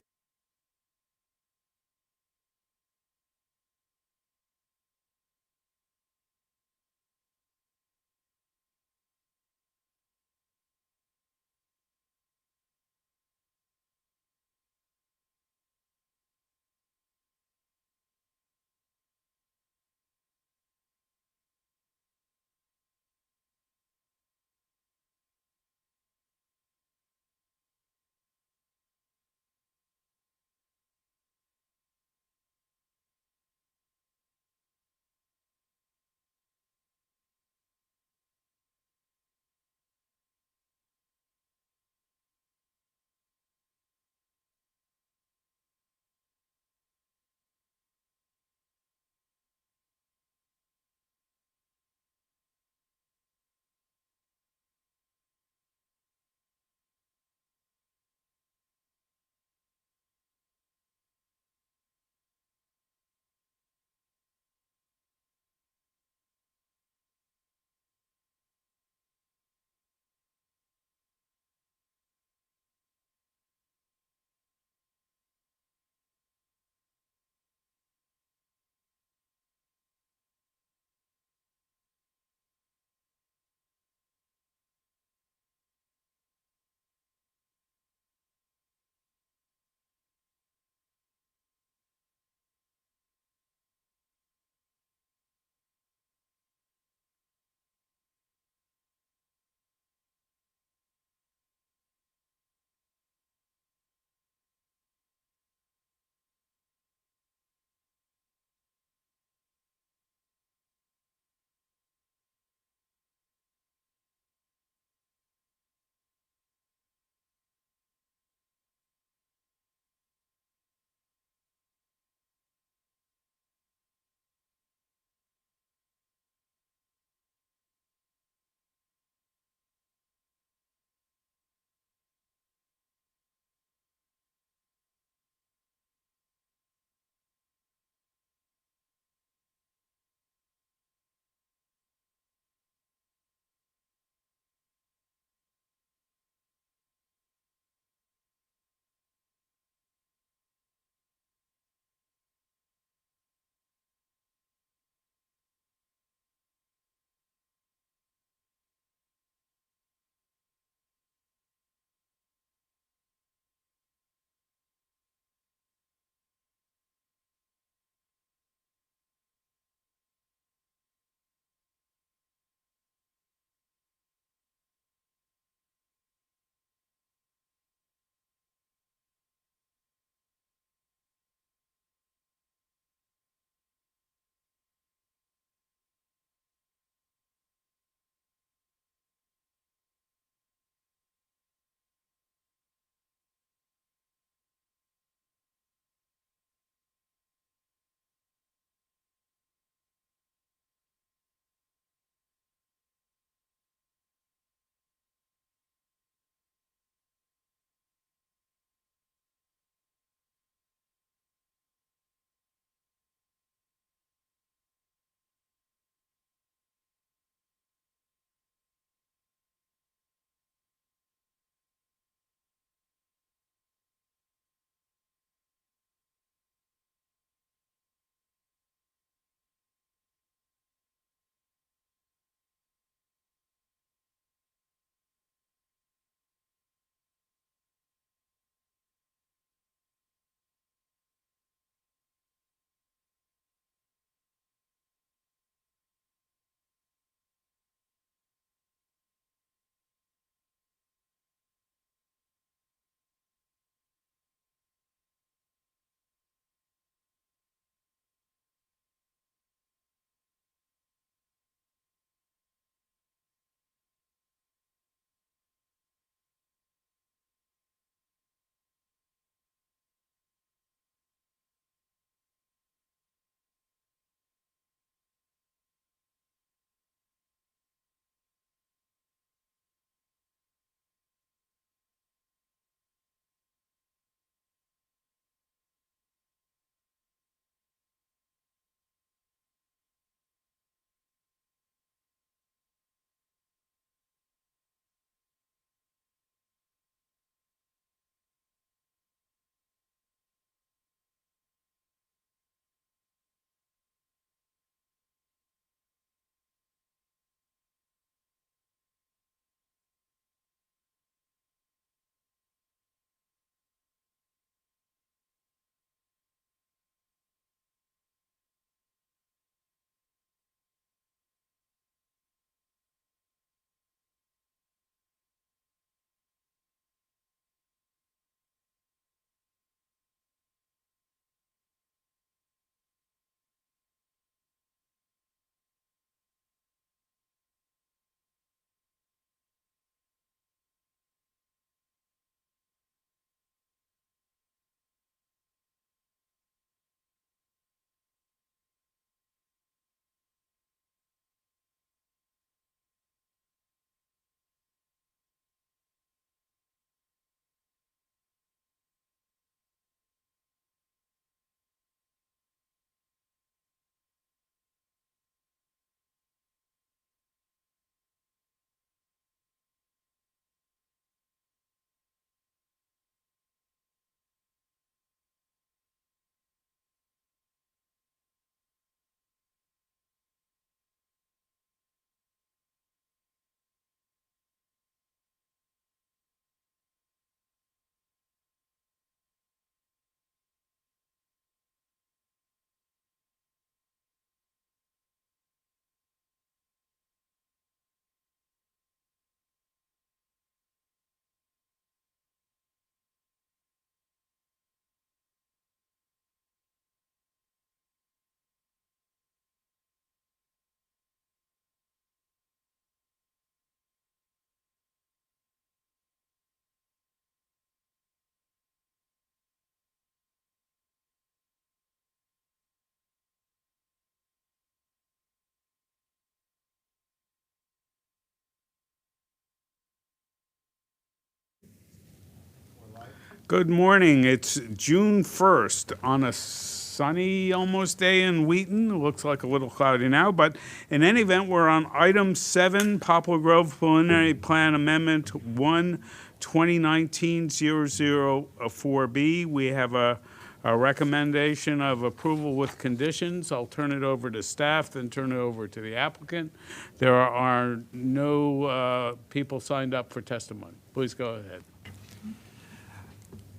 Good morning. It's June 1st on a sunny almost day in Wheaton. It looks like a little cloudy now, but in any event, we're on item 7, Poplar Grove Preliminary Plan Amendment 1, 2019-004B. We have a recommendation of approval with conditions. I'll turn it over to staff, then turn it over to the applicant. There are no people signed up for testimony. Please go ahead.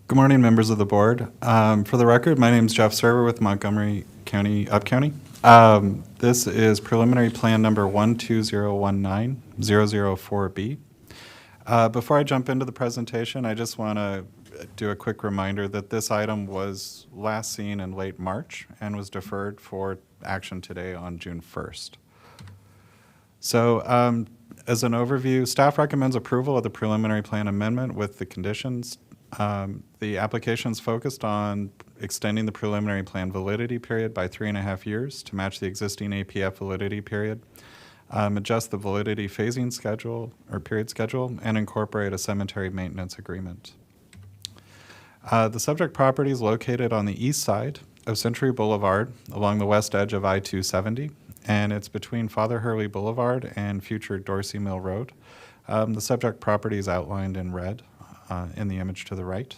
Good morning, members of the board. For the record, my name is Jeff Server with Montgomery County, Up County. This is preliminary plan number 12019-004B. Before I jump into the presentation, I just want to do a quick reminder that this item was last seen in late March and was deferred for action today on June 1st. So as an overview, staff recommends approval of the preliminary plan amendment with the conditions. The application's focused on extending the preliminary plan validity period by 3.5 years to match the existing APF validity period, adjust the validity phasing schedule or period schedule, and incorporate a cemetery maintenance agreement. The subject property is located on the east side of Century Boulevard along the west edge of I-270, and it's between Father Hurley Boulevard and future Dorsey Mill Road. The subject property is outlined in red in the image to the right.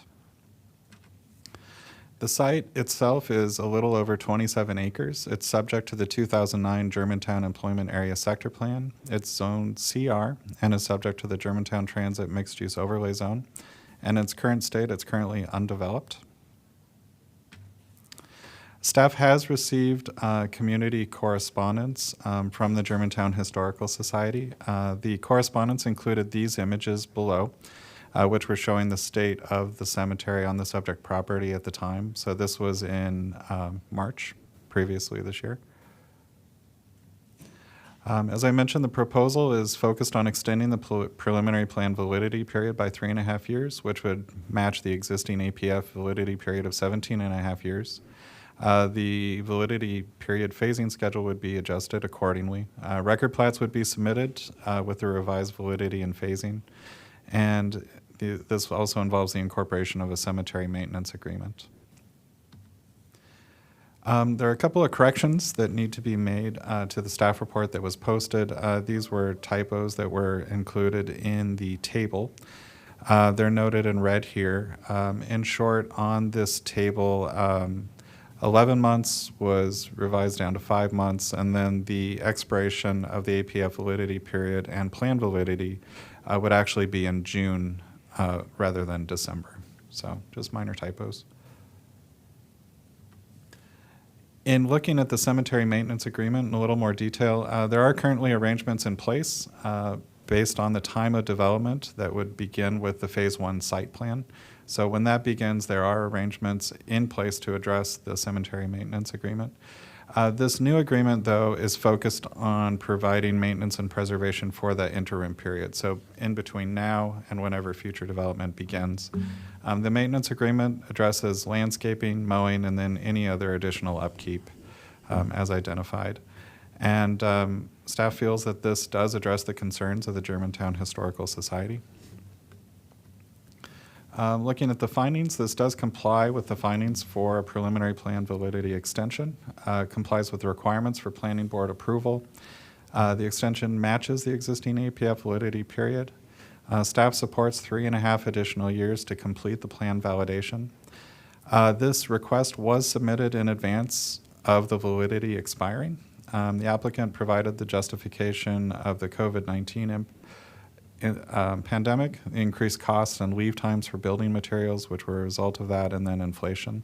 The site itself is a little over 27 acres. It's subject to the 2009 Germantown Employment Area Sector Plan. It's zoned CR and is subject to the Germantown Transit Mixed Use Overlay Zone. And in its current state, it's currently undeveloped. Staff has received community correspondence from the Germantown Historical Society. The correspondence included these images below, which were showing the state of the cemetery on the subject property at the time. So this was in March, previously this year. As I mentioned, the proposal is focused on extending the preliminary plan validity period by 3.5 years, which would match the existing APF validity period of 17.5 years. The validity period phasing schedule would be adjusted accordingly. Record plats would be submitted with the revised validity and phasing. And this also involves the incorporation of a cemetery maintenance agreement. There are a couple of corrections that need to be made to the staff report that was posted. These were typos that were included in the table. They're noted in red here. In short, on this table, 11 months was revised down to 5 months, and then the expiration of the APF validity period and plan validity would actually be in June rather than December. So just minor typos. In looking at the cemetery maintenance agreement in a little more detail, there are currently arrangements in place based on the time of development that would begin with the Phase 1 site plan. So when that begins, there are arrangements in place to address the cemetery maintenance agreement. This new agreement, though, is focused on providing maintenance and preservation for that interim period. So in between now and whenever future development begins. The maintenance agreement addresses landscaping, mowing, and then any other additional upkeep as identified. And staff feels that this does address the concerns of the Germantown Historical Society. Looking at the findings, this does comply with the findings for a preliminary plan validity extension, complies with the requirements for planning board approval. The extension matches the existing APF validity period. Staff supports 3.5 additional years to complete the plan validation. This request was submitted in advance of the validity expiring. The applicant provided the justification of the COVID-19 pandemic, increased costs and leave times for building materials, which were a result of that, and then inflation.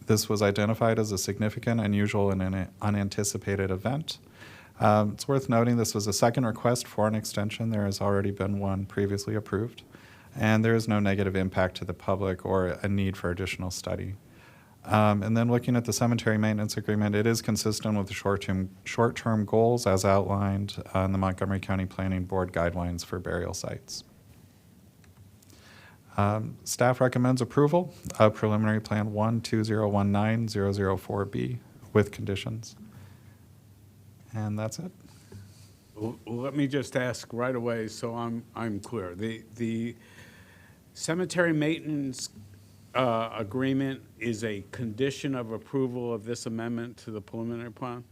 This was identified as a significant, unusual, and unanticipated event. It's worth noting this was a second request for an extension. There has already been one previously approved, and there is no negative impact to the public or a need for additional study. And then looking at the cemetery maintenance agreement, it is consistent with the short-term goals as outlined in the Montgomery County Planning Board guidelines for burial sites. Staff recommends approval of preliminary plan 12019-004B with conditions. And that's it. Well, let me just ask right away so I'm clear. The cemetery maintenance agreement is a condition of approval of this amendment to the preliminary plan?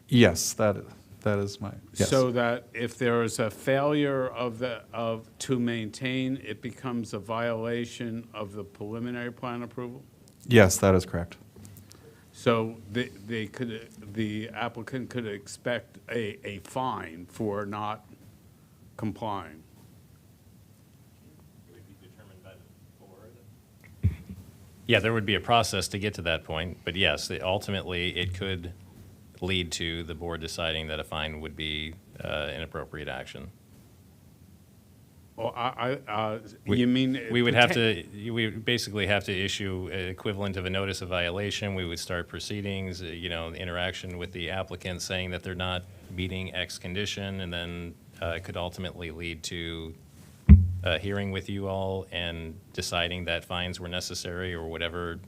Yes, that is my, yes. So that if there is a failure to maintain, it becomes a violation of the preliminary plan approval? Yes, that is correct. So the applicant could expect a fine for not complying? Yeah, there would be a process to get to that point, but yes, ultimately, it could lead to the board deciding that a fine would be an appropriate action. Well, you mean? We would have to, we would basically have to issue equivalent of a notice of violation. We would start proceedings, the interaction with the applicant saying that they're not meeting X condition, and then it could ultimately lead to a hearing with you all and deciding that fines were necessary or whatever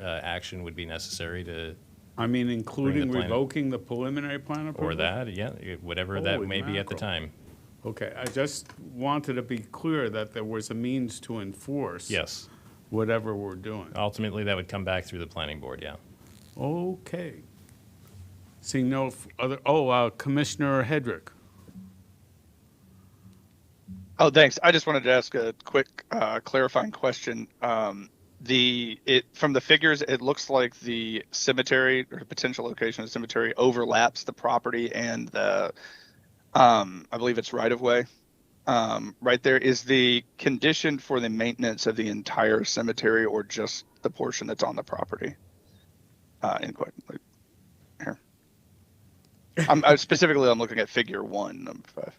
action would be necessary to. I mean, bring including the plan- revoking the preliminary plan approval? Or that, yeah, whatever that Holy may be at the mackerel. time. Okay, I just wanted to be clear that there was a means to enforce. Yes. Whatever we're doing. Ultimately, that would come back through the planning board, yeah. Okay. Seeing no other, Commissioner Hedrick. Oh, thanks. I just wanted to ask a quick clarifying question. From the figures, it looks like the cemetery or potential location of the cemetery overlaps the property and the, I believe it's right of way. Right there is the condition for the maintenance of the entire cemetery or just the portion that's on the property. Here. I'm looking at figure 1, number 5.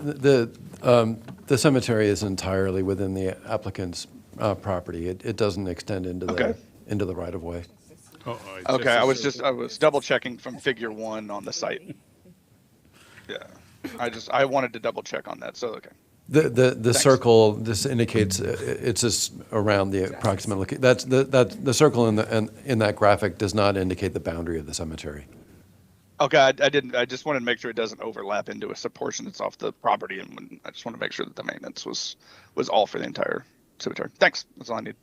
The cemetery is entirely within the applicant's property. It doesn't extend into the right of way. Okay, I was double checking from figure 1 on the site. Yeah, I wanted to double check on that. So okay. The circle, this indicates it's just around the approximate location. That's the circle in that graphic does not indicate the boundary of the cemetery. Okay, I didn't. I just wanted to make sure it doesn't overlap into a portion that's off the property, and I just want to make sure that the maintenance was all for the entire cemetery. Thanks. That's all I need.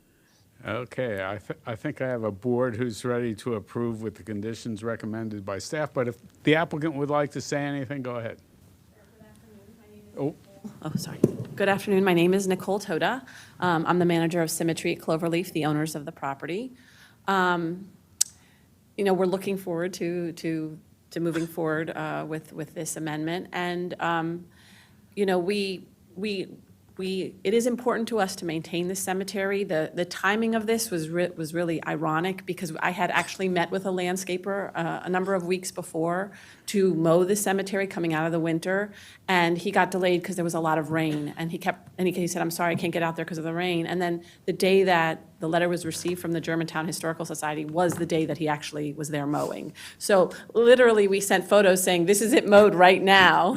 Okay, I think I have a board who's ready to approve with the conditions recommended by staff, but if the applicant would like to say anything, go ahead. Oh, sorry. Good afternoon. My name is Nicole Toda. I'm the manager of Symmetry at Cloverleaf, the owners of the property. We're looking forward to moving forward with this amendment, and it is important to us to maintain the cemetery. The timing of this was really ironic because I had actually met with a landscaper a number of weeks before to mow the cemetery coming out of the winter, and he got delayed because there was a lot of rain, and he said, "I'm sorry, I can't get out there because of the rain." And then the day that the letter was received from the Germantown Historical Society was the day that he actually was there mowing. So literally, we sent photos saying, "This is it mowed right now,"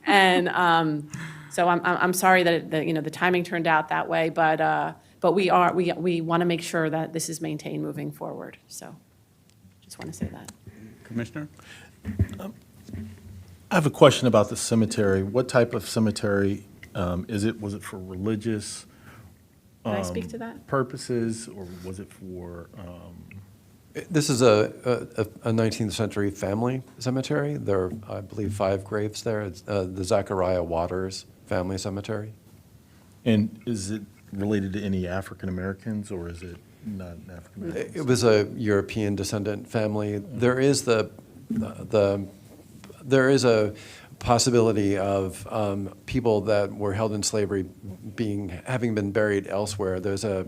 and. So I'm sorry that the timing turned out that way, but we want to make sure that this is maintained moving forward. So just want to say that. Commissioner? I have a question about the cemetery. What type of cemetery is it? Was it for religious Can I speak to that? purposes, or was it for? This is a 19th century family cemetery. There are, I believe, 5 graves there. It's the Zachariah Waters Family Cemetery. And is it related to any African Americans, or is it not African Americans? It was a European descendant family. There is there is a possibility of people that were held in slavery having been buried elsewhere. There's a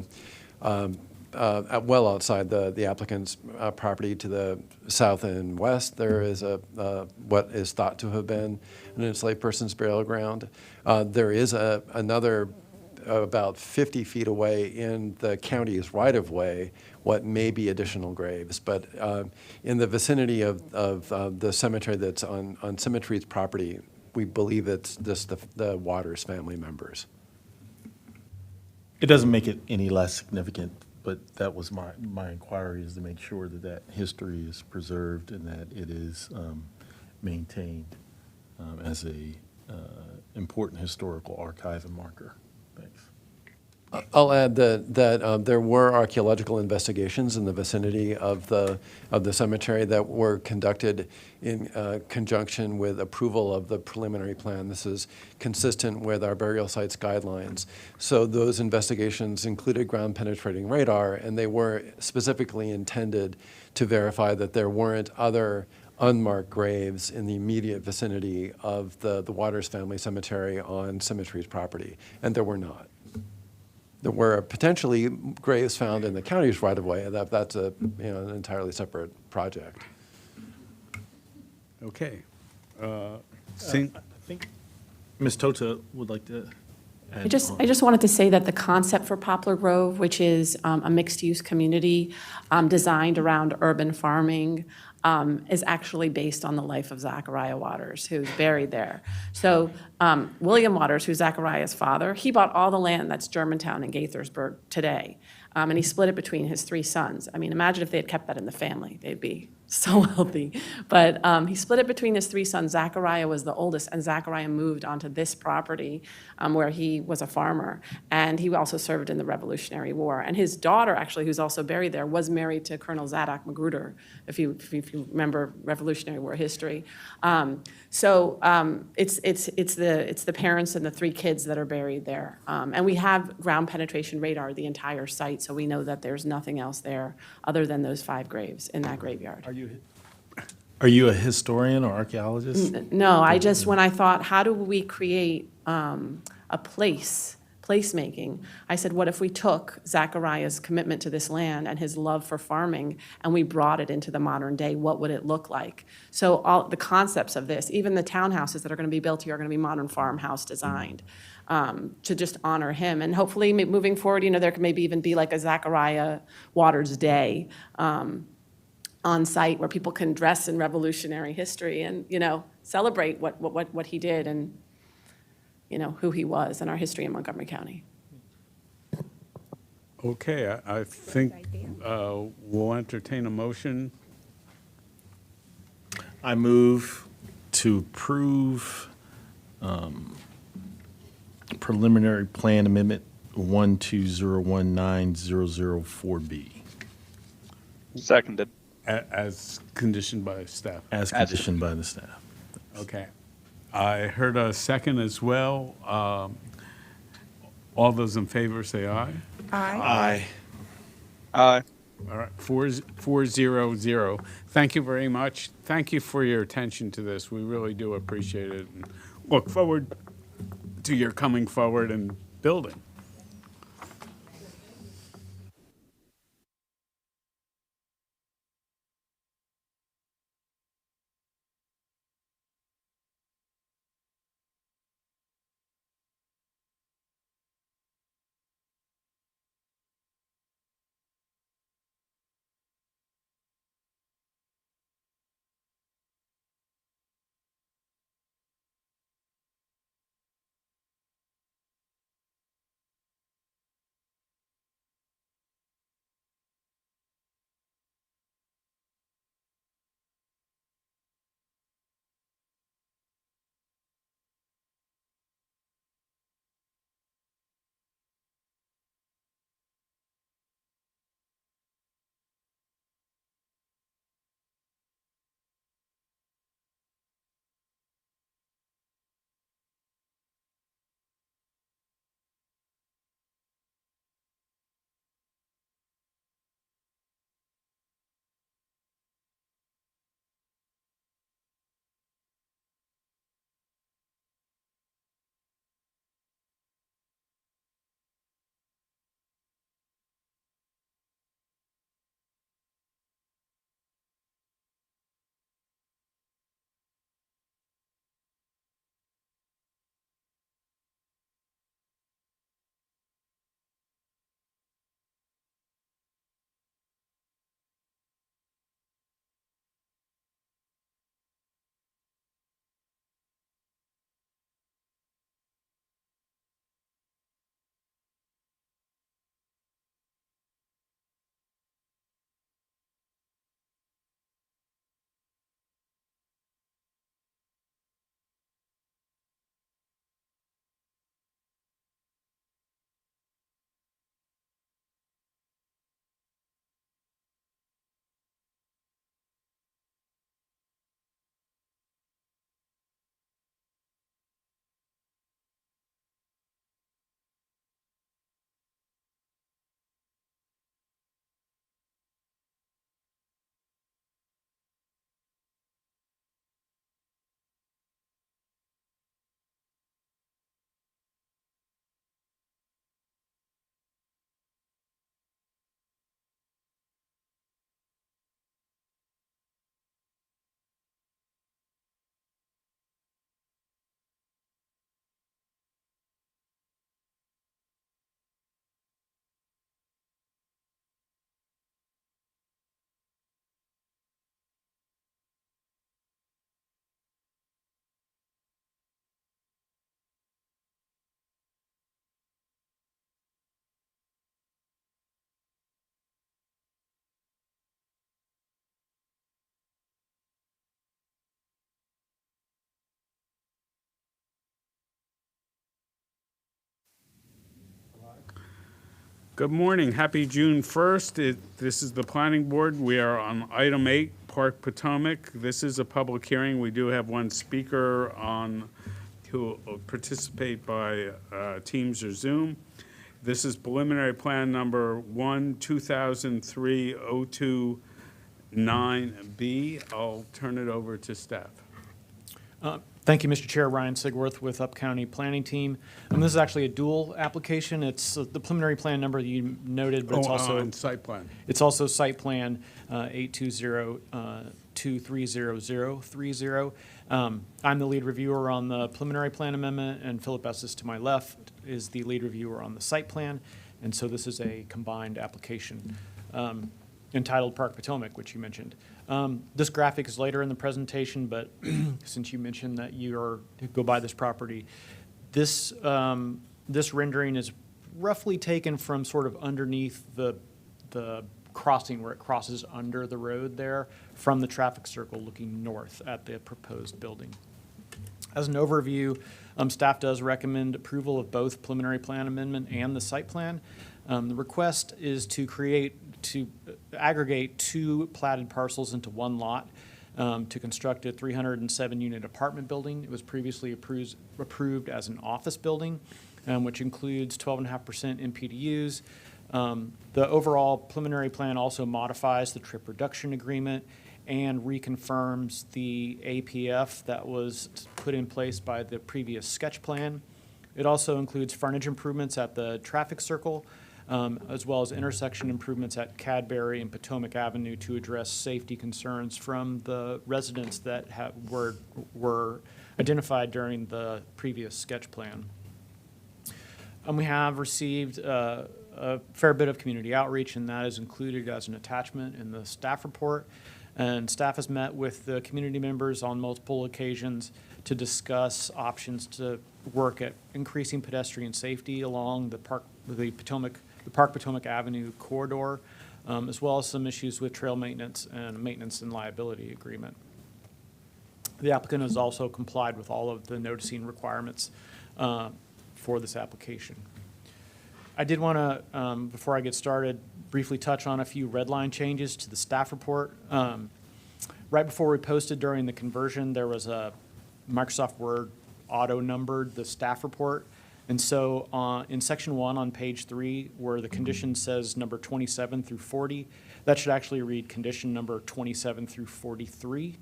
well outside the applicant's property to the south and west, there is what is thought to have been an enslaved person's burial ground. There is another about 50 feet away in the county's right-of-way what may be additional graves. But in the vicinity of the cemetery that's on Symmetry's property, we believe it's just the Waters family members. It doesn't make it any less significant, but that was my inquiry, is to make sure that history is preserved and that it is maintained as a important historical archive and marker. Thanks. I'll add that there were archaeological investigations in the vicinity of the cemetery that were conducted in conjunction with approval of the preliminary plan. This is consistent with our burial sites guidelines. So those investigations included ground penetrating radar, and they were specifically intended to verify that there weren't other unmarked graves in the immediate vicinity of the Waters family cemetery on Symmetry's property, and there were not. There were potentially graves found in the county's right-of-way. That's an entirely separate project. Okay. I think Ms. Tota would like to add I just wanted to say that the concept for Poplar Grove, which is a mixed-use community designed around urban farming, is actually based on the life of Zachariah Waters, who's buried there. So William Waters, who's Zachariah's father, he bought all the land that's Germantown and Gaithersburg today, and he split it between his three sons. I mean, imagine if they had kept that in the family. They'd be so wealthy. But he split it between his three sons. Zachariah was the oldest, and Zachariah moved onto this property where he was a farmer. And he also served in the Revolutionary War. And his daughter, actually, who's also buried there, was married to Colonel Zadok Magruder, if you remember Revolutionary War history. It's the parents and the three kids that are buried there. And we have ground penetration radar the entire site, so we know that there's nothing else there other than those 5 graves in that graveyard. Are you a historian or archaeologist? No, when I thought, how do we create a placemaking, I said, what if we took Zachariah's commitment to this land and his love for farming and we brought it into the modern day? What would it look like? So all the concepts of this, even the townhouses that are going to be built here are going to be modern farmhouse designed to just honor him. And hopefully moving forward, there can maybe even be like a Zachariah Waters Day on site where people can dress in Revolutionary history and, celebrate what he did and, who he was and our history in Montgomery County. Okay, I think we'll entertain a motion. I move to approve preliminary plan amendment 12019-004B. Seconded. As conditioned by staff. As conditioned by the staff. Okay. I heard a second as well. All those in favor say aye. Aye. Aye. All right, 400. Thank you very much. Thank you for your attention to this. We really do appreciate it and look forward to your coming forward and building. Good morning. Happy June 1st. This is the Planning Board. We are on item 8, Park Potomac. This is a public hearing. We do have one speaker on who will participate by Teams or Zoom. This is preliminary plan number 1-2003-029B. I'll turn it over to staff. Thank you, Mr. Chair. Ryan Sigworth with Up County Planning Team. This is actually a dual application. It's the preliminary plan number that you noted, but it's also and site plan. It's also site plan 820-230030. I'm the lead reviewer on the preliminary plan amendment, and Philip Estes to my left is the lead reviewer on the site plan. And so this is a combined application entitled Park Potomac, which you mentioned. This graphic is later in the presentation, but since you mentioned that you are to go by this property, this this rendering is roughly taken from sort of underneath the crossing where it crosses under the road there from the traffic circle looking north at the proposed building. As an overview, staff does recommend approval of both preliminary plan amendment and the site plan. The request is to aggregate 2 platted parcels into one lot to construct a 307-unit apartment building. It was previously approved as an office building, which includes 12.5% MPDUs. The overall preliminary plan also modifies the trip reduction agreement and reconfirms the APF that was put in place by the previous sketch plan. It also includes frontage improvements at the traffic circle, as well as intersection improvements at Cadbury and Potomac Avenue to address safety concerns from the residents that were identified during the previous sketch plan. We have received a fair bit of community outreach, and that is included as an attachment in the staff report. And staff has met with the community members on multiple occasions to discuss options to work at increasing pedestrian safety along the Park Potomac Avenue corridor, as well as some issues with trail maintenance and liability agreement. The applicant has also complied with all of the noticing requirements for this application. I did want to, before I get started, briefly touch on a few red line changes to the staff report. Right before we posted during the conversion, there was a Microsoft Word auto-numbered the staff report. And so in section 1 on page 3, where the condition says number 27 through 40, that should actually read condition number 27 through 43.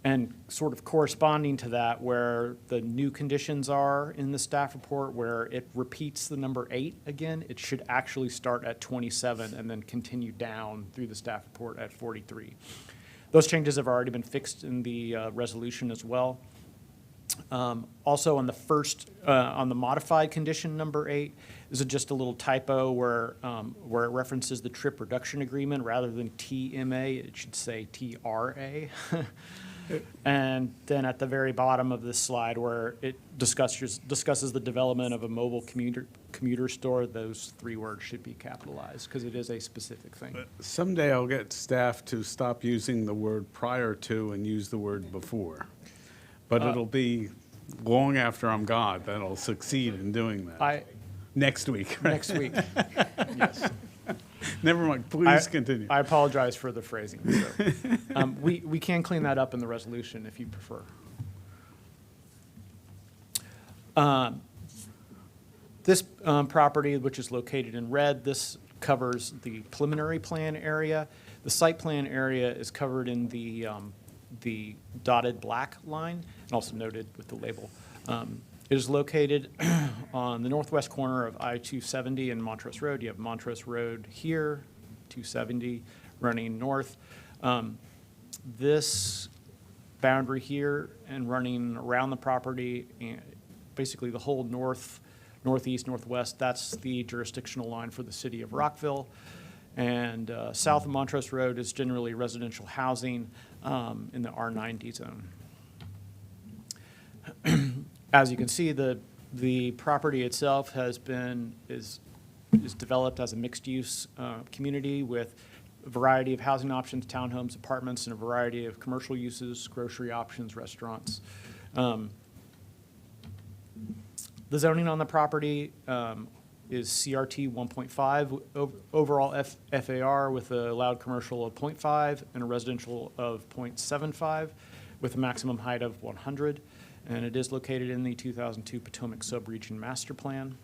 And sort of corresponding to that, where the new conditions are in the staff report, where it repeats the number 8 again, it should actually start at 27 and then continue down through the staff report at 43. Those changes have already been fixed in the resolution as well. Also on the on the modified condition number 8, is just a little typo where it references the trip reduction agreement rather than TMA, it should say TRA. And then at the very bottom of this slide where it discusses the development of a mobile commuter store, those 3 words should be capitalized because it is a specific thing. Someday I'll get staff to stop using the word prior to and use the word before. But it'll be long after I'm gone that I'll succeed in doing that. Next week. Right? Next week. Yes. Never mind. Please continue. I apologize for the phrasing. So, we can clean that up in the resolution if you prefer. This property, which is located in red, this covers the preliminary plan area. The site plan area is covered in the dotted black line, and also noted with the label. It is located on the northwest corner of I-270 and Montrose Road. You have Montrose Road here, 270 running north. This boundary here and running around the property, and basically the whole northeast, northwest, that's the jurisdictional line for the city of Rockville. And south of Montrose Road is generally residential housing in the R90 zone. As you can see, the property itself is developed as a mixed-use community with a variety of housing options, townhomes, apartments, and a variety of commercial uses, grocery options, restaurants. The zoning on the property is CRT 1.5, overall FAR with a allowed commercial of 0.5 and a residential of 0.75 with a maximum height of 100. And it is located in the 2002 Potomac Subregion Master Plan.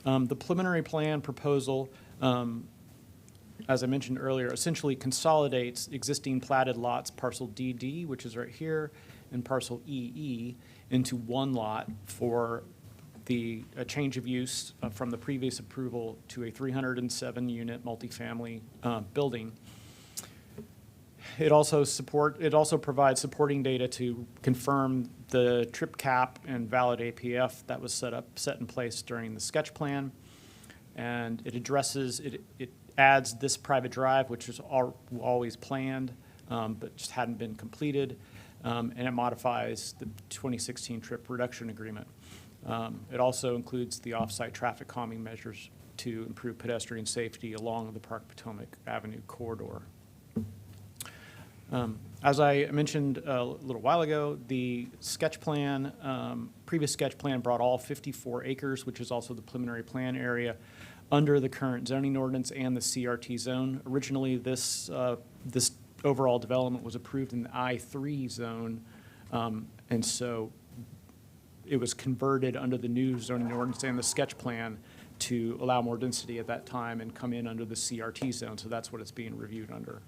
The preliminary plan proposal, as I mentioned earlier, essentially consolidates existing platted lots, parcel DD, which is right here, and parcel EE, into one lot for a change of use from the previous approval to a 307-unit multifamily building. It also provides supporting data to confirm the trip cap and valid APF that was set in place during the sketch plan. And it adds this private drive, which was always planned, but just hadn't been completed. And it modifies the 2016 trip reduction agreement. It also includes the off-site traffic calming measures to improve pedestrian safety along the Park Potomac Avenue corridor. As I mentioned a little while ago, the sketch plan, previous sketch plan brought all 54 acres, which is also the preliminary plan area, under the current zoning ordinance and the CRT zone. Originally, this overall development was approved in the I3 zone, and so it was converted under the new zoning ordinance and the sketch plan to allow more density at that time and come in under the CRT zone, so that's what it's being reviewed under.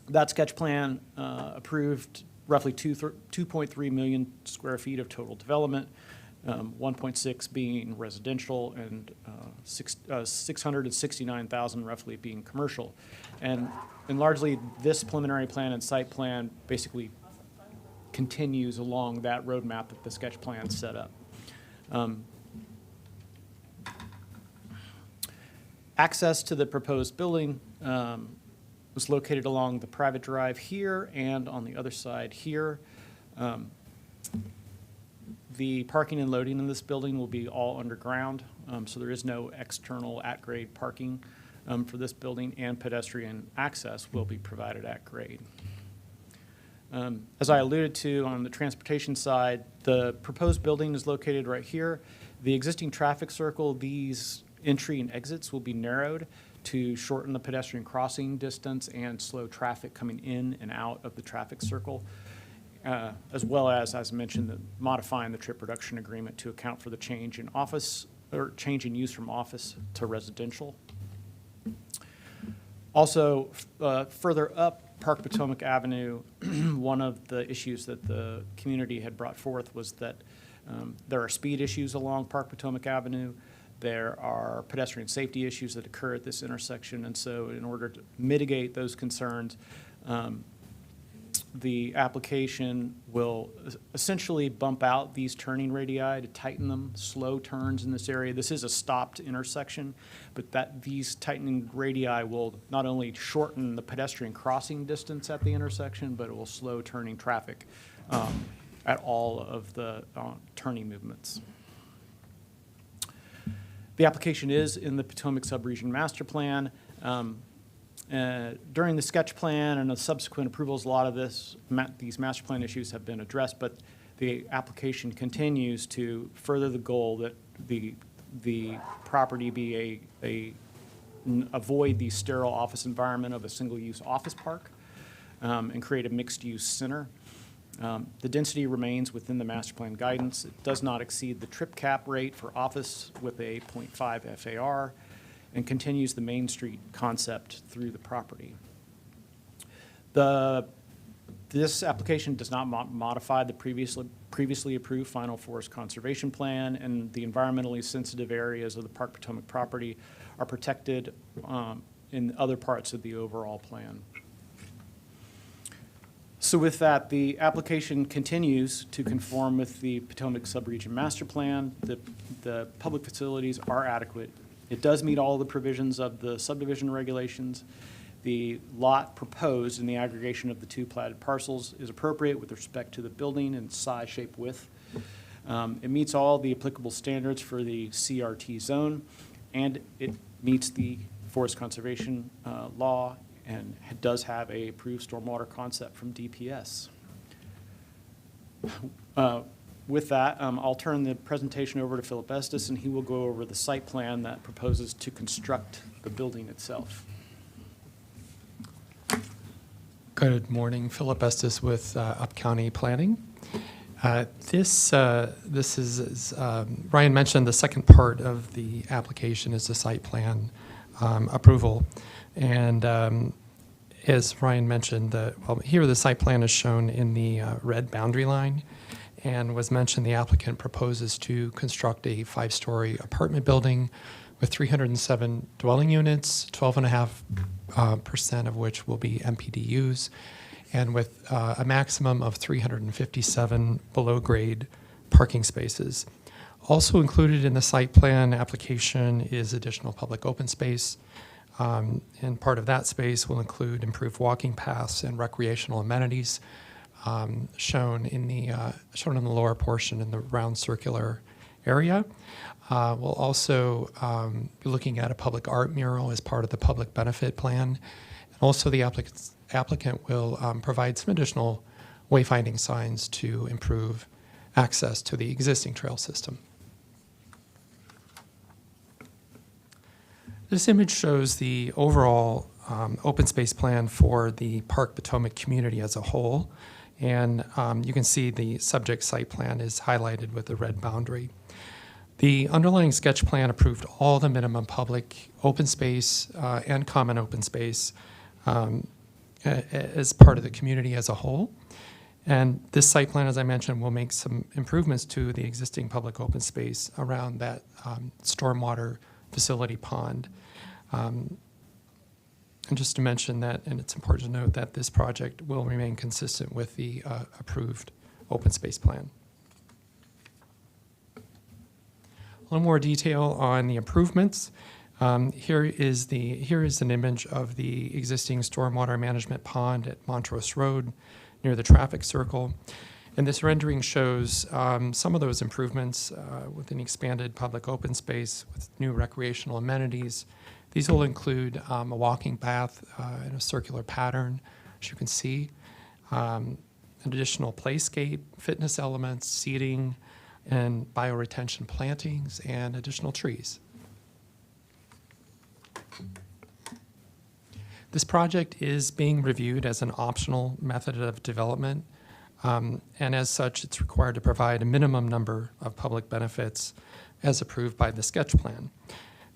That sketch plan approved roughly 2.3 million square feet of total development, 1.6 being residential and 669,000 roughly being commercial. And largely this preliminary plan and site plan basically continues along that roadmap that the sketch plan set up. Access to the proposed building was located along the private drive here and on the other side here. The parking and loading in this building will be all underground, so there is no external at-grade parking for this building, and pedestrian access will be provided at grade. As I alluded to on the transportation side, the proposed building is located right here. The existing traffic circle, these entry and exits will be narrowed to shorten the pedestrian crossing distance and slow traffic coming in and out of the traffic circle, as well as I mentioned, modifying the trip reduction agreement to account for the change in office or change in use from office to residential. Also, further up Park Potomac Avenue, one of the issues that the community had brought forth was that there are speed issues along Park Potomac Avenue. There are pedestrian safety issues that occur at this intersection, and so in order to mitigate those concerns, the application will essentially bump out these turning radii to tighten them, slow turns in this area. This is a stopped intersection, but these tightening radii will not only shorten the pedestrian crossing distance at the intersection, but it will slow turning traffic at all of the turning movements. The application is in the Potomac Subregion Master Plan. During the sketch plan and the subsequent approvals, a lot of these master plan issues have been addressed, but the application continues to further the goal that the property be avoid the sterile office environment of a single-use office park and create a mixed-use center. The density remains within the master plan guidance. It does not exceed the trip cap rate for office with a 0.5 FAR and continues the Main Street concept through the property. This application does not modify the previously approved final forest conservation plan, and the environmentally sensitive areas of the Park Potomac property are protected in other parts of the overall plan. So with that, the application continues to conform with the Potomac Subregion Master Plan. The public facilities are adequate. It does meet all the provisions of the subdivision regulations. The lot proposed in the aggregation of the two platted parcels is appropriate with respect to the building and size, shape, width. It meets all the applicable standards for the CRT zone, and it meets the forest conservation law, and it does have a approved stormwater concept from DPS. With that, I'll turn the presentation over to Philip Estes, and he will go over the site plan that proposes to construct the building itself. Good morning, Philip Estes with Up County Planning. This is, Ryan mentioned, the second part of the application is the site plan approval. And as Ryan mentioned, here the site plan is shown in the red boundary line, and was mentioned the applicant proposes to construct a 5-story apartment building with 307 dwelling units, 12.5% of which will be MPDUs, and with a maximum of 357 below-grade parking spaces. Also included in the site plan application is additional public open space, and part of that space will include improved walking paths and recreational amenities, shown in the lower portion in the round circular area. We'll also be looking at a public art mural as part of the public benefit plan. And also the applicant will provide some additional wayfinding signs to improve access to the existing trail system. This image shows the overall open space plan for the Park Potomac community as a whole. And you can see the subject site plan is highlighted with the red boundary. The underlying sketch plan approved all the minimum public open space and common open space as part of the community as a whole. And this site plan, as I mentioned, will make some improvements to the existing public open space around that stormwater facility pond. And just to mention that, and it's important to note that this project will remain consistent with the approved open space plan. A little more detail on the improvements. Here is an image of the existing stormwater management pond at Montrose Road near the traffic circle. And this rendering shows some of those improvements with an expanded public open space with new recreational amenities. These will include a walking path in a circular pattern, as you can see, an additional playscape, fitness elements, seating, and bioretention plantings, and additional trees. This project is being reviewed as an optional method of development, and as such, it's required to provide a minimum number of public benefits as approved by the sketch plan.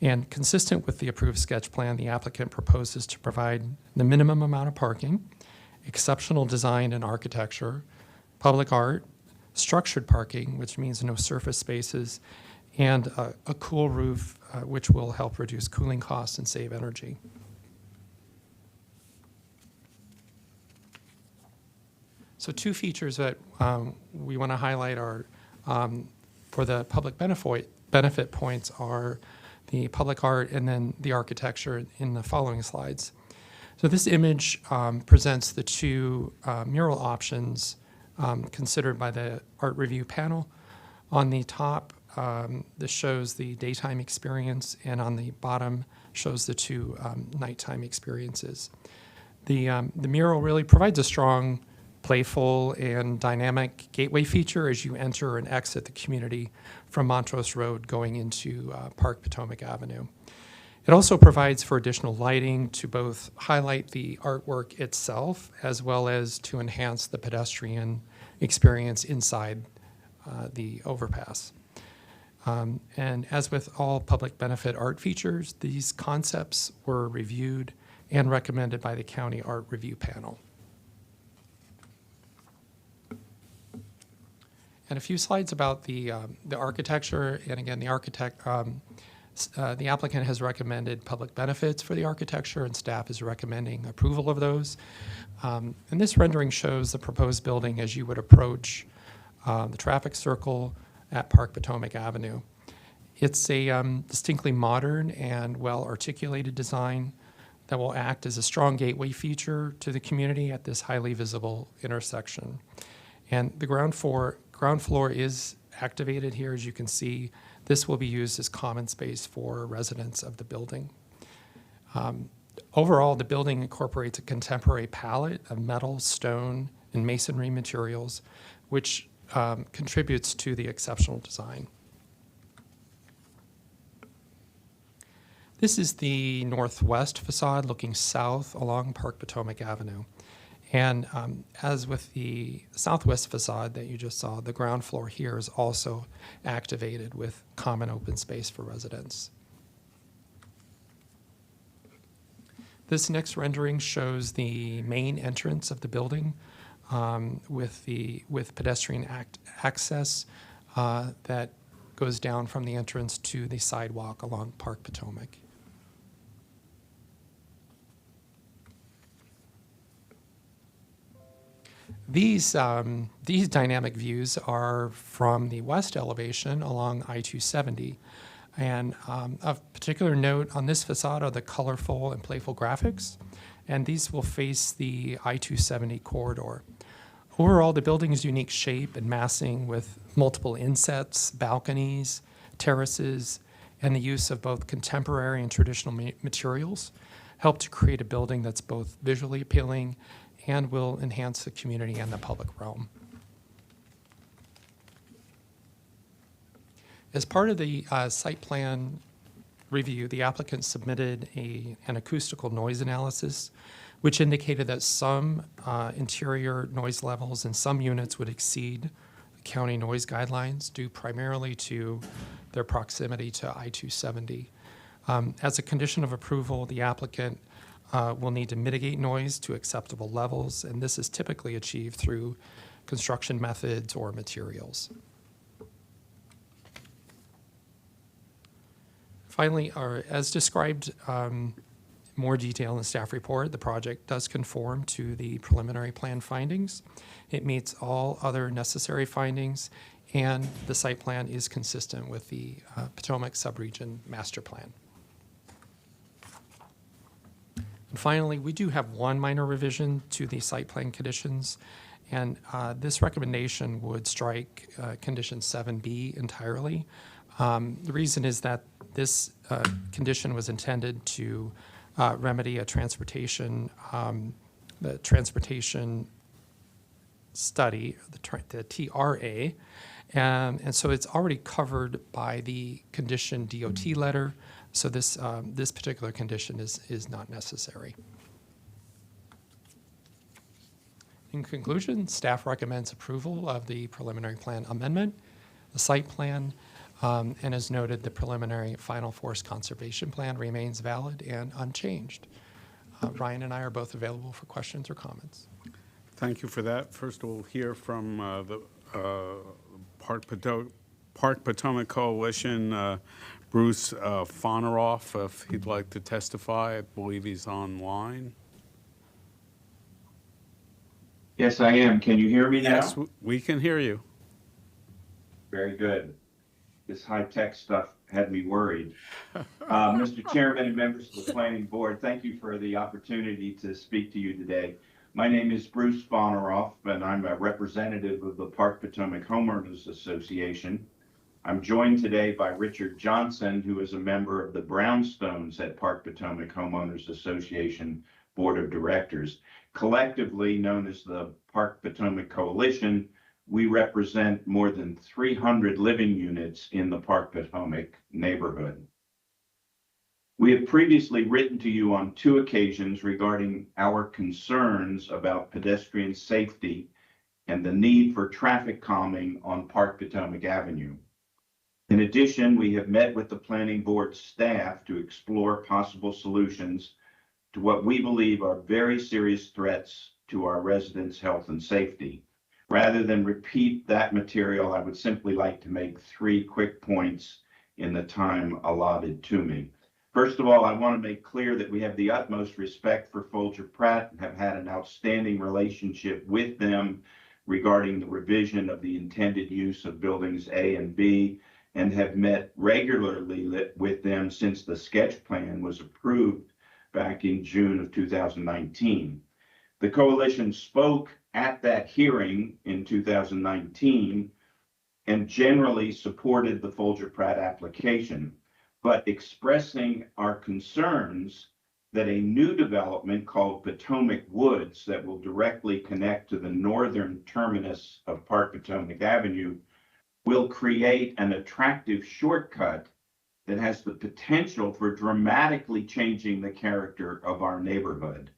And consistent with the approved sketch plan, the applicant proposes to provide the minimum amount of parking, exceptional design and architecture, public art, structured parking, which means no surface spaces, and a cool roof, which will help reduce cooling costs and save energy. So 2 features that we want to highlight are, for the public benefit points, are the public art and then the architecture in the following slides. So this image presents the 2 mural options considered by the art review panel. On the top, this shows the daytime experience, and on the bottom shows the 2 nighttime experiences. The mural really provides a strong, playful, and dynamic gateway feature as you enter and exit the community from Montrose Road going into Park Potomac Avenue. It also provides for additional lighting to both highlight the artwork itself as well as to enhance the pedestrian experience inside the overpass. And as with all public benefit art features, these concepts were reviewed and recommended by the County Art Review Panel. And a few slides about the architecture. And again, the applicant has recommended public benefits for the architecture, and staff is recommending approval of those. And this rendering shows the proposed building as you would approach the traffic circle at Park Potomac Avenue. It's a distinctly modern and well-articulated design that will act as a strong gateway feature to the community at this highly visible intersection. And the ground floor is activated here, as you can see. This will be used as common space for residents of the building. Overall, the building incorporates a contemporary palette of metal, stone, and masonry materials, which contributes to the exceptional design. This is the northwest facade looking south along Park Potomac Avenue. And as with the southwest facade that you just saw, the ground floor here is also activated with common open space for residents. This next rendering shows the main entrance of the building with pedestrian access that goes down from the entrance to the sidewalk along Park Potomac. These dynamic views are from the west elevation along I-270. And of particular note on this facade are the colorful and playful graphics, and these will face the I-270 corridor. Overall, the building's unique shape and massing with multiple insets, balconies, terraces, and the use of both contemporary and traditional materials help to create a building that's both visually appealing and will enhance the community and the public realm. As part of the site plan review, the applicant submitted an acoustical noise analysis, which indicated that some interior noise levels in some units would exceed county noise guidelines due primarily to their proximity to I-270. As a condition of approval, the applicant will need to mitigate noise to acceptable levels, and this is typically achieved through construction methods or materials. Finally, as described more detail in the staff report, the project does conform to the preliminary plan findings. It meets all other necessary findings, and the site plan is consistent with the Potomac Subregion Master Plan. And finally, we do have one minor revision to the site plan conditions, and this recommendation would strike condition 7B entirely. The reason is that this condition was intended to remedy a transportation study, the TRA, and so it's already covered by the condition DOT letter. So this particular condition is not necessary. In conclusion, staff recommends approval of the preliminary plan amendment, the site plan, and as noted, the preliminary final forest conservation plan remains valid and unchanged. Ryan and I are both available for questions or comments. Thank you for that. First, we'll hear from the Park Potomac Coalition, Bruce Foneroff, if he'd like to testify. I believe he's online. Yes, I am. Can you hear me now? Yes, we can hear you. Very good. This high-tech stuff had me worried. Mr. Chairman and members of the Planning Board, thank you for the opportunity to speak to you today. My name is Bruce Foneroff, and I'm a representative of the Park Potomac Homeowners Association. I'm joined today by Richard Johnson, who is a member of the Brownstones at Park Potomac Homeowners Association Board of Directors. Collectively known as the Park Potomac Coalition, we represent more than 300 living units in the Park Potomac neighborhood. We have previously written to you on 2 occasions regarding our concerns about pedestrian safety and the need for traffic calming on Park Potomac Avenue. In addition, we have met with the Planning Board staff to explore possible solutions to what we believe are very serious threats to our residents' health and safety. Rather than repeat that material, I would simply like to make 3 quick points in the time allotted to me. First of all, I want to make clear that we have the utmost respect for Folger Pratt and have had an outstanding relationship with them regarding the revision of the intended use of buildings A and B, and have met regularly with them since the sketch plan was approved back in June of 2019. The coalition spoke at that hearing in 2019 and generally supported the Folger Pratt application, but expressing our concerns that a new development called Potomac Woods that will directly connect to the northern terminus of Park Potomac Avenue will create an attractive shortcut that has the potential for dramatically changing the character of our neighborhood.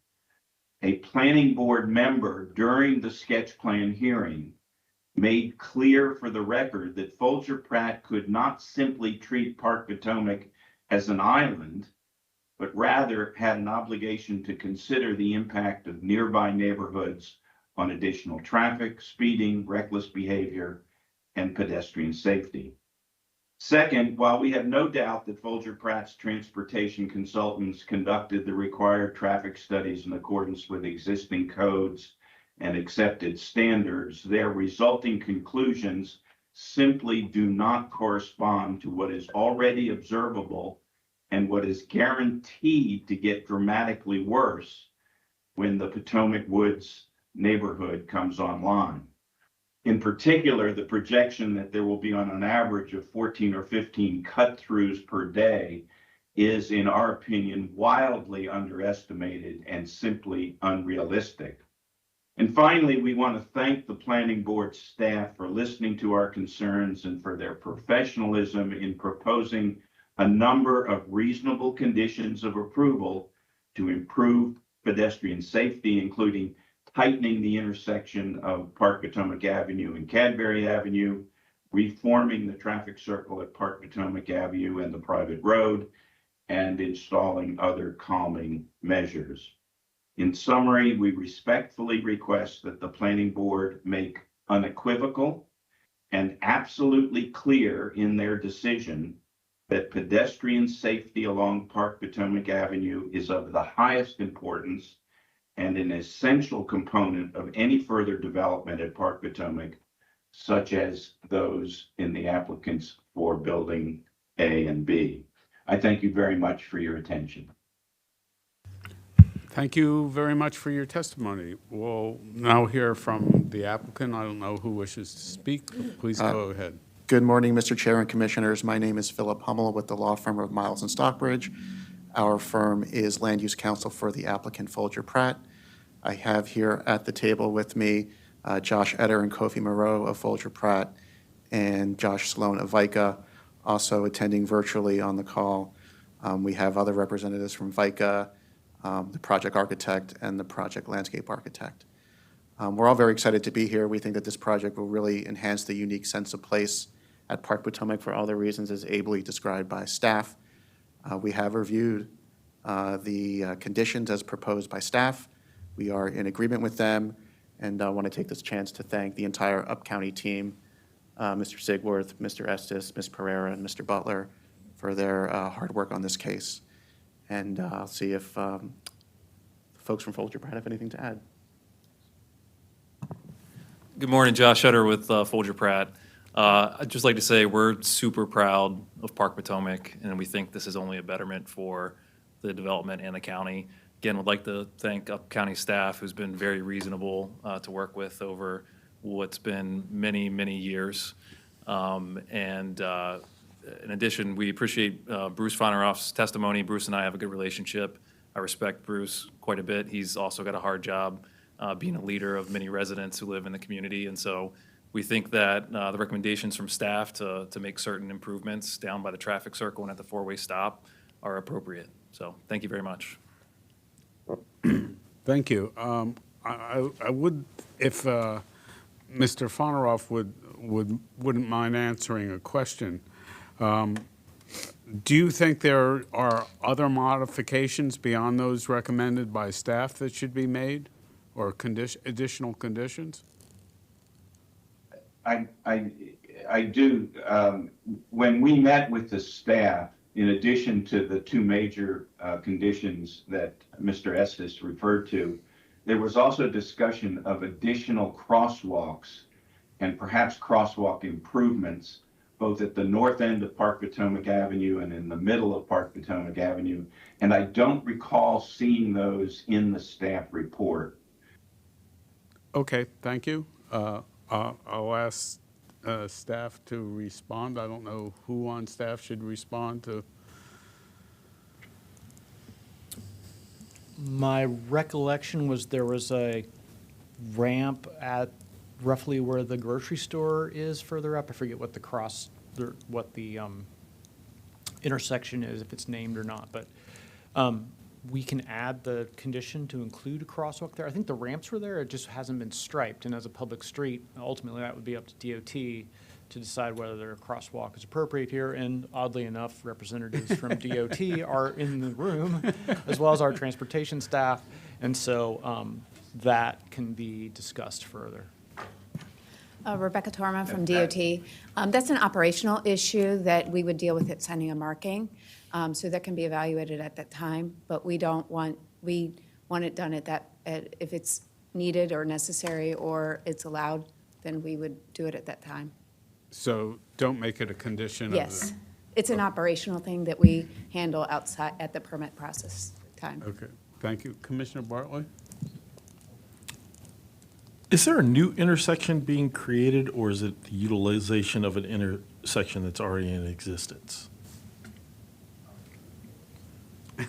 A planning board member during the sketch plan hearing made clear for the record that Folger Pratt could not simply treat Park Potomac as an island, but rather had an obligation to consider the impact of nearby neighborhoods on additional traffic, speeding, reckless behavior, and pedestrian safety. Second, while we have no doubt that Folger Pratt's transportation consultants conducted the required traffic studies in accordance with existing codes and accepted standards, their resulting conclusions simply do not correspond to what is already observable and what is guaranteed to get dramatically worse when the Potomac Woods neighborhood comes online. In particular, the projection that there will be on an average of 14 or 15 cut-throughs per day is, in our opinion, wildly underestimated and simply unrealistic. And finally, we want to thank the planning board staff for listening to our concerns and for their professionalism in proposing a number of reasonable conditions of approval to improve pedestrian safety, including tightening the intersection of Park Potomac Avenue and Cadbury Avenue, reforming the traffic circle at Park Potomac Avenue and the private road, and installing other calming measures. In summary, we respectfully request that the planning board make unequivocal and absolutely clear in their decision that pedestrian safety along Park Potomac Avenue is of the highest importance and an essential component of any further development at Park Potomac, such as those in the applicants for building A and B. I thank you very much for your attention. Thank you very much for your testimony. We'll now hear from the applicant. I don't know who wishes to speak. Please go ahead. Good morning, Mr. Chair and Commissioners. My name is Philip Hummel with the law firm of Miles and Stockbridge. Our firm is land use counsel for the applicant Folger Pratt. I have here at the table with me Josh Etter and Kofi Moreau of Folger Pratt and Josh Sloan of VICA, also attending virtually on the call. We have other representatives from VICA, the project architect, and the project landscape architect. We're all very excited to be here. We think that this project will really enhance the unique sense of place at Park Potomac for all the reasons as ably described by staff. We have reviewed the conditions as proposed by staff. We are in agreement with them, and I want to take this chance to thank the entire Up-County team, Mr. Sigworth, Mr. Estes, Ms. Pereira, and Mr. Butler for their hard work on this case. And I'll see if folks from Folger Pratt have anything to add. Good morning, Josh Etter with Folger Pratt. I'd just like to say we're super proud of Park Potomac, and we think this is only a betterment for the development and the county. Again, would like to thank Up County staff who's been very reasonable to work with over what's been many, many years. In addition, we appreciate Bruce Foneroff's testimony. Bruce and I have a good relationship. I respect Bruce quite a bit. He's also got a hard job being a leader of many residents who live in the community. And so we think that the recommendations from staff to make certain improvements down by the traffic circle and at the four-way stop are appropriate. So thank you very much. Thank you. I would, if Mr. Foneroff wouldn't mind answering a question. Do you think there are other modifications beyond those recommended by staff that should be made, or additional conditions? I do. When we met with the staff, in addition to the two major conditions that Mr. Estes referred to, there was also discussion of additional crosswalks and perhaps crosswalk improvements, both at the north end of Park Potomac Avenue and in the middle of Park Potomac Avenue. And I don't recall seeing those in the staff report. Okay, thank you. I'll ask staff to respond. I don't know who on staff should respond to. My recollection was there was a ramp at roughly where the grocery store is further up. I forget what the intersection is, if it's named or not, but we can add the condition to include a crosswalk there. I think the ramps were there, it just hasn't been striped, and as a public street, ultimately that would be up to DOT to decide whether a crosswalk is appropriate here, and oddly enough, representatives from DOT are in the room, as well as our transportation staff, and so that can be discussed further. Rebecca Torma from DOT. That's an operational issue that we would deal with at sending a marking, so that can be evaluated at that time, but we want it done if it's needed or necessary or it's allowed, then we would do it at that time. So don't make it a condition of Yes, it's an operational thing that we handle outside at the permit process time. Okay, thank you. Commissioner Bartley? Is there a new intersection being created, or is it the utilization of an intersection that's already in existence? I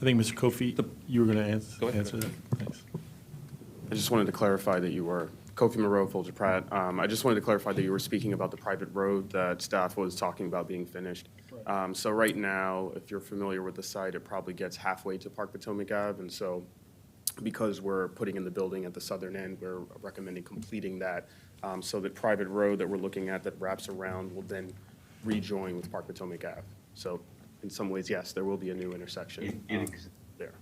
think, Mr. Kofi, you were going to answer that. Thanks. I just wanted to clarify that you were, Kofi Moreau, Folger Pratt. I just wanted to clarify that you were speaking about the private road that staff was talking about being finished. So right now, if you're familiar with the site, it probably gets halfway to Park Potomac Ave, and so because we're putting in the building at the southern end, we're recommending completing that. So the private road that we're looking at that wraps around will then rejoin with Park Potomac Ave. So in some ways, yes, there will be a new intersection there.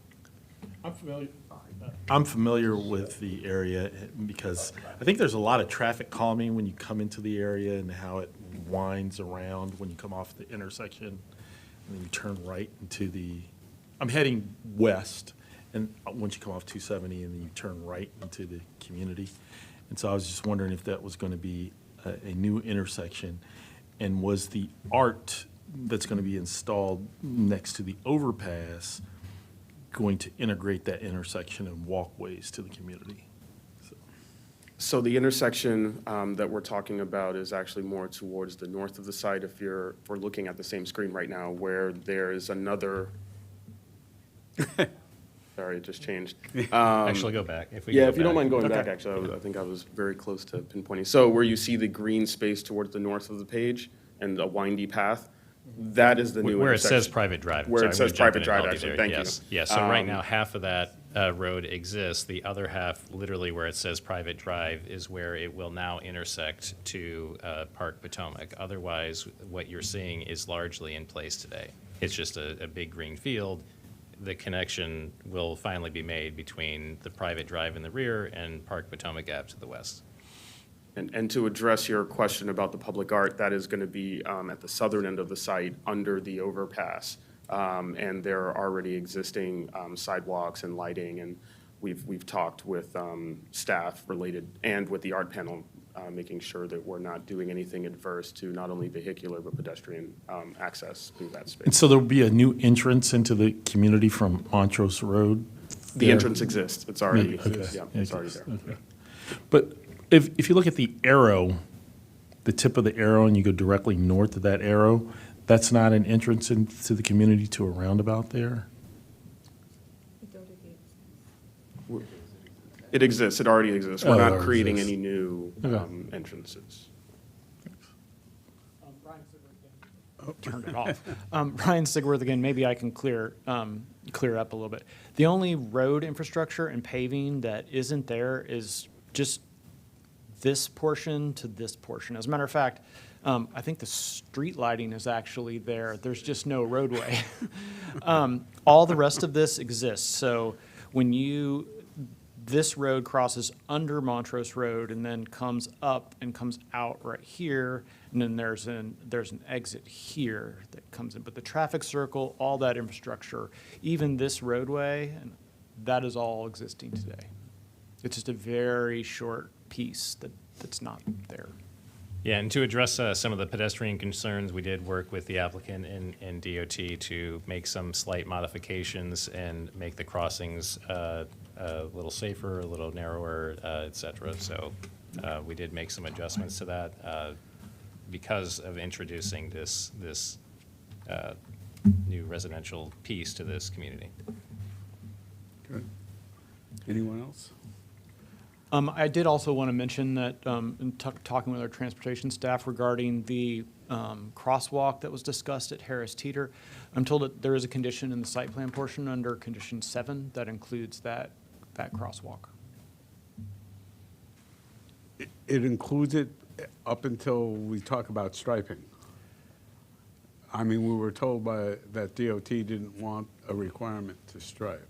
I'm familiar with the area because I think there's a lot of traffic calming when you come into the area and how it winds around when you come off the intersection and then you turn right into I'm heading west, and once you come off 270 and then you turn right into the community. And so I was just wondering if that was going to be a new intersection, and was the art that's going to be installed next to the overpass going to integrate that intersection and walkways to the community? So the intersection that we're talking about is actually more towards the north of the site. If we're looking at the same screen right now, where there is another. Sorry, it just changed. Actually, go back. If you don't mind going back, actually, I think I was very close to pinpointing. So where you see the green space towards the north of the page and a windy path, that is the new where intersection. it says private drive. Where Sorry, it says I'm gonna jump private in and drive, help you actually. there. Thank Yes. you. Yes. So right now, half of that road exists. The other half, literally where it says private drive, is where it will now intersect to Park Potomac. Otherwise, what you're seeing is largely in place today. It's just a big green field. The connection will finally be made between the private drive in the rear and Park Potomac Ave to the west. And to address your question about the public art, that is going to be at the southern end of the site under the overpass. And there are already existing sidewalks and lighting, and we've talked with staff related and with the art panel, making sure that we're not doing anything adverse to not only vehicular but pedestrian access through that space. And so there'll be a new entrance into the community from Montrose Road? The entrance exists. It's already, Okay. yeah, it's already there. Okay. But if you look at the arrow, the tip of the arrow, and you go directly north of that arrow, that's not an entrance into the community to a roundabout there? It exists. It already exists. We're Oh, it not already creating exists. any new Okay. entrances. Turned it off. Ryan Sigworth again, maybe I can clear up a little bit. The only road infrastructure and paving that isn't there is just this portion to this portion. As a matter of fact, I think the street lighting is actually there. There's just no roadway. All the rest of this exists. So when this road crosses under Montrose Road and then comes up and comes out right here, and then there's an exit here that comes in. But the traffic circle, all that infrastructure, even this roadway, and that is all existing today. It's just a very short piece that's not there. Yeah, and to address some of the pedestrian concerns, we did work with the applicant and DOT to make some slight modifications and make the crossings a little safer, a little narrower, et cetera. So we did make some adjustments to that because of introducing this new residential piece to this community. Good. Anyone else? I did also want to mention that in talking with our transportation staff regarding the crosswalk that was discussed at Harris Teeter, I'm told that there is a condition in the site plan portion under condition 7 that includes that crosswalk. It includes it up until we talk about striping. I mean, we were told that DOT didn't want a requirement to stripe.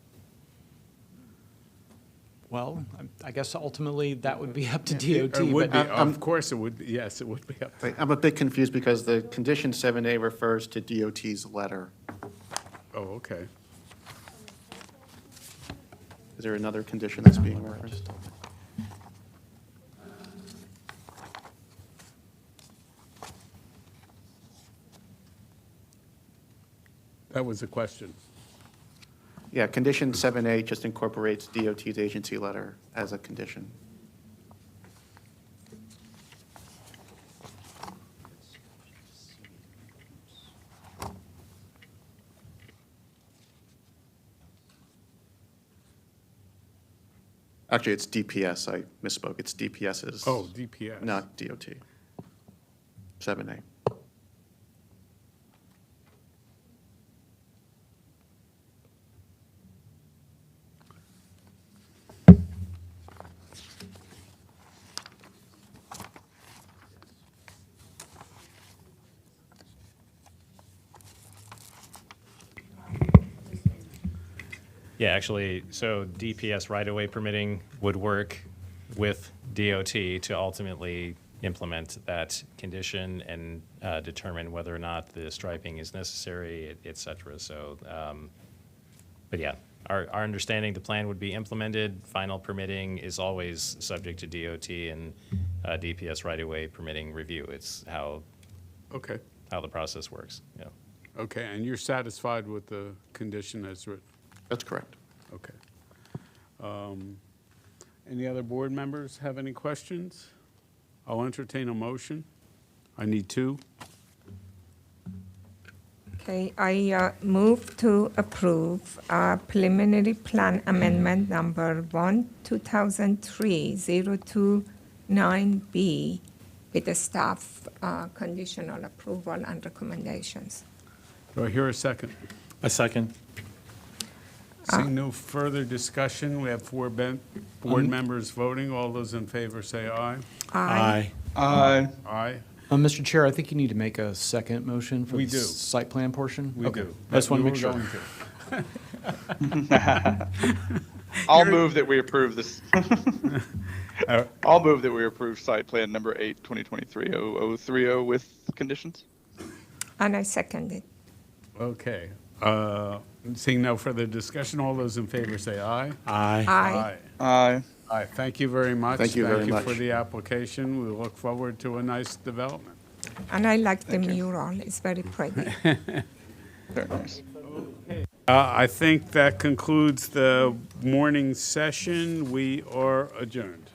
Well, I guess ultimately that would be up to DOT. It would be, but of course it would, yes, it would be up. Wait, I'm a bit confused because the condition 7A refers to DOT's letter. Oh, okay. Is there another condition that's being referenced? That was a question. Yeah, condition 7A just incorporates DOT's agency letter as a condition. Actually, it's DPS. I misspoke. It's DPS's. Oh, DPS. Not DOT. 7A. Yeah, actually, so DPS right-of-way permitting would work with DOT to ultimately implement that condition and determine whether or not the striping is necessary, et cetera. So, but yeah, our understanding, the plan would be implemented. Final permitting is always subject to DOT and DPS right-of-way permitting review. It's how the process works, yeah. Okay, and you're satisfied with the condition as written? That's correct. Okay. Any other board members have any questions? I'll entertain a motion. I need two. Okay, I move to approve preliminary plan amendment number 1-2003-029B with the staff conditional approval and recommendations. Do I hear a second? A second. Seeing no further discussion, we have four board members voting. All those in favor say aye. Aye. Aye. Aye. Mr. Chair, I think you need to make a second motion for We the do. site plan portion. We Okay. do. I just want to We make were sure. going to. I'll move that we approve this. I'll move that we approve site plan number 8, 2023-0030 with conditions. And I second it. Okay. Seeing no further discussion, all those in favor say aye. Aye. Aye. Aye. Aye. Thank you very much. Thank you very Thank much. you for the application. We look forward to a nice development. And I like the mural, it's very pretty. Very nice. I think that concludes the morning session. We are adjourned.